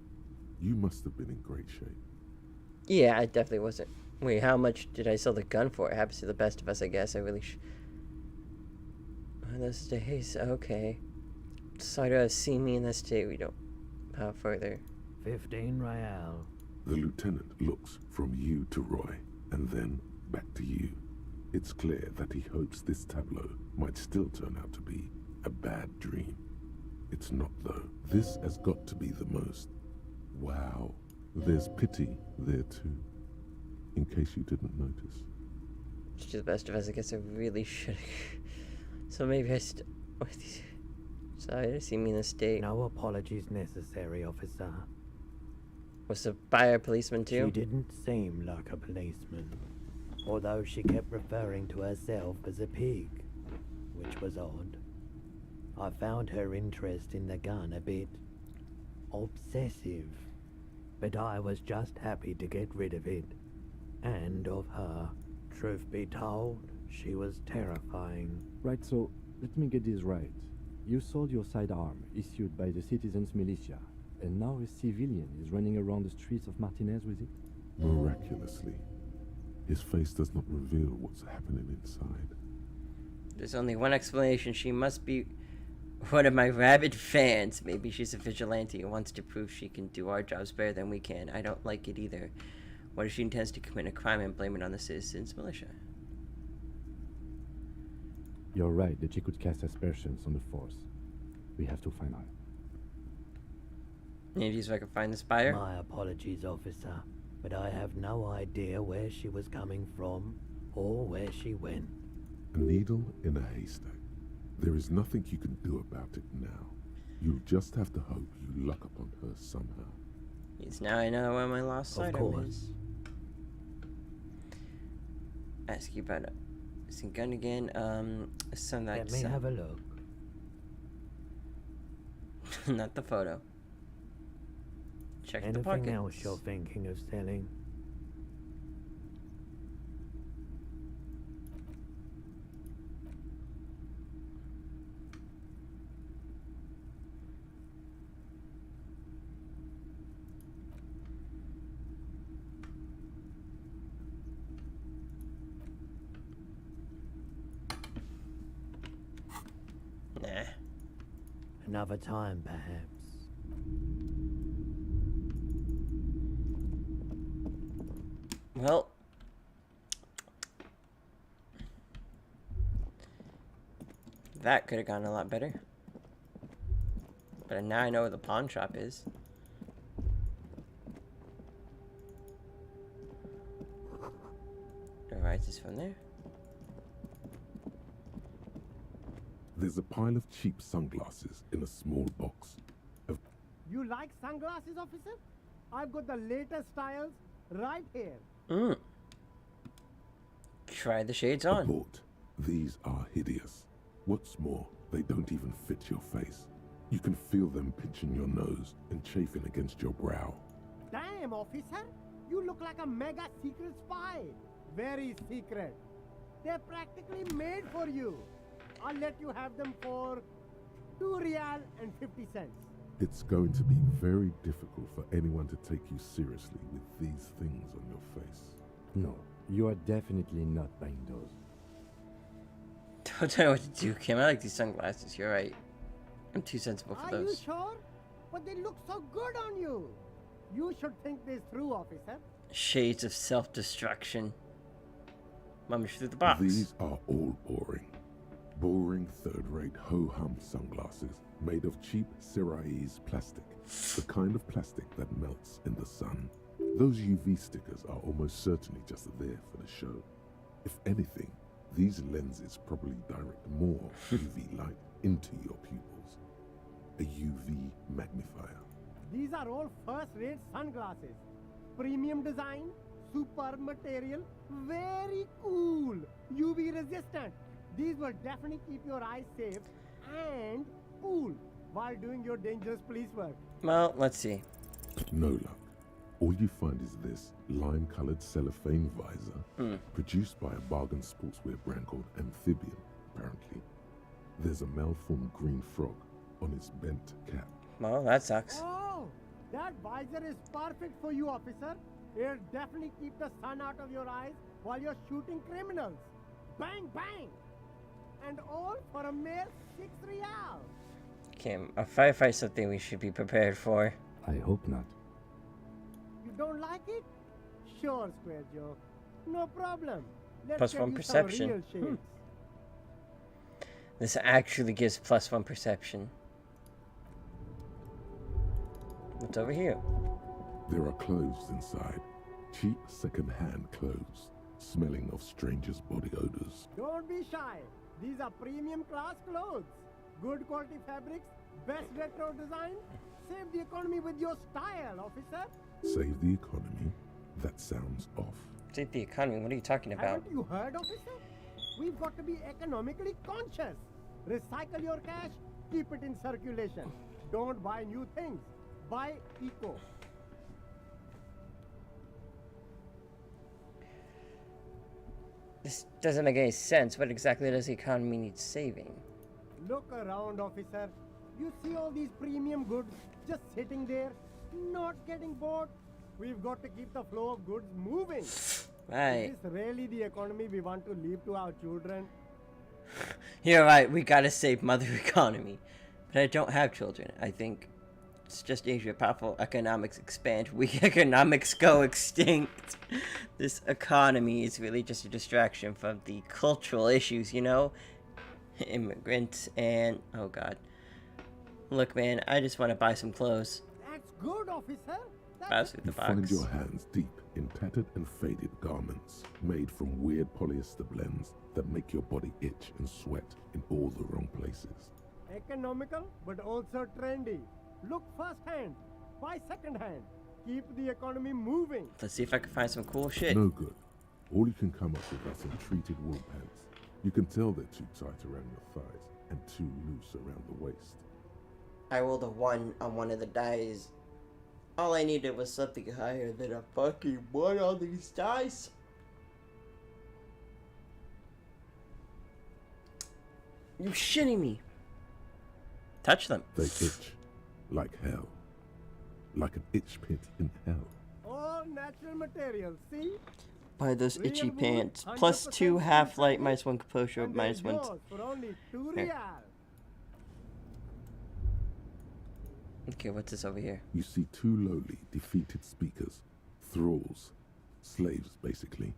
You must have been in great shape. Yeah, I definitely wasn't. Wait, how much did I sell the gun for? It happens to the best of us, I guess. I really On those days, okay. Sorry to have seen me in this state. We don't. How further? 15 real. The lieutenant looks from you to Roy, and then back to you. It's clear that he hopes this tableau might still turn out to be a bad dream. It's not, though. This has got to be the most. Wow. There's pity there, too. In case you didn't notice. To the best of us, I guess I really should. So maybe I Sorry to see me in this state. No apologies necessary, officer. Was the buyer a policeman too? She didn't seem like a policeman, although she kept referring to herself as a pig, which was odd. I found her interest in the gun a bit obsessive. But I was just happy to get rid of it. And of her. Truth be told, she was terrifying. Right, so let me get this right. You sold your sidearm, issued by the citizens' militia, and now a civilian is running around the streets of Martinez with it? Miraculously, his face does not reveal what's happening inside. There's only one explanation. She must be one of my rabid fans. Maybe she's a vigilante and wants to prove she can do our jobs better than we can. I don't like it either. What if she intends to commit a crime and blame it on the citizens' militia? You're right that she could cast aspersions on the force. We have to find her. Any ideas if I can find this buyer? My apologies, officer, but I have no idea where she was coming from or where she went. A needle in a haystack. There is nothing you can do about it now. You'll just have to hope you luck upon her somehow. Yes, now I know where my lost sidearm is. Ask you about it. Some gun again. Some like. Let me have a look. Not the photo. Check the pockets. Anything else you're thinking of selling? Nah. Another time, perhaps. Well, that could have gone a lot better. But now I know where the pawn shop is. It rises from there. There's a pile of cheap sunglasses in a small box. You like sunglasses, officer? I've got the latest styles right here. Try the shades on. Abort. These are hideous. What's more, they don't even fit your face. You can feel them pinching your nose and chafing against your brow. Damn, officer. You look like a mega secret spy. Very secret. They're practically made for you. I'll let you have them for 2 real and 50 cents. It's going to be very difficult for anyone to take you seriously with these things on your face. No, you are definitely not buying those. Don't know what to do, Kim. I like these sunglasses. You're right. I'm too sensible for Are you those. sure? But they look so good on you. You should think this through, officer. Shades of self-destruction. Mummy through the box. These are all boring. Boring third-rate ho-hum sunglasses made of cheap Syrahese plastic. The kind of plastic that melts in the sun. Those UV stickers are almost certainly just there for the show. If anything, these lenses probably direct more UV light into your pupils. A UV magnifier. These are all first-rate sunglasses. Premium design, superb material, very cool, UV resistant. These will definitely keep your eyes safe and cool while doing your dangerous police work. Well, let's see. No luck. All you find is this lime-colored cellophane visor, produced by a bargain sportswear brand called Amphibian, apparently. There's a malformed green frog on its bent cap. Well, that sucks. Oh, that visor is perfect for you, officer. It'll definitely keep the sun out of your eyes while you're shooting criminals. Bang, bang! And all for a mere 6 real. Kim, a firefight is something we should be prepared for. I hope not. You don't like it? Sure, Square Joe. No problem. +1 Let's get you perception. some real shades. This actually gives +1 perception. What's over here? There are clothes inside. Cheap second-hand clothes, smelling of strangers' body odors. Don't be shy. These are premium class clothes. Good quality fabrics, best retro design. Save the economy with your style, officer. Save the economy? That sounds off. Save the economy? What are you talking about? Haven't you heard, officer? We've got to be economically conscious. Recycle your cash, keep it in circulation. Don't buy new things. Buy eco. This doesn't make any sense. What exactly does the economy need saving? Look around, officer. You see all these premium goods just sitting there, not getting bought. We've got to keep the flow of goods moving. Right. Is this really the economy we want to leave to our children? You're right, we gotta save mother economy. But I don't have children. I think it's just Asia. Powerful economics expand, weak economics go extinct. This economy is really just a distraction from the cultural issues, you know? Immigrants and... oh god. Look, man, I just want to buy some clothes. That's good, officer. Browse through the box. Find your hands deep in tattered and faded garments made from weird polyester blends that make your body itch and sweat in all the wrong places. Economical, but also trendy. Look first hand, buy second hand. Keep the economy moving. Let's see if I can find some cool shit. No good. All you can come up with are some treated wool pants. You can tell they're too tight around your thighs and too loose around the waist. I rolled a 1 on one of the dice. All I needed was something higher than a fucking 1 on these dice. You shitting me? Touch them. They itch like hell. Like an itch pit in hell. All natural materials, see? Buy those Real itchy wool, pants. 100% +2 half light, -1 composure, and they're -1. yours for only 2 Here. real. Okay, what's this over here? You see 2 lowly, defeated speakers, thralls, slaves basically,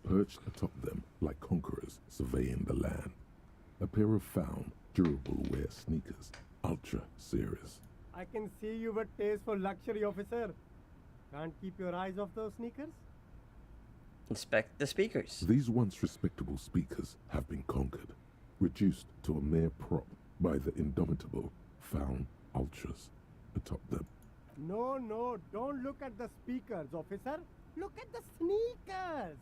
perched atop them like conquerors surveying the land. A pair of found, durable wear sneakers, ultra serious. I can see you've a taste for luxury, officer. Can't keep your eyes off those sneakers? Inspect the speakers. These once respectable speakers have been conquered, reduced to a mere prop by the indomitable found ultras atop them. No, don't look at the speakers, officer. Look at the sneakers.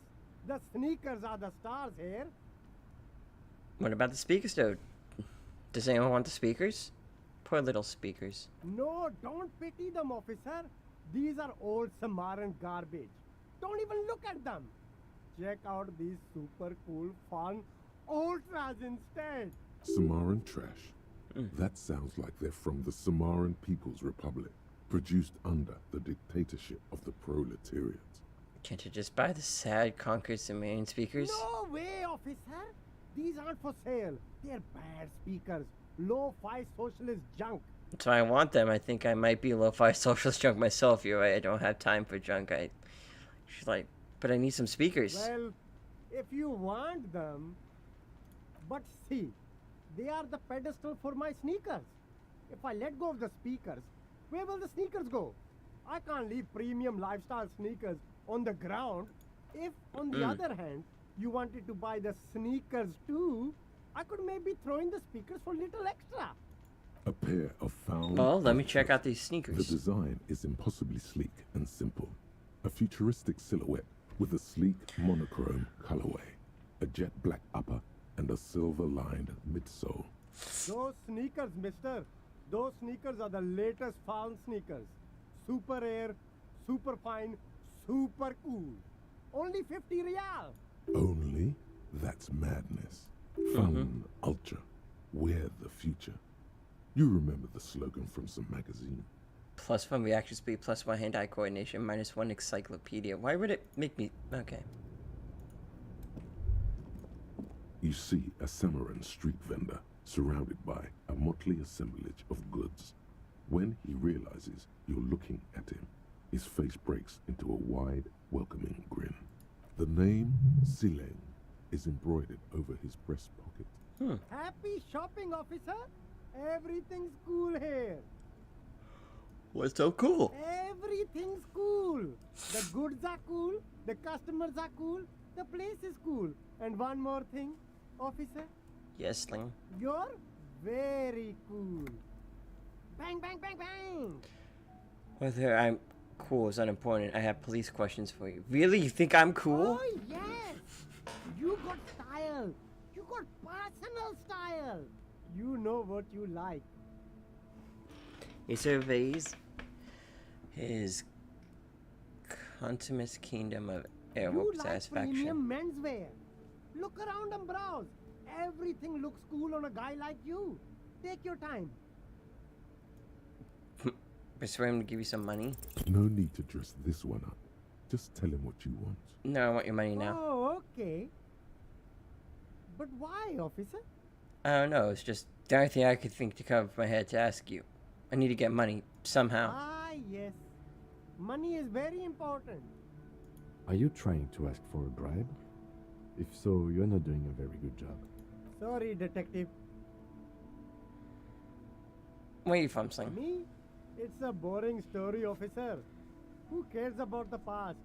The sneakers are the stars here. What about the speakers, though? Does anyone want the speakers? Poor little speakers. No, don't pity them, officer. These are old Samaran garbage. Don't even look at them. Check out these super cool, fun ultras instead. Samaran trash. That sounds like they're from the Samaran People's Republic, produced under the dictatorship of the proletariat. Can't you just buy the sad Conquered Sumerian speakers? No way, officer. These aren't for sale. They're bad speakers. Low-fi socialist junk. That's why I want them. I think I might be lo-fi socialist junk myself. You're right. I don't have time for junk. She's like, but I need some speakers. Well, if you want them, but see, they are the pedestal for my sneakers. If I let go of the speakers, where will the sneakers go? I can't leave premium lifestyle sneakers on the ground. If, on the other hand, you wanted to buy the sneakers too, I could maybe throw in the speakers for little extra. A pair of found... Well, let me check ultras. out these sneakers. The design is impossibly sleek and simple. A futuristic silhouette with a sleek monochrome colorway, a jet black upper, and a silver-lined midsole. Those sneakers, mister. Those sneakers are the latest found sneakers. Super air, super fine, super cool. Only 50 real. Only? That's madness. Found Ultra. We're the future. You remember the slogan from some magazine. +1 reaction speed, +1 hand-eye coordination, -1 encyclopedia. Why would it make me... okay. You see a Samaran street vendor surrounded by a motley assemblage of goods. When he realizes you're looking at him, his face breaks into a wide, welcoming grin. The name Sileng is embroidered over his breast pocket. Happy shopping, officer. Everything's cool here. What's so cool? Everything's cool. The goods are cool. The customers are cool. The place is cool. And one more thing, officer. Yes, Sling. You're very cool. Bang, bang, bang, bang. Whether I'm cool is unimportant. I have police questions for you. Really? You think I'm cool? Oh, yes. You got style. You got personal style. You know what you like. He surveys His consummate kingdom of You airwolf like satisfaction. premium menswear. Look around and browse. Everything looks cool on a guy like you. Take your time. Persuade him to give you some money. No need to dress this one up. Just tell him what you want. No, I want your money now. Oh, okay. But why, officer? I don't know. It's just the only thing I could think to come up my head to ask you. I need to get money somehow. Ah, yes. Money is very important. Are you trying to ask for a bribe? If so, you're not doing a very good job. Sorry, detective. Where are you from, Sling? Me? It's a boring story, officer. Who cares about the past?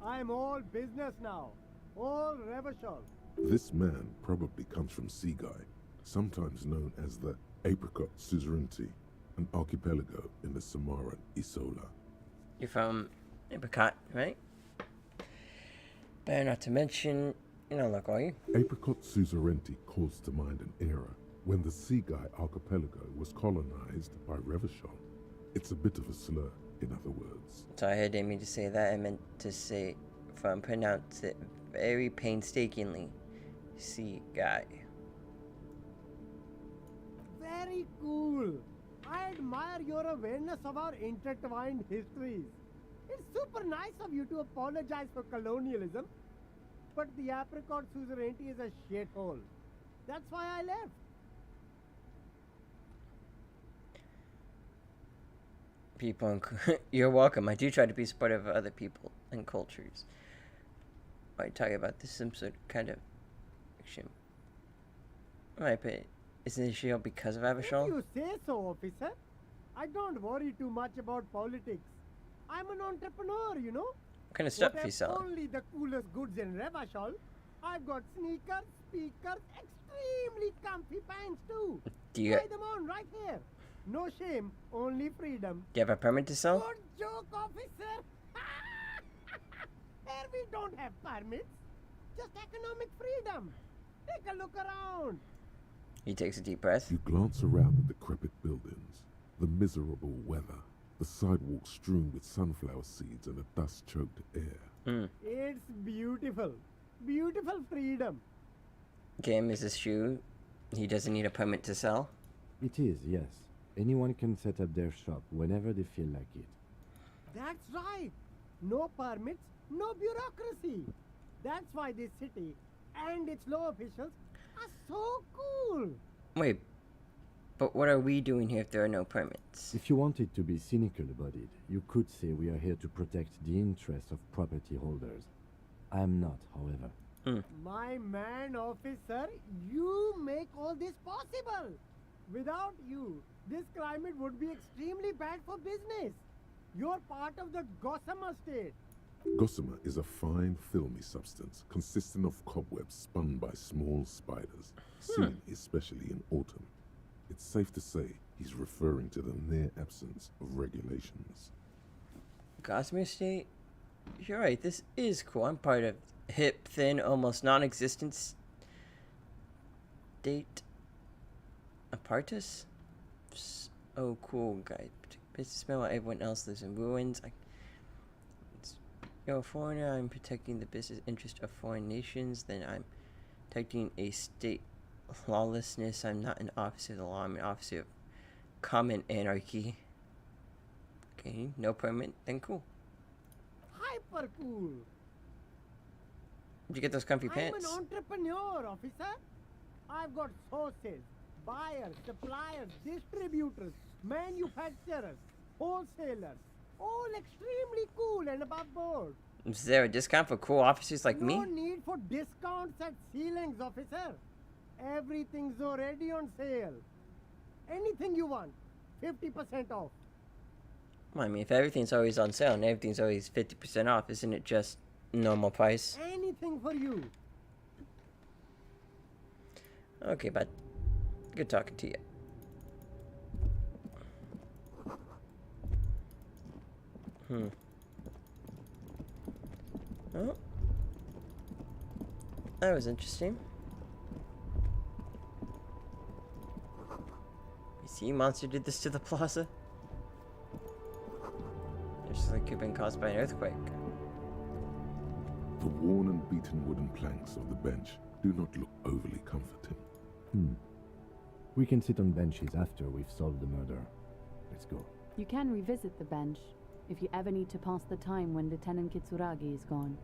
I'm all business now. All Revachol. This man probably comes from Seaguy, sometimes known as the Apricot Suzerainty, an archipelago in the Samaran Isola. You're from Apricot, right? Better not to mention, you don't look, are you? Apricot Suzerainty calls to mind an era when the Seaguy archipelago was colonized by Revachol. It's a bit of a slur, in other words. Sorry, I didn't mean to say that. I meant to say, if I pronounce it very painstakingly, Seaguy. Very cool. I admire your awareness of our intertwined histories. It's super nice of you to apologize for colonialism. But the Apricot Suzerainty is a shithole. That's why I left. People and you're welcome. I do try to be supportive of other people and cultures. Why are you talking about this some sort of kind of fiction? Right, but isn't it shield because of Avashol? If you say so, officer. I don't worry too much about politics. I'm an entrepreneur, you know. What kind of stuff do you sell? Only the coolest goods in Revachol. I've got sneakers, speakers, extremely comfy pants too. Do you Try them on right here. No shame, only freedom. Do you have a permit to sell? Good joke, officer. Here we don't have permits. Just economic freedom. Take a look around. He takes a deep breath. You glance around the decrepit buildings, the miserable weather, the sidewalks strewn with sunflower seeds and a dust-choked air. It's beautiful. Beautiful freedom. Okay, Mrs. Shu, he doesn't need a permit to sell? It is, yes. Anyone can set up their shop whenever they feel like it. That's right. No permits, no bureaucracy. That's why this city and its law officials are so cool. Wait, but what are we doing here if there are no permits? If you wanted to be cynical about it, you could say we are here to protect the interests of property holders. I am not, however. My man, officer, you make all this possible. Without you, this climate would be extremely bad for business. You're part of the gossamer state. Gossamer is a fine, filmy substance consisting of cobwebs spun by small spiders, seen especially in autumn. It's safe to say he's referring to the near absence of regulations. Gossamer State? You're right, this is cool. I'm part of hip, thin, almost non-existent state. Apartus? Oh, cool, guy. Businessman while everyone else lives in ruins. You're a foreigner, I'm protecting the business interest of foreign nations, then I'm protecting a state lawlessness. I'm not an officer of the law, I'm an officer of common anarchy. Okay, no permit, then cool. Hyper cool. Did you get those comfy pants? I'm an entrepreneur, officer. I've got sources, buyers, suppliers, distributors, manufacturers, wholesalers, all extremely cool and above board. Is there a discount for cool officers like me? No need for discounts at ceilings, officer. Everything's already on sale. Anything you want, 50% off. Well, I mean, if everything's always on sale and everything's always 50% off, isn't it just normal price? Anything for you. Okay, bud. Good talking to you. Oh. That was interesting. You see, monster did this to the plaza. There's like you've been caused by an earthquake. The worn and beaten wooden planks of the bench do not look overly comforting. We can sit on benches after we've solved the murder. Let's go. You can revisit the bench if you ever need to pass the time when Lieutenant Kitsuragi is gone.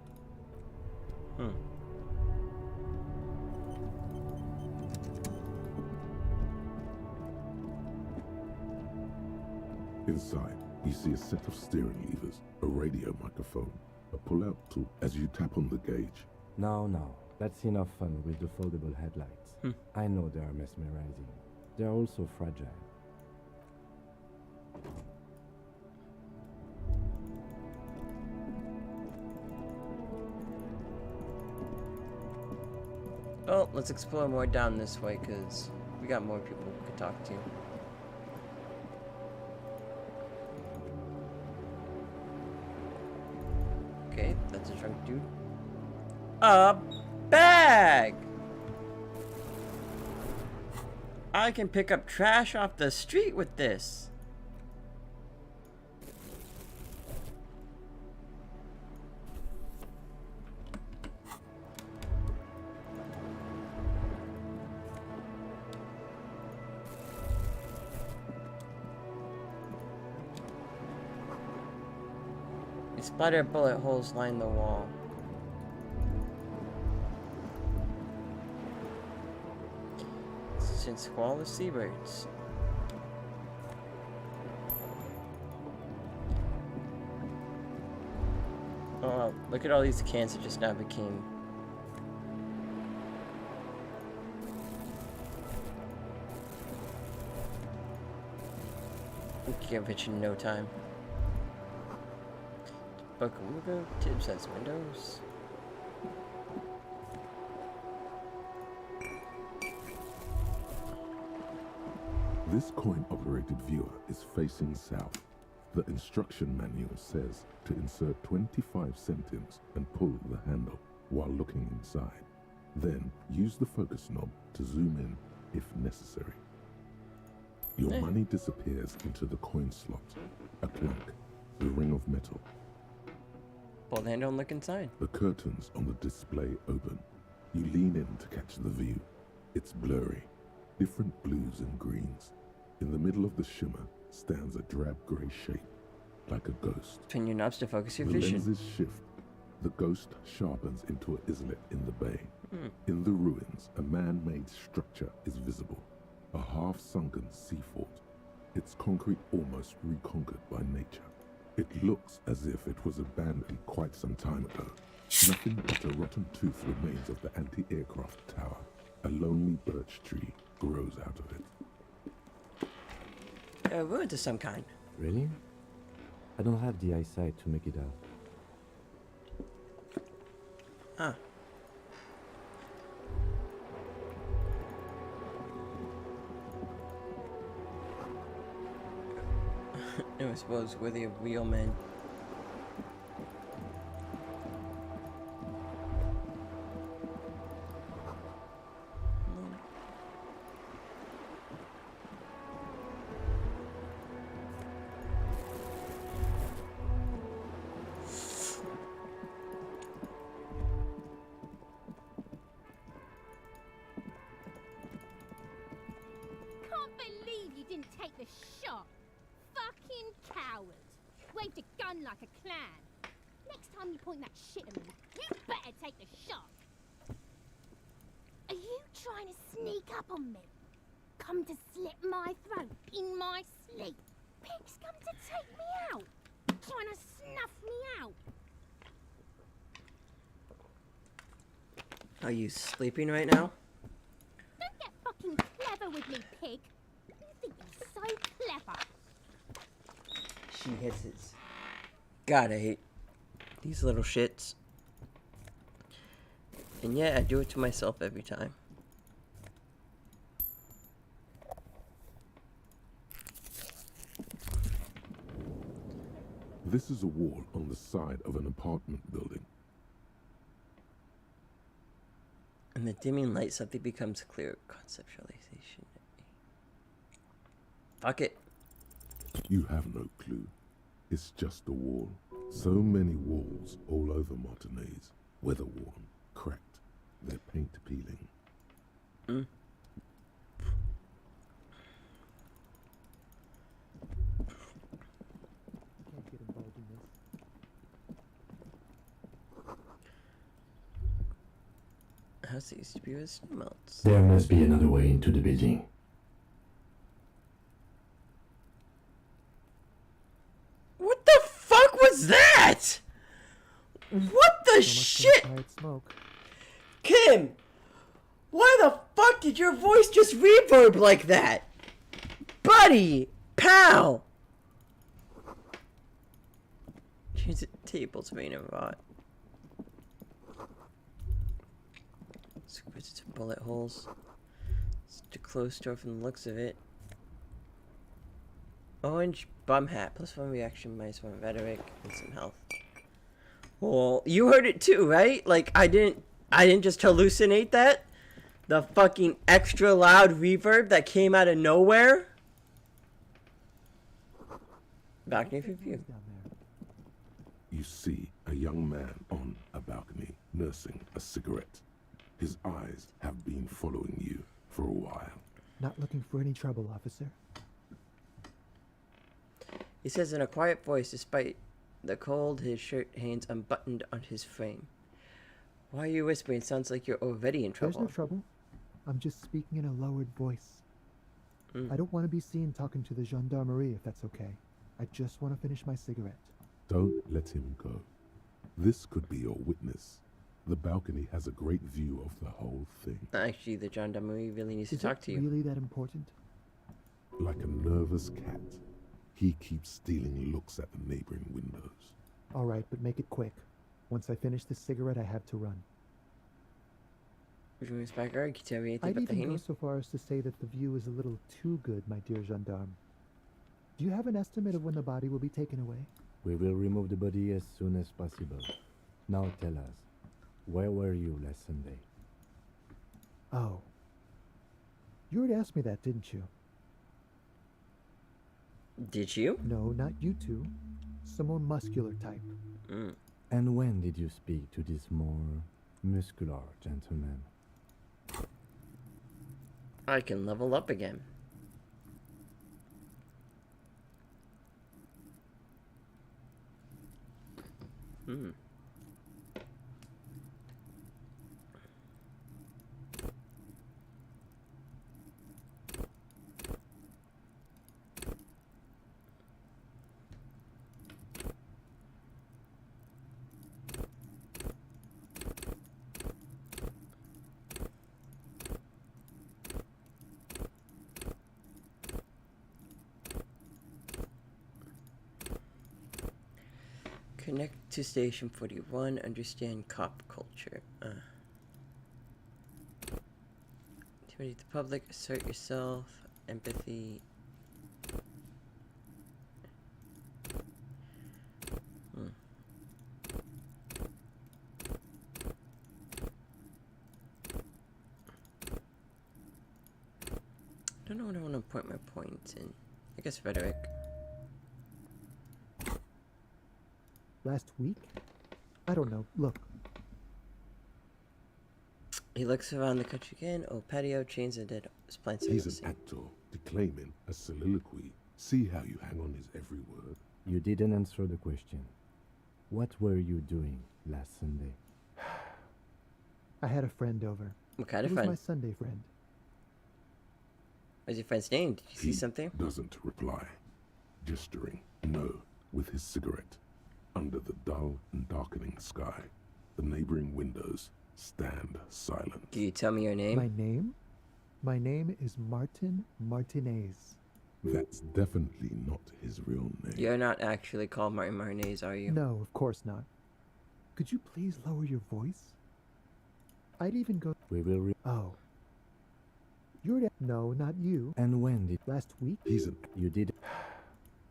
Inside, you see a set of steering levers, a radio microphone, a pull-out tool as you tap on the gauge. Now, that's enough fun with the foldable headlights. I know they are mesmerizing. They're also fragile. Well, let's explore more down this way, because we got more people we could talk to. Okay, that's a drunk dude. A bag! I can pick up trash off the street with this. Splattered bullet holes line the wall. Since squall of seabirds. Oh, wow. Look at all these cans that just now became. We can get rich in no time. Bukaruga, Tibbs has windows. This coin-operated viewer is facing south. The instruction manual says to insert 25 centimes and pull the handle while looking inside. Then use the focus knob to zoom in if necessary. Your money disappears into the coin slot. A clunk, the ring of metal. Pull the handle and look inside. The curtains on the display open. You lean in to catch the view. It's blurry, different blues and greens. In the middle of the shimmer stands a drab grey shape, like a ghost. Pin your knobs to focus your The vision. lenses shift. The ghost sharpens into an islet in the bay. In the ruins, a man-made structure is visible. A half-sunken sea fort. Its concrete almost reconquered by nature. It looks as if it was abandoned quite some time ago. Nothing but a rotten tooth remains of the anti-aircraft tower. A lonely birch tree grows out of it. Ruins of some kind. Really? I don't have the eyesight to make it out. Huh. I suppose we're the real men. Can't believe you didn't take the shot. Fucking coward. Waved a gun like a clown. Next time you point that shit at me, you better take the shot. Are you trying to sneak up on me? Come to slit my throat in my sleep? Pig's come to take me out. Trying to snuff me out. Are you sleeping right now? Don't get fucking clever with me, pig. You think you're so clever. She hisses. God, I hate these little shits. And yet, I do it to myself every time. This is a wall on the side of an apartment building. And the dimming light suddenly becomes clear conceptualization. Fuck it. You have no clue. It's just a wall. So many walls all over Martinez. Weather-worn, cracked, their paint peeling. Can't get involved in this. House used to be with snow melts. There must be another way into the building. What the fuck was that? What the shit? Smoke. Kim! Why the fuck did your voice just reverb like that? Buddy! Pal! Change the tables made of rot. Squished bullet holes. It's a closed door from the looks of it. Orange bum hat. +1 reaction, -1 rhetoric, and some health. Well, you heard it too, right? Like, I didn't just hallucinate that? The fucking extra loud reverb that came out of nowhere? Balcony review. You see a young man on a balcony nursing a cigarette. His eyes have been following you for a while. Not looking for any trouble, officer. He says in a quiet voice, despite the cold, his shirt hangs unbuttoned on his frame. Why are you whispering? Sounds like you're already in trouble. There's no trouble. I'm just speaking in a lowered voice. I don't want to be seen talking to the gendarmerie, if that's okay. I just want to finish my cigarette. Don't let him go. This could be your witness. The balcony has a great view of the whole thing. Actually, the gendarmerie really needs to talk to you. Is it really that important? Like a nervous cat, he keeps stealing looks at the neighboring windows. All right, but make it quick. Once I finish this cigarette, I have to run. Can you tell me anything I'd about the even go hanging? so far as to say that the view is a little too good, my dear gendarme. Do you have an estimate of when the body will be taken away? We will remove the body as soon as possible. Now tell us, where were you last Sunday? Oh. You already asked me that, didn't you? Did you? No, not you two. Some more muscular type. And when did you speak to this more muscular gentleman? I can level up again. Connect to Station 41. Understand cop culture. Intimidate the public. Assert yourself. Empathy. Don't know what I want to point my points in. I guess rhetoric. Last week? I don't know. Look. He looks around the country again. Oh, patio, chains and dead plants. He's an actor, declaiming a soliloquy. See how you hang on his every word. You didn't answer the question. What were you doing last Sunday? I had a friend over. What kind of It was friend? my Sunday friend. What's your friend's name? Did you see He something? doesn't reply, gesturing no with his cigarette. Under the dull and darkening sky, the neighboring windows stand silent. Can you tell me your name? My name? My name is Martin Martinez. That's definitely not his real name. You're not actually called Martin Martinez, are you? No, of course not. Could you please lower your voice? I'd even go... We will Oh. You're... No, not you. And when did... Last week? He's an... You did...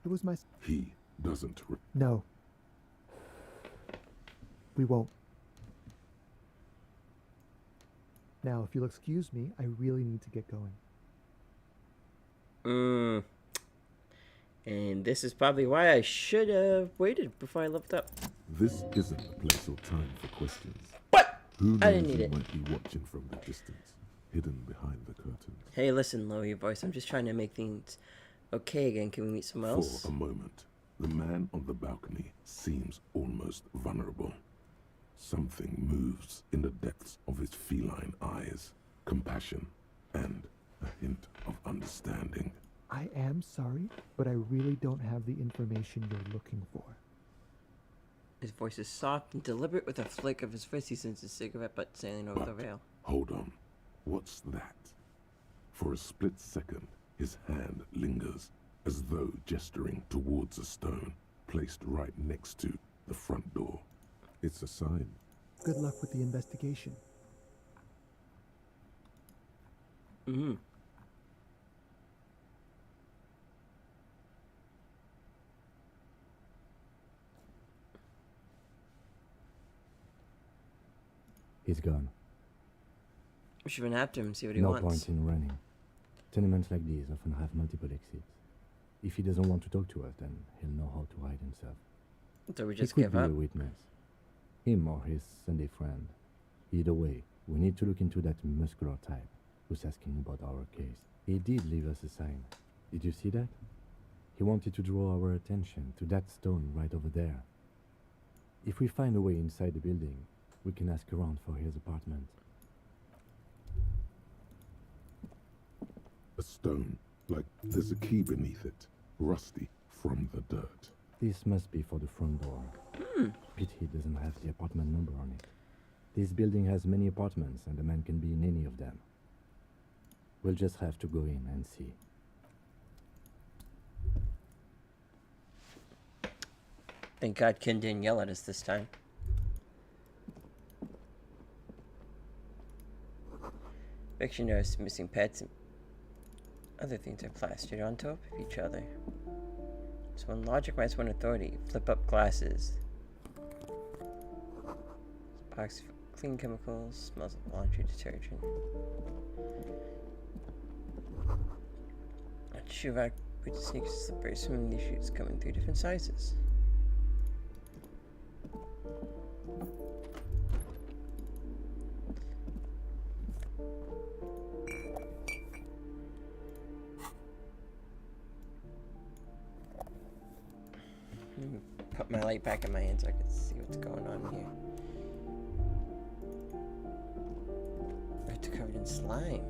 It was my... He doesn't... No. We won't. Now, if you'll excuse me, I really need to get going. And this is probably why I should have waited before I leveled up. This isn't the place or time for questions. What? Who I knows didn't need who it. might be watching from the distance, hidden behind the curtains. Hey, listen, lower your voice. I'm just trying to make things okay again. Can we meet someone else? For a moment, the man on the balcony seems almost vulnerable. Something moves in the depths of his feline eyes. Compassion and a hint of understanding. I am sorry, but I really don't have the information you're looking for. His voice is soft and deliberate with a flick of his wrist. He sends a cigarette butt sailing over the rail. Hold on. What's that? For a split second, his hand lingers, as though gesturing towards a stone placed right next to the front door. It's a sign. Good luck with the investigation. Mm-hmm. He's gone. We should run after him and see what he No wants. point in running. Tenements like these often have multiple exits. If he doesn't want to talk to us, then he'll know how to hide himself. So we just he give could be up? a witness. Him or his Sunday friend. Either way, we need to look into that muscular type who's asking about our case. He did leave us a sign. Did you see that? He wanted to draw our attention to that stone right over there. If we find a way inside the building, we can ask around for his apartment. A stone, like there's a key beneath it, rusty from the dirt. This must be for the front door. Pity he doesn't have the apartment number on it. This building has many apartments and the man can be in any of them. We'll just have to go in and see. Thank God Ken didn't yell at us this time. Fiction notice missing pets and other things are plastered on top of each other. So when logic meets one authority, flip up glasses. Box of clean chemicals, smells of laundry detergent. Shoe rack with sneakers, slippers, some of these shoes come in 3 different sizes. Put my light back in my hand so I can see what's going on here. It's covered in slime.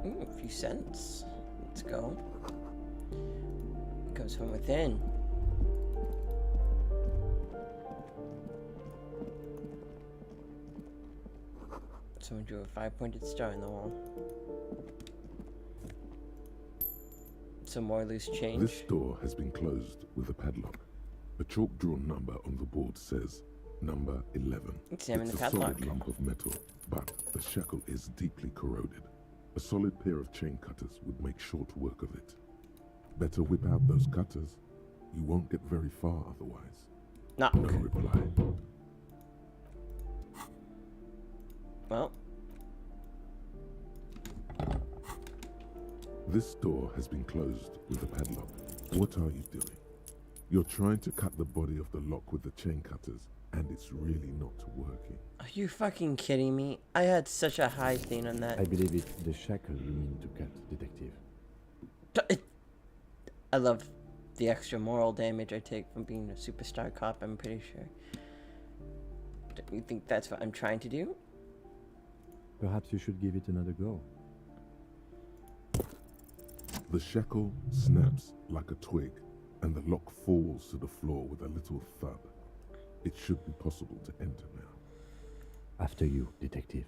Ooh, a few cents. Let's go. It comes from within. Someone drew a 5-pointed star in the wall. Some more loose change. This door has been closed with a padlock. A chalk-drawn number on the board says number 11. Examine It's the a solid padlock. lump of metal, but the shackle is deeply corroded. A solid pair of chain cutters would make short work of it. Better whip out those cutters. You won't get very far otherwise. Knock. No reply. Well. This door has been closed with a padlock. What are you doing? You're trying to cut the body of the lock with the chain cutters, and it's really not working. Are you fucking kidding me? I had such a high thing on that. I believe it's the shackle you mean to cut, Detective. I love the extra moral damage I take from being a superstar cop, I'm pretty sure. Don't you think that's what I'm trying to do? Perhaps you should give it another go. The shackle snaps like a twig, and the lock falls to the floor with a little thud. It should be possible to enter now. After you, Detective.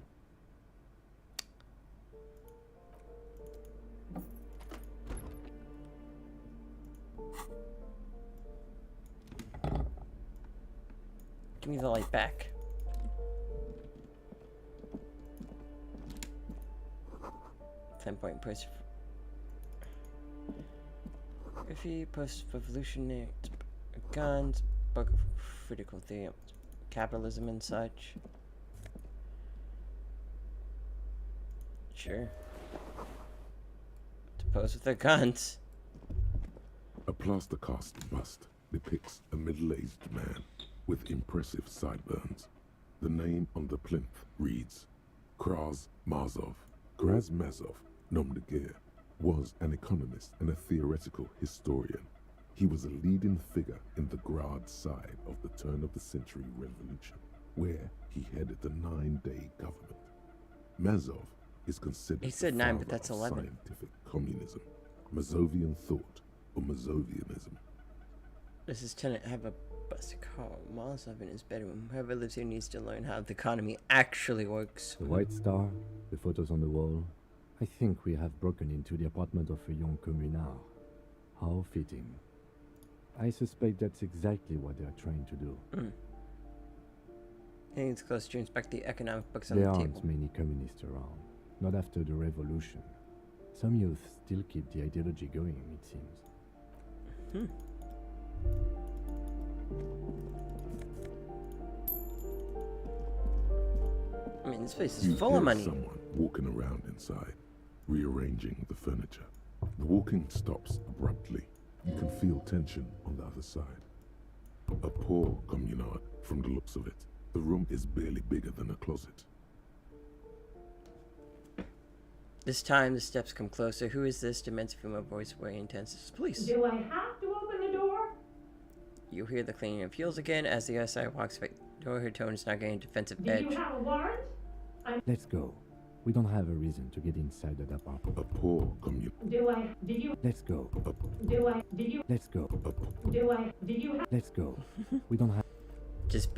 Give me the light back. Ten-point push. Graffiti, post-revolutionary guns, book of critical theory, capitalism and such. Sure. To pose with their guns. A plaster cast bust depicts a middle-aged man with impressive sideburns. The name on the plinth reads Kraz Mazov. Kraz Mazov, nom de guerre, was an economist and a theoretical historian. He was a leading figure in the Grad side of the turn-of-the-century revolution, where he headed the 9-day government. Mazov is considered He said the 9, but father that's of 11. scientific communism, Mazovian thought, or Mazovianism. This is tenant have a bus car Molotov in his bedroom. Whoever lives here needs to learn how the economy actually works. The White Star, the photos on the wall. I think we have broken into the apartment of a young communard. How fitting. I suspect that's exactly what they are trying to do. I think it's close to inspect the economic books on There the aren't table. many communists around. Not after the revolution. Some youth still keep the ideology going, it seems. I mean, this place is You full hear of money. someone walking around inside, rearranging the furniture. The walking stops abruptly. You can feel tension on the other side. A poor communard, from the looks of it. The room is barely bigger than a closet. This time, the steps come closer. Who is this? Demands a female voice, very intense. It's police. Do I have to open the door? You hear the cleaning of heels again as the other side walks by the door. Her tone is not getting a defensive Do edge. you have a warrant? Let's go. We don't have a reason to get inside that apartment. A poor communard. Did you? Let's go. Did you? Let's go. Did you have? Let's go. We don't have. Just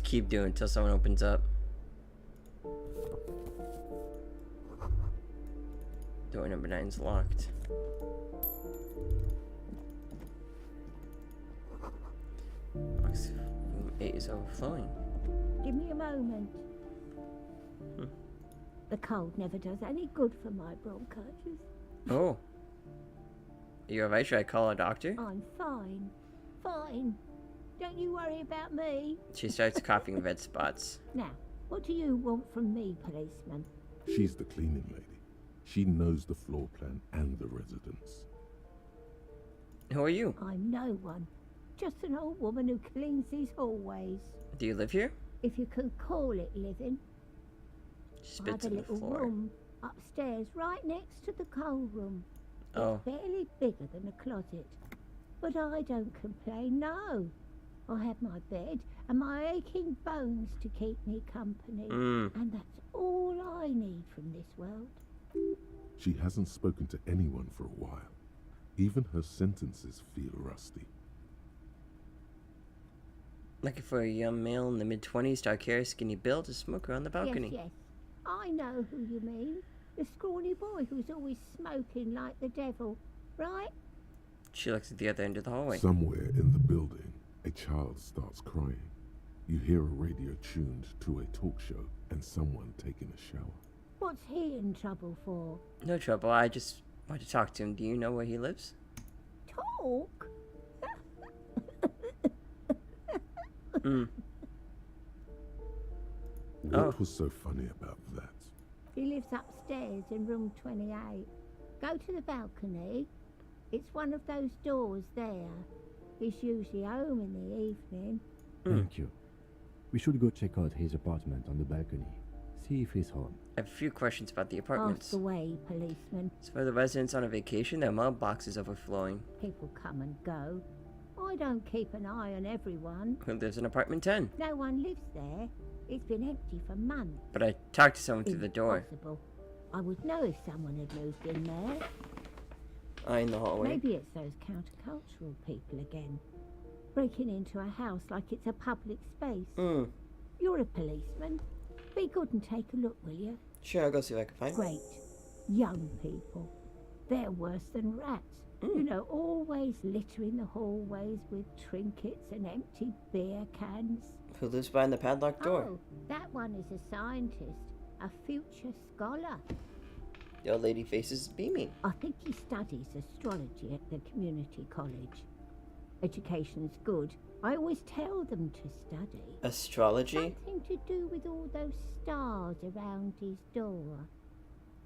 keep doing it until someone opens up. Door number 9's locked. Box room 8 is overflowing. Give me a moment. The cold never does any good for my bronchitis. Oh. Are you alright? Should I call a doctor? I'm fine. Fine. Don't you worry about me. She starts coughing red spots. Now, what do you want from me, policeman? She's the cleaning lady. She knows the floor plan and the residence. Who are you? I'm no one. Just an old woman who cleans these hallways. Do you live here? If you can call it living. She I have spits a on the little floor. room upstairs right next to the coal room. Oh. It's barely bigger than a closet. But I don't complain, no. I have my bed and my aching bones to keep me company. And that's all I need from this world. She hasn't spoken to anyone for a while. Even her sentences feel rusty. Looking for a young male in the mid-20s, dark hair, skinny build, a smoker on the balcony. Yes, yes. I know who you mean. The scrawny boy who's always smoking like the devil, right? She looks at the other end of the hallway. Somewhere in the building, a child starts crying. You hear a radio tuned to a talk show and someone taking a shower. What's he in trouble for? No trouble, I just want to talk to him. Do you know where he lives? Talk? What was so funny about that? He lives upstairs in room 28. Go to the balcony. It's one of those doors there. He's usually home in the evening. Thank you. We should go check out his apartment on the balcony. See if he's home. I have a few questions about the apartments. Ask away, policeman. So for the residents on a vacation, their mailbox is overflowing. People come and go. I don't keep an eye on everyone. Who lives in apartment 10? No one lives there. It's been empty for months. But I talked to someone through the door. Impossible. I would know if someone had moved in there. In the hallway. Maybe it's those countercultural people again. Breaking into a house like it's a public space. You're a policeman. Be good and take a look, will you? Sure, I'll go see if I can find Great. Young people. They're worse than rats. You know, always littering the hallways with trinkets and empty beer cans. Who lives behind the padlocked door? Oh, that one is a scientist, a future scholar. The old lady faces beaming. I think he studies astrology at the community college. Education's good. I always tell them to study. Astrology? Something to do with all those stars around his door.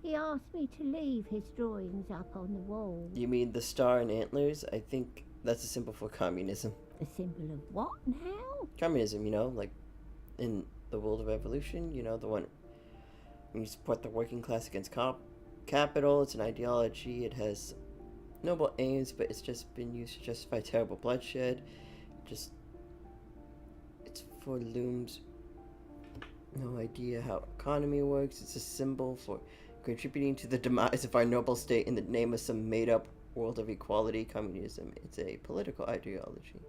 He asked me to leave his drawings up on the wall. You mean the star and antlers? I think that's a symbol for communism. A symbol of what now? Communism, you know, like in the world of evolution, you know, the one when you support the working class against capital. It's an ideology. It has noble aims, but it's just been used to justify terrible bloodshed. It's for looms. No idea how economy works. It's a symbol for contributing to the demise of our noble state in the name of some made-up world of equality. Communism. It's a political ideology.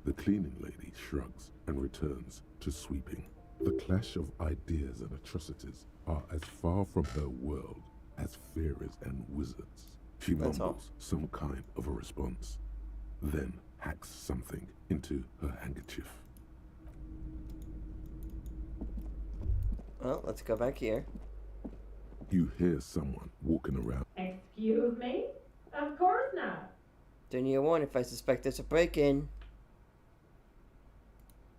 The cleaning lady shrugs and returns to sweeping. The clash of ideas and atrocities are as far from her world as fairies and wizards. She mumbles some kind of a response, then hacks something into her handkerchief. Well, let's go back here. You hear someone walking around. Excuse me? Of course not. Don't you warn if I suspect there's a break-in.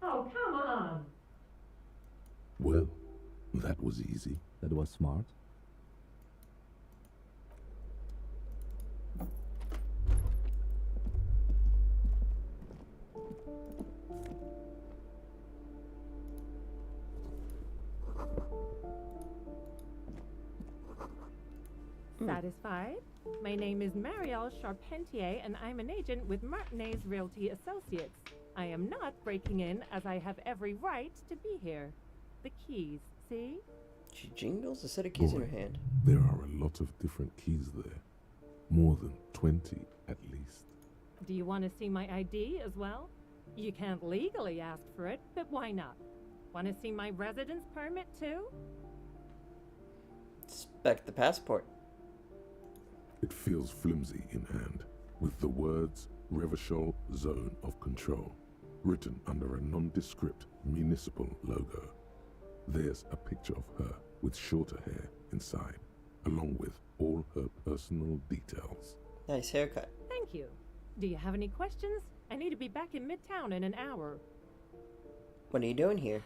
Oh, come on. Well, that was easy. That was smart. Satisfied? My name is Marielle Charpentier, and I'm an agent with Martinez Realty Associates. I am not breaking in, as I have every right to be here. The keys, see? She jingles a set of keys in her hand. There are a lot of different keys there. More than 20, at least. Do you want to see my ID as well? You can't legally ask for it, but why not? Want to see my residence permit too? Inspect the passport. It feels flimsy in hand, with the words Revachol Zone of Control written under a nondescript municipal logo. There's a picture of her with shorter hair inside, along with all her personal details. Nice haircut. Thank you. Do you have any questions? I need to be back in Midtown in an hour. What are you doing here?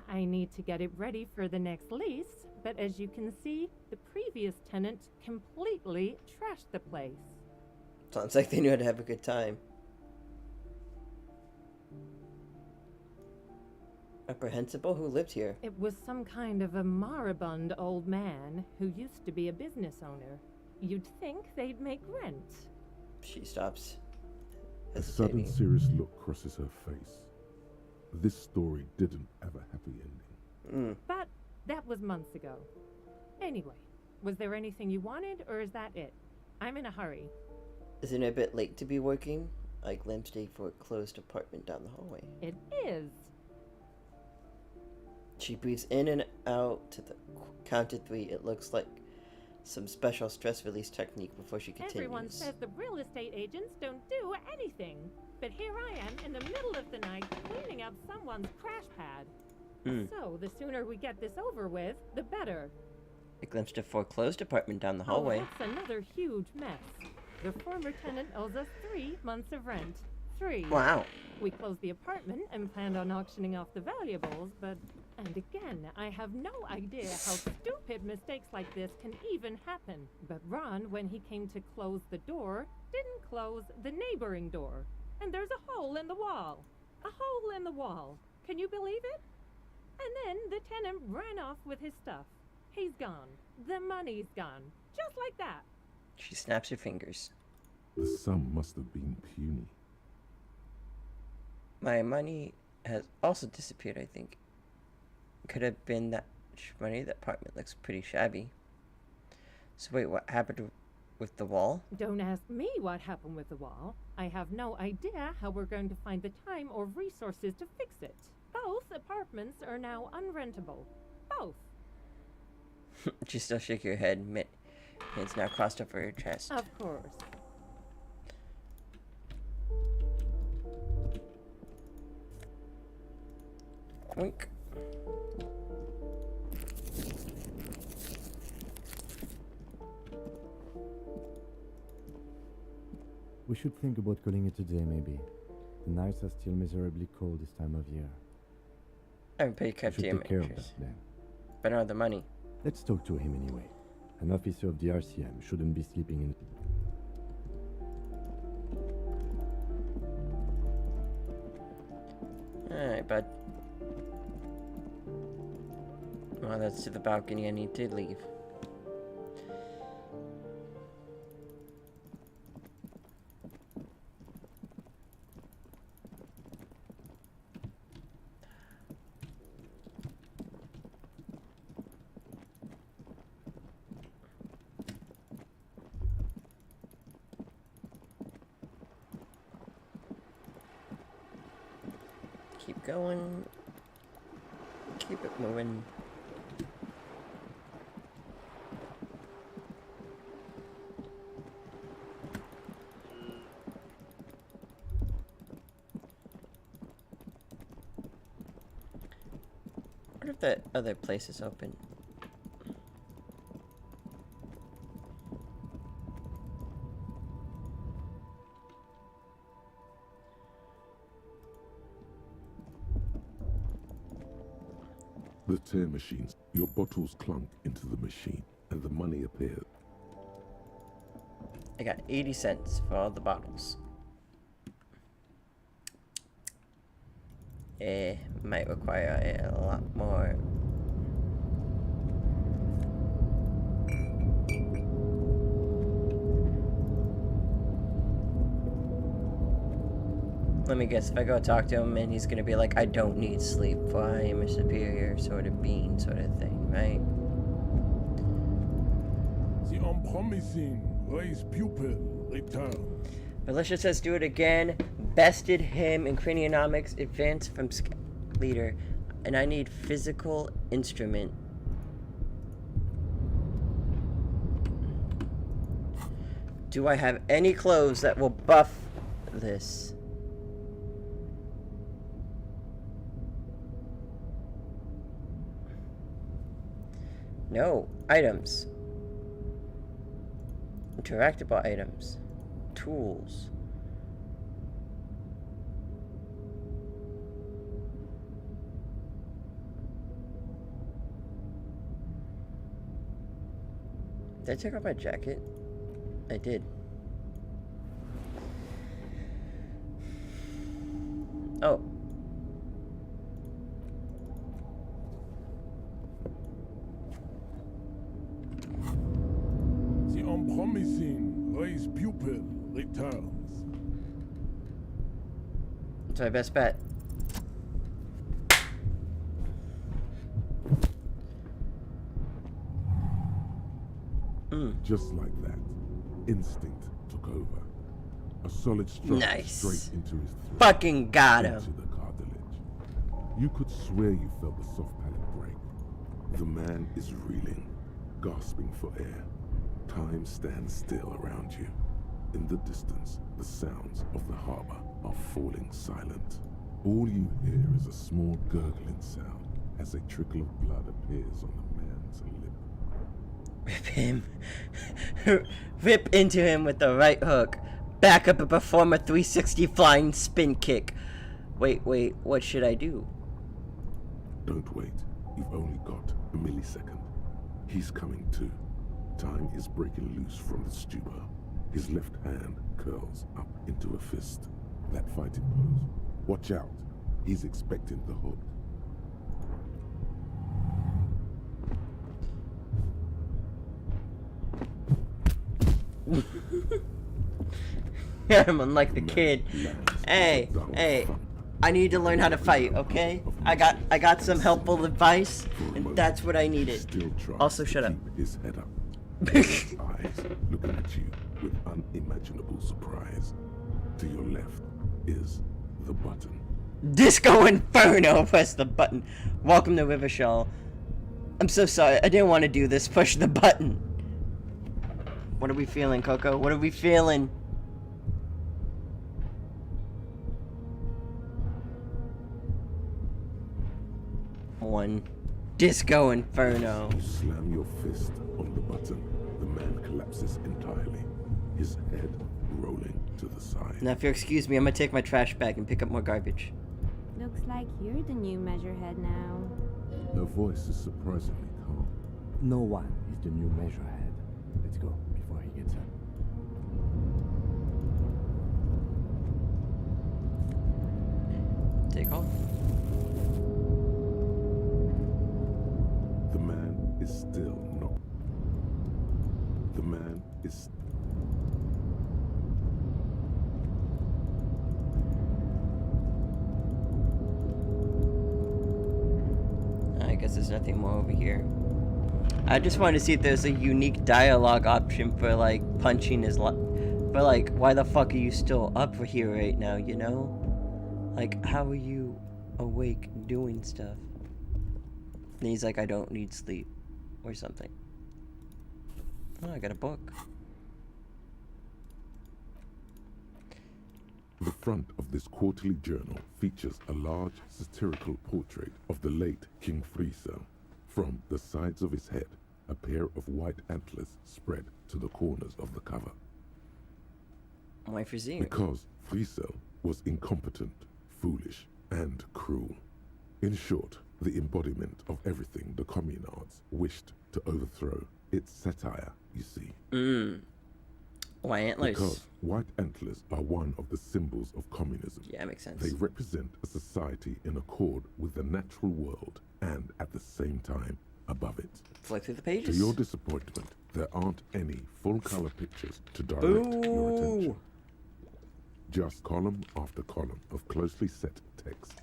I need to get it ready for the next lease, but as you can see, the previous tenant completely trashed the place. Sounds like they knew how to have a good time. Apprehensible? Who lived here? It was some kind of a moribund old man who used to be a business owner. You'd think they'd make rent. She stops. A sudden serious look crosses her face. This story didn't have a happy ending. But that was months ago. Anyway, was there anything you wanted, or is that it? I'm in a hurry. Isn't it a bit late to be working? I glimpsed a foreclosed apartment down the hallway. It is. She breathes in and out to the count of 3. It looks like some special stress release technique before she continues. Everyone says the real estate agents don't do anything. But here I am in the middle of the night cleaning up someone's crash pad. So the sooner we get this over with, the better. I glimpsed a foreclosed apartment down the hallway. Oh, that's another huge mess. The former tenant owes us 3 months of rent. 3. Wow. We closed the apartment and planned on auctioning off the valuables, but... And again, I have no idea how stupid mistakes like this can even happen. But Ron, when he came to close the door, didn't close the neighboring door. And there's a hole in the wall. A hole in the wall. Can you believe it? And then the tenant ran off with his stuff. He's gone. The money's gone. Just like that. She snaps her fingers. The sum must have been puny. My money has also disappeared, I think. Could have been that much money. That apartment looks pretty shabby. So wait, what happened with the wall? Don't ask me what happened with the wall. I have no idea how we're going to find the time or resources to fix it. Both apartments are now unrentable. Both. She still shake her head. Hands now crossed over her chest. Of course. Wink. We should think about calling it a day, maybe. The nights are still miserably cold this time of year. Everybody kept You should him take care of that, then. But not the money. Let's talk to him anyway. An officer of the RCM shouldn't be sleeping in... Alright, bud. Well, that's to the balcony. I need to leave. Keep going. Keep it moving. What if that other place is open? The tear machines. Your bottles clunk into the machine, and the money appeared. I got 80 cents for all the bottles. Might require a lot more. Let me guess, if I go talk to him and he's gonna be like, I don't need sleep, for I am a superior sort of being sort of thing, right? The unpromising raised pupil returns. Militia says do it again. Bested him in Cranionomics, advanced from leader, and I need physical instrument. Do I have any clothes that will buff this? No. Items. Interactable items. Tools. Did I take off my jacket? I did. Oh. The unpromising raised pupil returns. That's my best bet. Just like that, instinct took over. A solid strike straight into his throat. Fucking got him. Into the cartilage. You could swear you felt the soft palate break. The man is reeling, gasping for air. Time stands still around you. In the distance, the sounds of the harbor are falling silent. All you hear is a small gurgling sound as a trickle of blood appears on the man's lip. Rip him. Rip into him with the right hook. Back up and perform a 360 flying spin kick. Wait, what should I do? Don't wait. You've only got a millisecond. He's coming to. Time is breaking loose from the stupor. His left hand curls up into a fist. That fighting pose. Watch out. He's expecting the hook. I'm unlike the kid. Hey, I need to learn how to fight, okay? I got some helpful advice, and that's what I needed. Also, shut up. His head up. His eyes looking at you with unimaginable surprise. To your left is the button. Disco Inferno! Press the button. Welcome to Rivershall. I'm so sorry. I didn't want to do this. Push the button. What are we feeling, Coco? What are we feeling? One. Disco Inferno. You slam your fist on the button. The man collapses entirely. his head rolling to the side. Now, if you'll excuse me, I'm gonna take my trash bag and pick up more garbage. Looks like you're the new measurehead now. Her voice is surprisingly calm. No one is the new measurehead. Let's go before he gets up. Take off. The man is still not. The man is. I guess there's nothing more over here. I just wanted to see if there's a unique dialogue option for like punching his for like, why the fuck are you still up for here right now, you know? Like, how are you awake doing stuff? And he's like, I don't need sleep or something. Oh, I got a book. The front of this quarterly journal features a large satirical portrait of the late King Friesel. From the sides of his head, a pair of white antlers spread to the corners of the cover. Why Friesel? Because Friesel was incompetent, foolish, and cruel. In short, the embodiment of everything the communards wished to overthrow. It's satire, you see. Why antlers? Because white antlers are one of the symbols of communism. Yeah, makes sense. They represent a society in accord with the natural world and at the same time above it. Flick through the pages. To your disappointment, there aren't any full-color pictures to direct your attention. Just column after column of closely set text,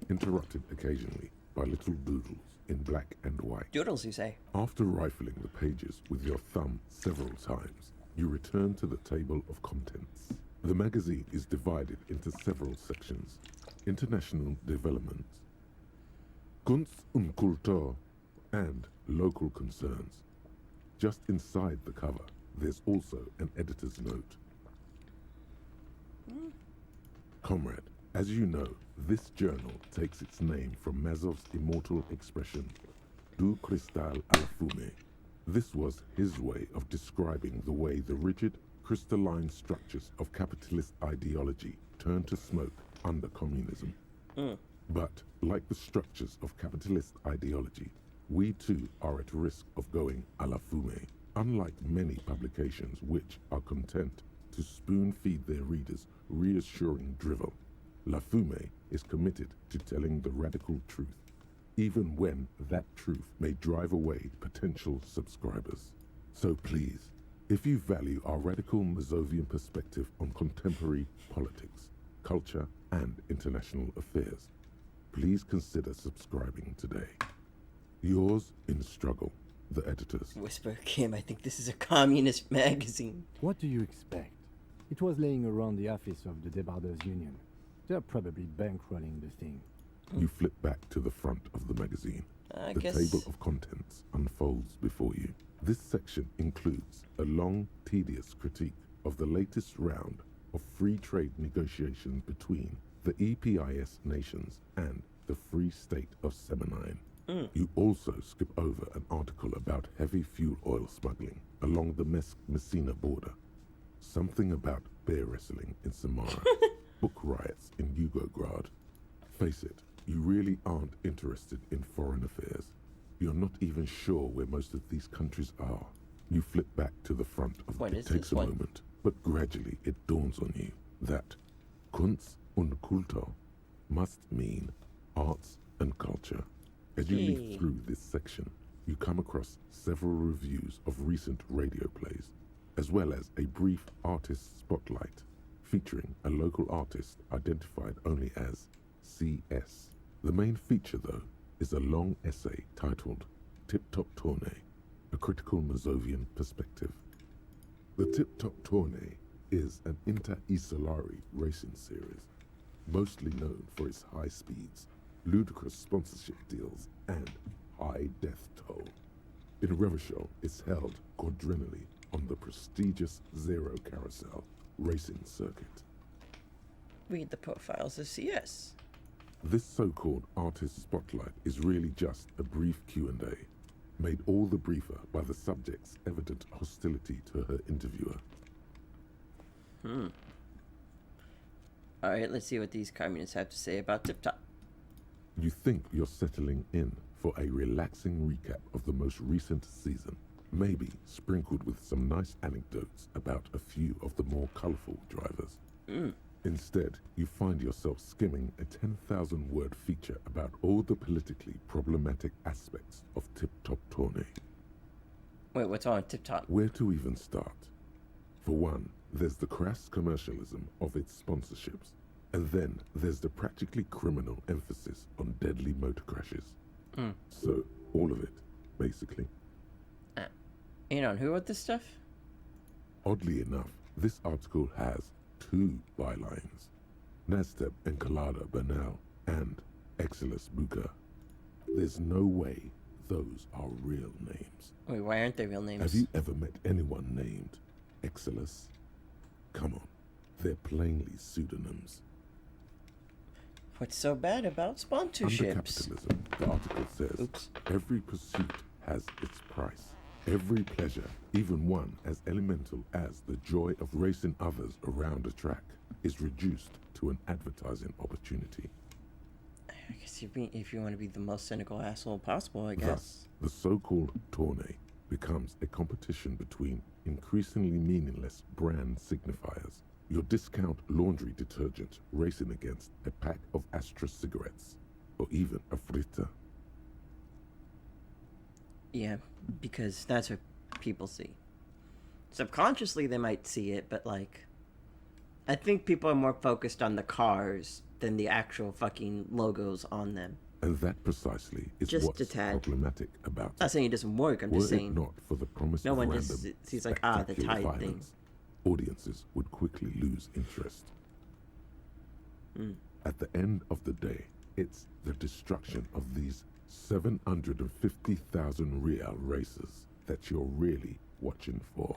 interrupted occasionally by little doodles in black and white. Doodles, you say? After rifling the pages with your thumb several times, you return to the table of contents. The magazine is divided into several sections. International developments, Kunst und Kultur, and local concerns. Just inside the cover, there's also an editor's note. Comrade, as you know, this journal takes its name from Mazov's immortal expression, Du cristal à la fumée. This was his way of describing the way the rigid, crystalline structures of capitalist ideology turn to smoke under communism. But, like the structures of capitalist ideology, we too are at risk of going à la fumée. Unlike many publications which are content to spoon-feed their readers reassuring drivel, La Fumée is committed to telling the radical truth, even when that truth may drive away potential subscribers. So please, if you value our radical Mazovian perspective on contemporary politics, culture, and international affairs, please consider subscribing today. Yours in struggle, the editors. Whisper, Kim, I think this is a communist magazine. What do you expect? It was laying around the office of the Debarders Union. They're probably bankrolling the thing. You flip back to the front of the magazine. The table of contents unfolds before you. This section includes a long, tedious critique of the latest round of free trade negotiations between the EPIS nations and the Free State of Semenine. You also skip over an article about heavy fuel oil smuggling along the Messina border. Something about bear wrestling in Samara. Book riots in Yugograd. Face it, you really aren't interested in foreign affairs. You're not even sure where most of these countries are. You flip back to the front of it. It takes a moment, but gradually it dawns on you that Kunst und Kultur must mean arts and culture. As you leaf through this section, you come across several reviews of recent radio plays, as well as a brief artist spotlight featuring a local artist identified only as CS. The main feature, though, is a long essay titled Tip Top Tournée, a critical Mazovian perspective. The Tip Top Tournée is an inter-Isolari racing series, mostly known for its high speeds, ludicrous sponsorship deals, and high death toll. In Revachol, it's held quadrennially on the prestigious Zero Carousel racing circuit. Read the profiles of CS. This so-called artist spotlight is really just a brief Q&A, made all the briefer by the subject's evident hostility to her interviewer. Alright, let's see what these communists have to say about Tip Top. You think you're settling in for a relaxing recap of the most recent season, maybe sprinkled with some nice anecdotes about a few of the more colorful drivers. Instead, you find yourself skimming a 10,000-word feature about all the politically problematic aspects of Tip Top Tourney. Wait, what's on Tip Top? Where to even start? For one, there's the crass commercialism of its sponsorships, and then there's the practically criminal emphasis on deadly motor crashes. So, all of it, basically. And on who wrote this stuff? Oddly enough, this article has 2 bylines. Nasteb and Kalada Bernal and Exilus Buka. There's no way those are real names. Wait, why aren't they real names? Have you ever met anyone named Exilus? Come on, they're plainly pseudonyms. What's so bad about Under sponsorships? capitalism, the article says, every pursuit has its price. Every pleasure, even one as elemental as the joy of racing others around a track, is reduced to an advertising opportunity. I guess if you want to be the most cynical asshole possible, I guess. Thus, the so-called tourney becomes a competition between increasingly meaningless brand signifiers. Your discount laundry detergent racing against a pack of Astra cigarettes, or even a Fritta. Yeah, because that's what people see. Subconsciously, they might see it, but like, I think people are more focused on the cars than the actual fucking logos on them. And that precisely is Just what's a tad. problematic about I'm not saying it doesn't work. I'm Were just it saying not for the promise no of one random, just sees like the spectacular tide thing. violence, audiences would quickly lose interest. At the end of the day, it's the destruction of these 750,000 real races that you're really watching for.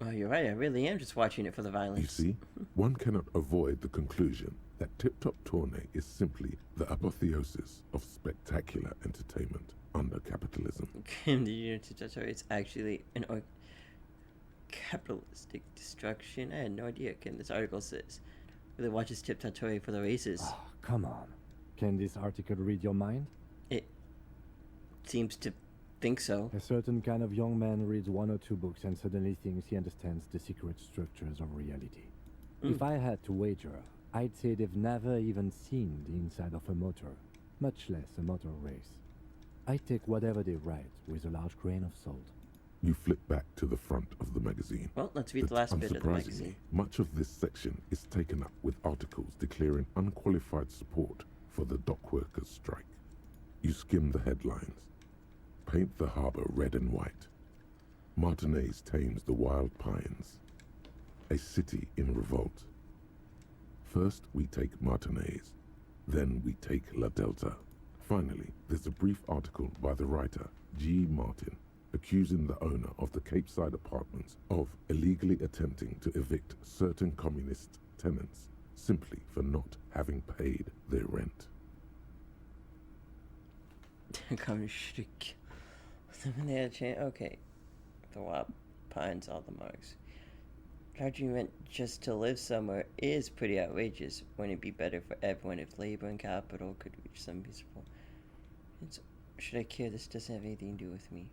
Oh, you're right. I really am just watching it for the violence. You see, one cannot avoid the conclusion that Tip Top Tourney is simply the apotheosis of spectacular entertainment under capitalism. It's actually an capitalistic destruction. I had no idea. This article says really watches Tip Top Tourney for the races. Oh, come on. Can this article read your mind? It seems to think so. A certain kind of young man reads 1 or 2 books and suddenly thinks he understands the secret structures of reality. If I had to wager, I'd say they've never even seen the inside of a motor, much less a motor race. I take whatever they write with a large grain of salt. You flip back to the front of the magazine. Well, let's read the last bit of the magazine. Much of this section is taken up with articles declaring unqualified support for the dock workers' strike. You skim the headlines. Paint the harbor red and white. Martinez tames the wild pines. A city in revolt. First we take Martinez, then we take La Delta. Finally, there's a brief article by the writer, G. Martin, accusing the owner of the Capeside Apartments of illegally attempting to evict certain communist tenants simply for not having paid their rent. Okay. The wild pines, all the marks. Charging rent just to live somewhere is pretty outrageous. Wouldn't it be better for everyone if labor and capital could reach some peaceful? Should I care? This doesn't have anything to do with me.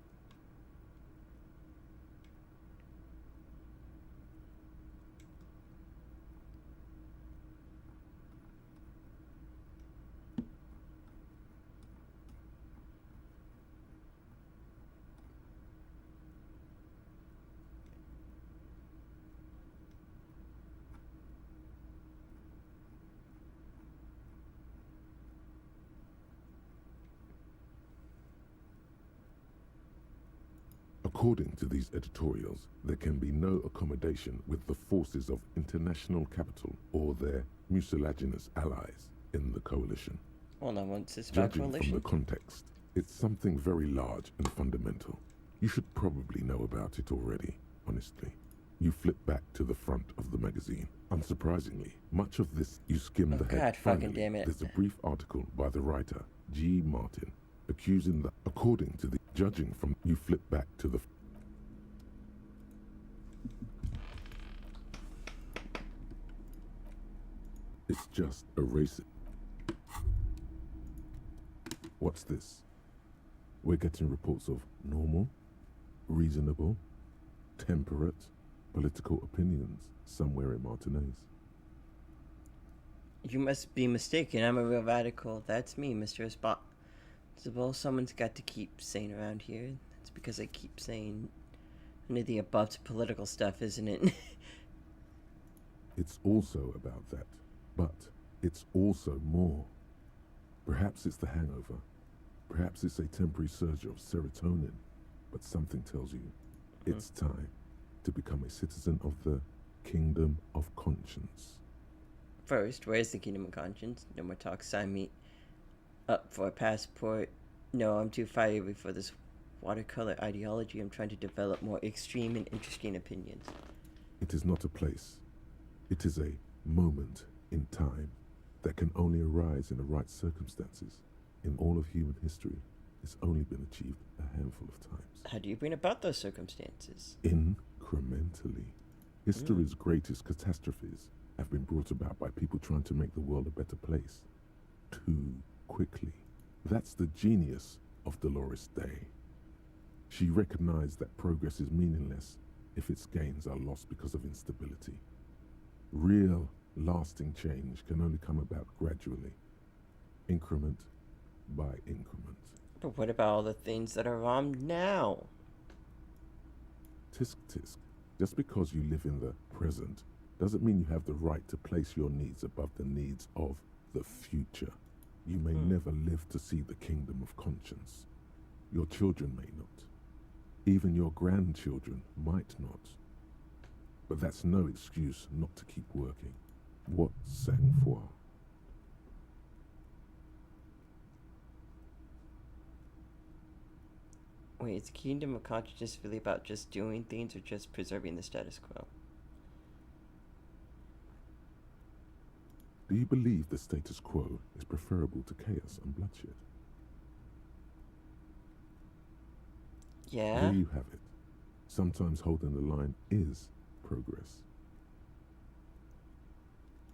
According to these editorials, there can be no accommodation with the forces of international capital or their mucilaginous allies in the coalition. Well, no one says about Judging coalition. from the context, it's something very large and fundamental. You should probably know about it already, honestly. You flip back to the front of the magazine. Unsurprisingly, much of this you skim the head. God fucking Finally, damn it. there's a brief article by the writer, G. Martin, accusing the, according to the judging from, you flip back to the It's just erase it. What's this? We're getting reports of normal, reasonable, temperate political opinions somewhere in Martinez. You must be mistaken. I'm a real radical. That's me, Mr. Responsible. Someone's got to keep saying around here. That's because I keep saying none of the above political stuff, isn't it? It's also about that, but it's also more. Perhaps it's the hangover. Perhaps it's a temporary surge of serotonin. But something tells you it's time to become a citizen of the Kingdom of Conscience. First, where's the Kingdom of Conscience? No more talk. Sign me up for a passport. No, I'm too fiery for this watercolor ideology. I'm trying to develop more extreme and interesting opinions. It is not a place. It is a moment in time that can only arise in the right circumstances. In all of human history, it's only been achieved a handful of times. How do you bring about those circumstances? Incrementally. History's greatest catastrophes have been brought about by people trying to make the world a better place. Too quickly. That's the genius of Dolores Day. She recognized that progress is meaningless if its gains are lost because of instability. Real, lasting change can only come about gradually, increment by increment. But what about all the things that are wrong now? Tisk tisk. Just because you live in the present doesn't mean you have the right to place your needs above the needs of the future. You may never live to see the Kingdom of Conscience. Your children may not. Even your grandchildren might not. But that's no excuse not to keep working. What sang-froid? Wait, is Kingdom of Consciousness really about just doing things or just preserving the status quo? Do you believe the status quo is preferable to chaos and bloodshed? Yeah. There you have it. Sometimes holding the line is progress.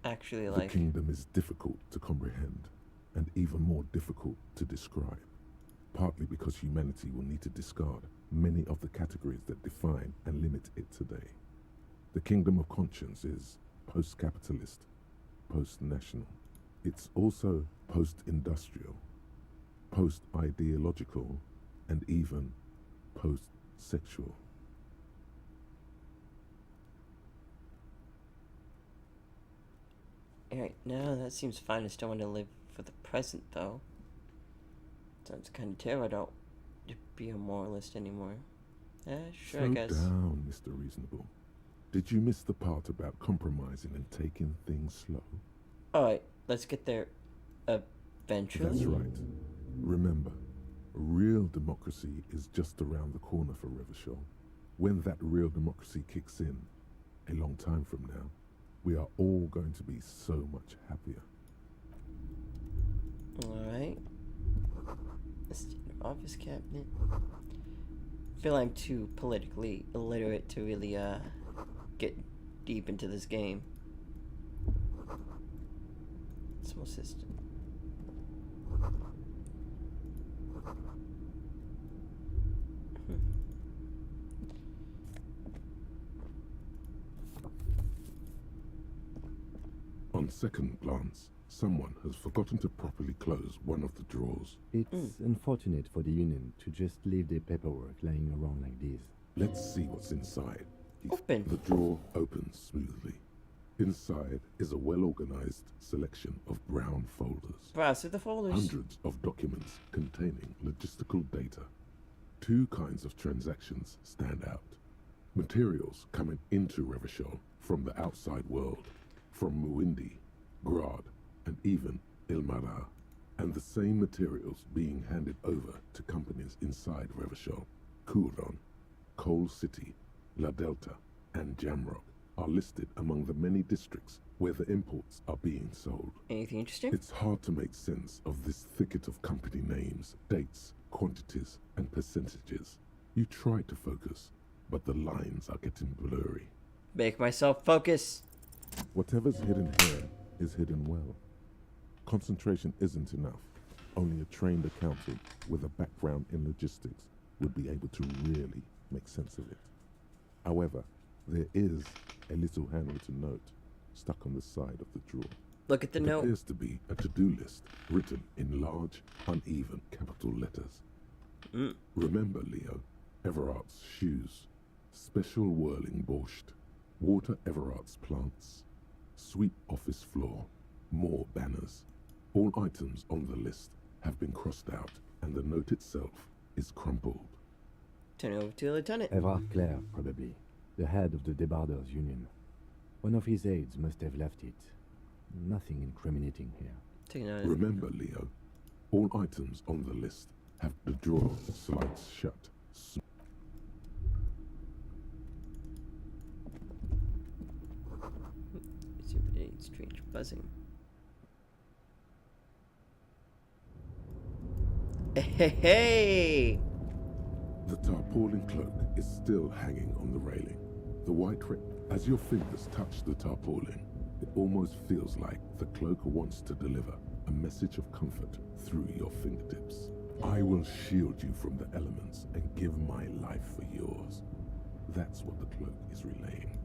Actually, The like... kingdom is difficult to comprehend and even more difficult to describe. Partly because humanity will need to discard many of the categories that define and limit it today. The Kingdom of Conscience is post-capitalist, post-national. It's also post-industrial, post-ideological, and even post-sexual. Alright, no, that seems fine. I still want to live for the present, though. Sounds kind of terrible. I don't want to be a moralist anymore. Sure, Slow I guess. down, Mr. Reasonable. Did you miss the part about compromising and taking things slow? Alright, let's get there eventually. That's right. Remember, real democracy is just around the corner for Revachol. When that real democracy kicks in, a long time from now, we are all going to be so much happier. Alright. Standard office cabinet. I feel I'm too politically illiterate to really get deep into this game. Small system. On second glance, someone has forgotten to properly close one of the drawers. It's unfortunate for the Union to just leave their paperwork lying around like this. Let's see what's inside. Open. The drawer opens smoothly. Inside is a well-organized selection of brown folders. Browse through the folders. Hundreds of documents containing logistical data. Two kinds of transactions stand out. Materials coming into Revachol from the outside world, from Muindi, Grad, and even Ilmara, and the same materials being handed over to companies inside Revachol. Kuron, Coal City, La Delta, and Jamrock are listed among the many districts where the imports are being sold. Anything interesting? It's hard to make sense of this thicket of company names, dates, quantities, and percentages. You try to focus, but the lines are getting blurry. Make myself focus. Whatever's hidden here is hidden well. Concentration isn't enough. Only a trained accountant with a background in logistics would be able to really make sense of it. However, there is a little handwritten note stuck on the side of the drawer. Look at the note. It appears to be a to-do list written in large, uneven capital letters. Remember, Leo, Everart's shoes, special whirling borscht, water Everart's plants, sweep office floor, more banners. All items on the list have been crossed out, and the note itself is crumpled. Turn over to Lieutenant. Everard Clare, probably, the head of the Debarders Union. One of his aides must have left it. Nothing incriminating here. Remember, Leo, all items on the list have the drawer slides shut. Strange buzzing. Hey! The tarpaulin cloak is still hanging on the railing. The white as your fingers touch the tarpaulin, it almost feels like the cloak wants to deliver a message of comfort through your fingertips. I will shield you from the elements and give my life for yours. That's what the cloak is relaying.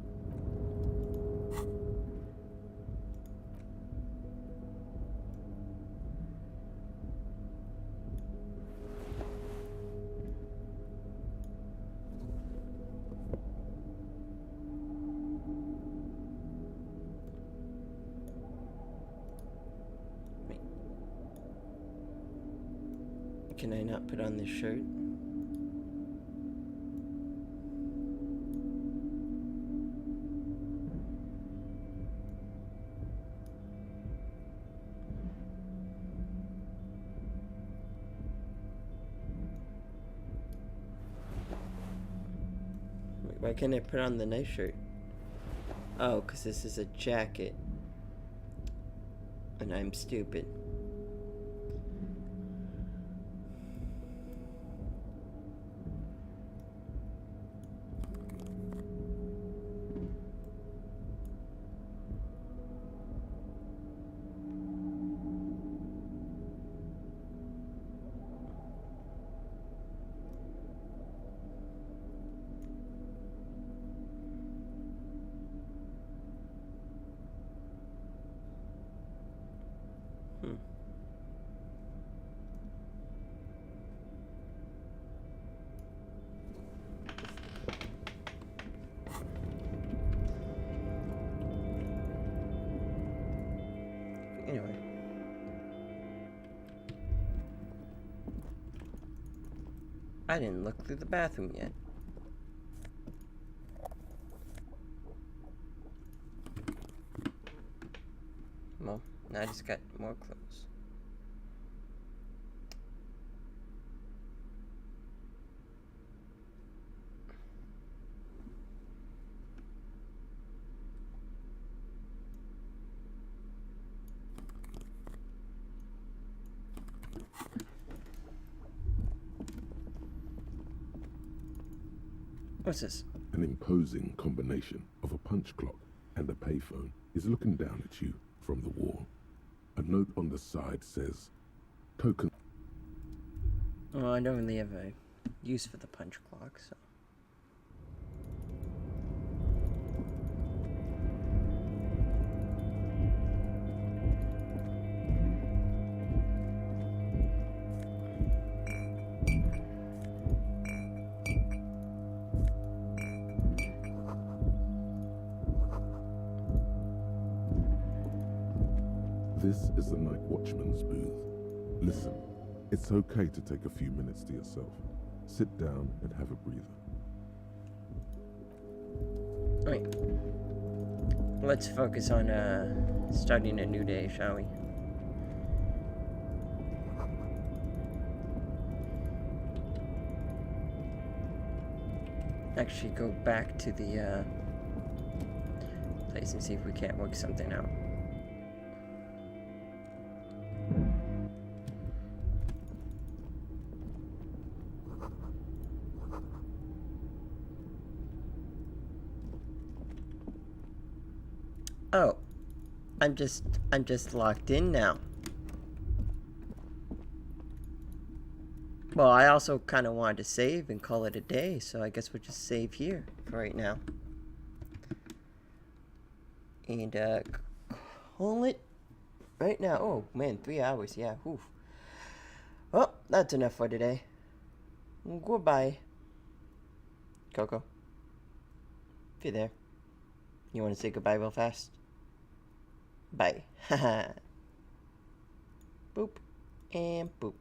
Can I not put on this shirt? Wait, why can't I put on the nice shirt? Oh, because this is a jacket. And I'm stupid. Anyway. I didn't look through the bathroom yet. Well, now I just got more clothes. What's this? An imposing combination of a punch clock and a payphone is looking down at you from the wall. A note on the side says, token. Well, I don't really have a use for the punch clock, so. This is the night watchman's booth. Listen, it's okay to take a few minutes to yourself. Sit down and have a breather. Alright. Let's focus on starting a new day, shall we? Actually go back to the place and see if we can't work something out. Oh, I'm just locked in now. Well, I also kind of wanted to save and call it a day, so I guess we'll just save here for right now. And, call it right now. Oh, man, 3 hours, yeah, oof. Well, that's enough for today. Goodbye. Coco. If you're there. You want to say goodbye real fast? Bye. Haha. Boop. And boop.